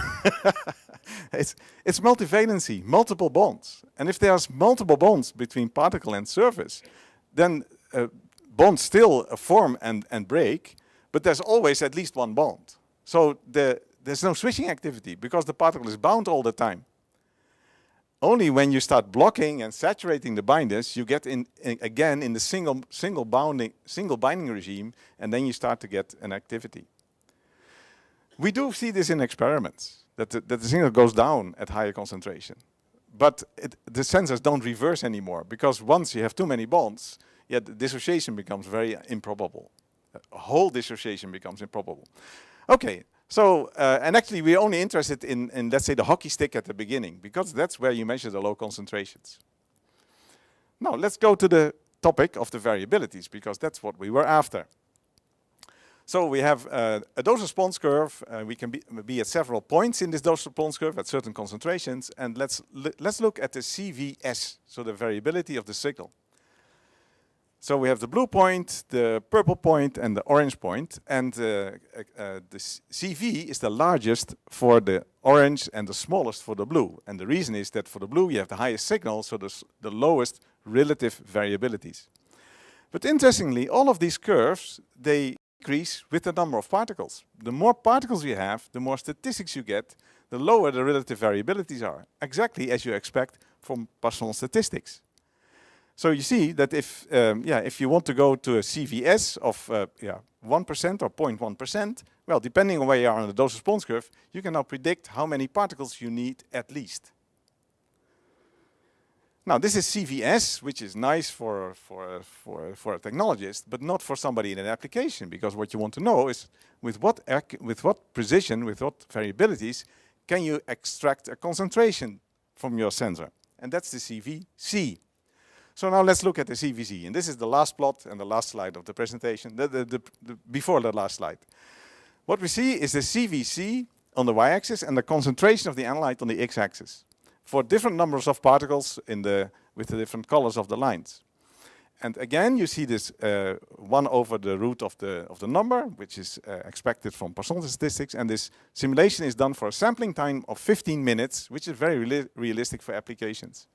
It's multivalency, multiple bonds. And if there's multiple bonds between particle and surface, then bonds still form and break, but there's always at least one bond. So there's no switching activity because the particle is bound all the time. Only when you start blocking and saturating the binders, you get again in the single binding regime, and then you start to get an activity. We do see this in experiments, that the signal goes down at higher concentration. But the sensors don't reverse anymore, because once you have too many bonds, the dissociation becomes very improbable. A whole dissociation becomes improbable. Okay, so, and actually we're only interested in, let's say, the hockey stick at the beginning, because that's where you measure the low concentrations. Now, let's go to the topic of the variabilities, because that's what we were after. So we have a dose response curve. We can be at several points in this dose response curve at certain concentrations. And let's look at the CVS, so the variability of the signal. So we have the blue point, the purple point, and the orange point. And the CV is the largest for the orange and the smallest for the blue. And the reason is that for the blue you have the highest signal, so the lowest relative variabilities. But interestingly, all of these curves, they increase with the number of particles. The more particles you have, the more statistics you get, the lower the relative variabilities are, exactly as you expect from Poisson statistics. So you see that if you want to go to a CVS of 1% or 0.1%, well, depending on where you are on the dose response curve, you can now predict how many particles you need at least. Now, this is CVS, which is nice for a technologist, but not for somebody in an application, because what you want to know is with what precision, with what variabilities, can you extract a concentration from your sensor? And that's the CVC. So now let's look at the CVC. And this is the last plot and the last slide of the presentation, before the last slide. What we see is the CVC on the y-axis and the concentration of the analyte on the x-axis, for different numbers of particles with the different colors of the lines. And again, you see this 1 over the root of the number, which is expected from Poisson statistics. And this simulation is done for a sampling time of 15 minutes, which is very realistic for applications.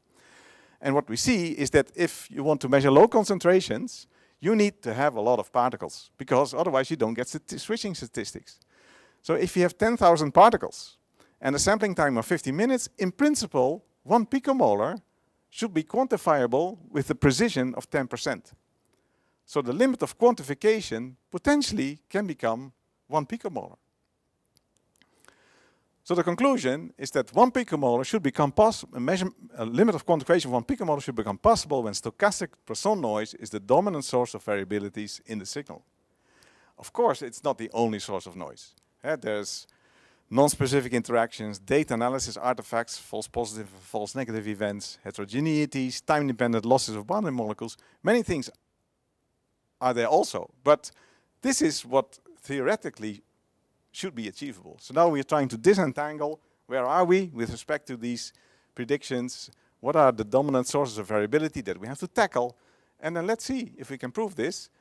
And what we see is that if you want to measure low concentrations, you need to have a lot of particles, because otherwise you don't get switching statistics. So if you have 10,000 particles and a sampling time of 50 minutes, in principle, 1 picomolar should be quantifiable with the precision of 10%. So the limit of quantification potentially can become 1 picomolar. So the conclusion is that 1 picomolar should become possible, a limit of quantification of 1 picomolar should become possible when stochastic Poisson noise is the dominant source of variabilities in the signal. Of course, it's not the only source of noise. There's non-specific interactions, data analysis artifacts, false positive and false negative events, heterogeneities, time-dependent losses of boundary molecules. Many things are there also, but this is what theoretically should be achievable. So now we're trying to disentangle where are we with respect to these predictions, what are the dominant sources of variability that we have to tackle, and then let's see if we can prove this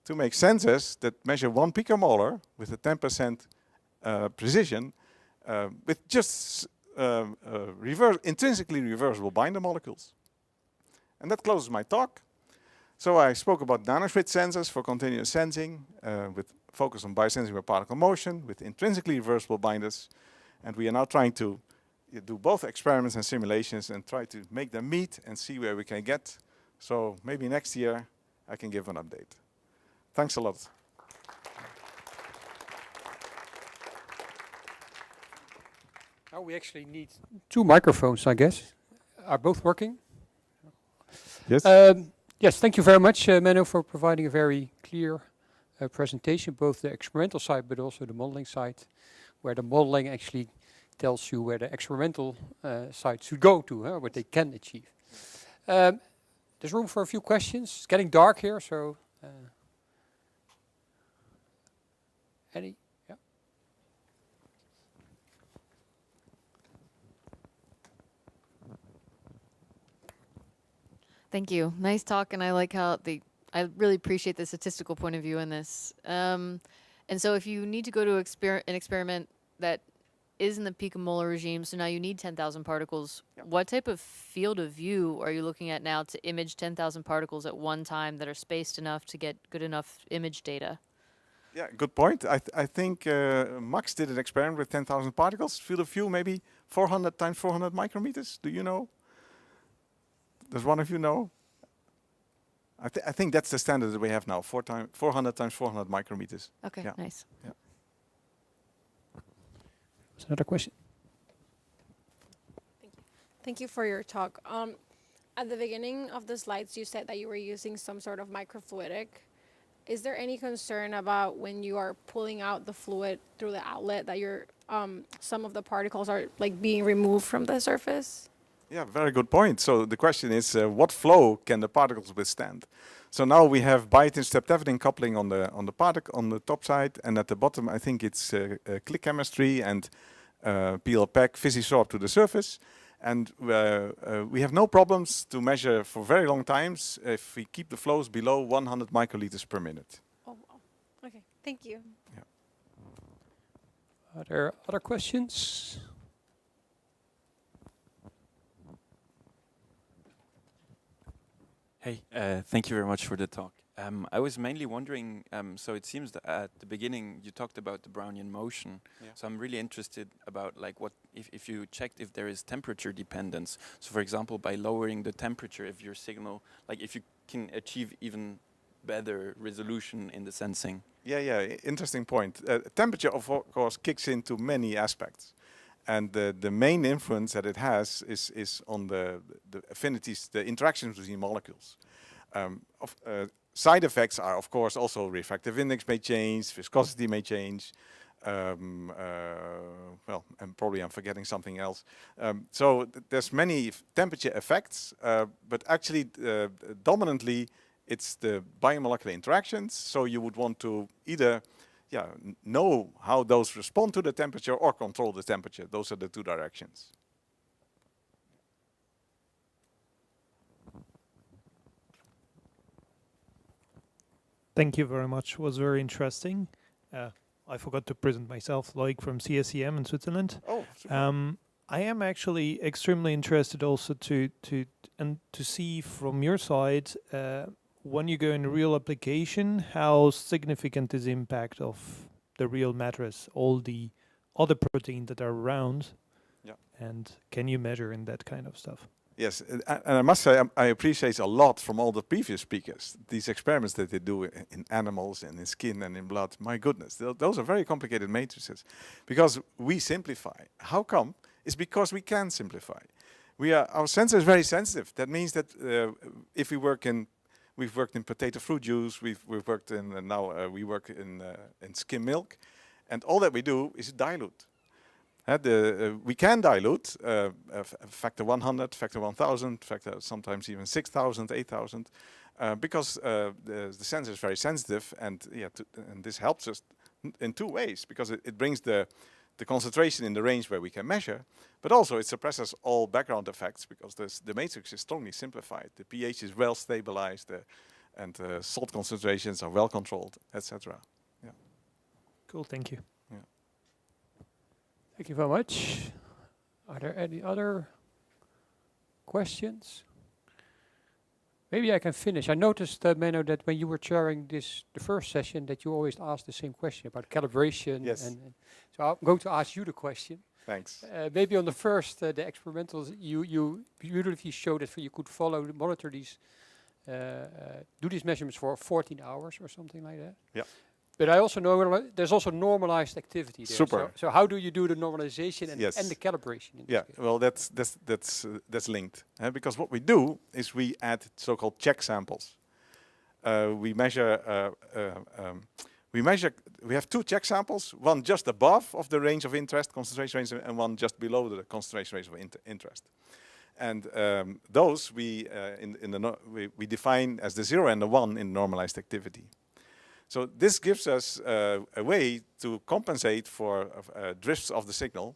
to make sensors that measure 1 picomolar with a 10% precision with just intrinsically reversible binder molecules. And that closes my talk. So I spoke about nanoswitch sensors for continuous sensing with focus on biosensing by particle motion with intrinsically reversible binders. And we are now trying to do both experiments and simulations and try to make them meet and see where we can get. So maybe next year I can give an update. Thanks a lot. Now we actually need 2 microphones, I guess. Are both working? Yes. Yes, thank you very much, Menno, for providing a very clear presentation, both the experimental side but also the modeling side, where the modeling actually tells you where the experimental side should go to, what they can achieve. There's room for a few questions. It's getting dark here, so any? Yeah. Thank you. Nice talk, and I like how I really appreciate the statistical point of view in this. And so if you need to go to an experiment that is in the picomolar regime, so now you need 10,000 particles, what type of field of view are you looking at now to image 10,000 particles at one time that are spaced enough to get good enough image data? Yeah, good point. I think Max did an experiment with 10,000 particles. Field of view, maybe 400 times 400 micrometers. Do you know? Does one of you know? I think that's the standard that we have now, 400 times 400 micrometers. Okay, yeah. Nice. Yeah. There's another question. Thank you for your talk. At the beginning of the slides, you said that you were using some sort of microfluidic. Is there any concern about when you are pulling out the fluid through the outlet that some of the particles are like being removed from the surface? Yeah, very good point. So the question is, what flow can the particles withstand? So now we have biotin streptavidin coupling on the top side, and at the bottom, I think it's click chemistry and PL-PEG physisorb to the surface. And we have no problems to measure for very long times if we keep the flows below 100 microliters per minute. Oh, wow. Okay, thank you. Yeah. Are there other questions? Hey, thank you very much for the talk. I was mainly wondering, so it seems that at the beginning you talked about the Brownian motion. Yeah. So I'm really interested about like what if you checked if there is temperature dependence. So for example, by lowering the temperature of your signal, like if you can achieve even better resolution in the sensing. Yeah, interesting point. Temperature, of course, kicks into many aspects. And the main influence that it has is on the affinities, the interactions between molecules. Side effects are, of course, also refractive index may change, viscosity may change. Well, and probably I'm forgetting something else. So there's many temperature effects, but actually dominantly it's the biomolecular interactions. So you would want to either know how those respond to the temperature or control the temperature. Those are the two directions. Thank you very much. It was very interesting. I forgot to present myself, like from CSEM in Switzerland. Oh, super. I am actually extremely interested also to see from your side when you go in real application how significant is the impact of the real mattress, all the other proteins that are around. Yeah. And can you measure in that kind of stuff? Yes, and I must say I appreciate a lot from all the previous speakers. These experiments that they do in animals and in skin and in blood, my goodness, those are very complicated matrices. Because we simplify. How come? It's because we can simplify. Our sensor is very sensitive. That means that if we've worked in potato fruit juice, we've worked in, now we work in skim milk, and all that we do is dilute. We can dilute factor 100, factor 1000, factor sometimes even 6000, 8000, because the sensor is very sensitive, and and this helps us in two ways, because it brings the concentration in the range where we can measure, but also it suppresses all background effects because the matrix is strongly simplified. The pH is well stabilized, and salt concentrations are well controlled, etc. Yeah. Cool, thank you. Thank you very much. Are there any other questions? Maybe I can finish. I noticed, Menno, that when you were chairing the first session, that you always ask the same question about calibration. Yes. And so I'm going to ask you the question. Thanks. Maybe on the first, the experimentals, you beautifully showed that you could monitor these, do these measurements for 14 hours or something like that. Yeah. But I also know there's also normalized activity there. Super. So how do you do the normalization and, yes. and the calibration? Yeah, well, that's linked. Because what we do is we add so-called check samples. We have two check samples, one just above of the range of interest, concentration range, and one just below the concentration range of interest. And those we define as the 0 and the 1 in normalized activity. So this gives us a way to compensate for drifts of the signal,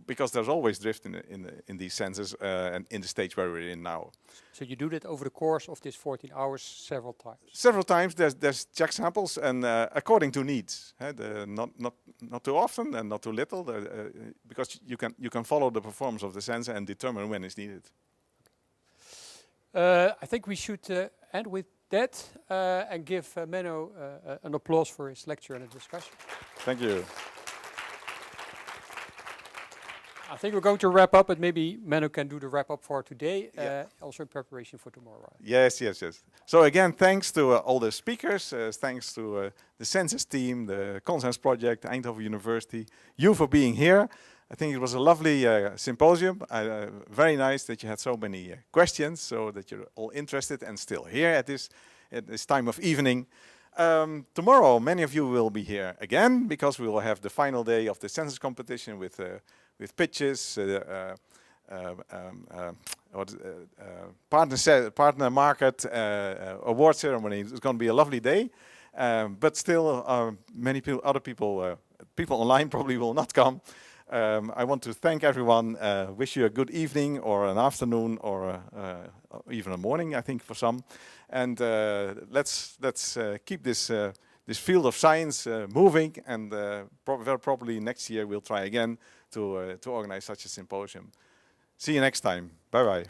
because there's always drift in these sensors and in the stage where we're in now. So you do that over the course of this 14 hours several times? Several times. There's check samples, and according to needs. Not too often and not too little, because you can follow the performance of the sensor and determine when it's needed. I think we should end with that and give Menno an applause for his lecture and the discussion. Thank you. I think we're going to wrap up, but maybe Menno can do the wrap up for today, also in preparation for tomorrow. Yes. So again, thanks to all the speakers, thanks to the Census team, the Consens Project, Eindhoven University, you for being here. I think it was a lovely symposium. Very nice that you had so many questions, so that you're all interested and still here at this time of evening. Tomorrow, many of you will be here again, because we will have the final day of the census competition with pitches, partner market, award ceremony. It's going to be a lovely day, but still, many other people online probably will not come. I want to thank everyone, wish you a good evening or an afternoon or even a morning, I think, for some. And let's keep this field of science moving, and very probably next year we'll try again to organize such a symposium. See you next time. Bye-bye.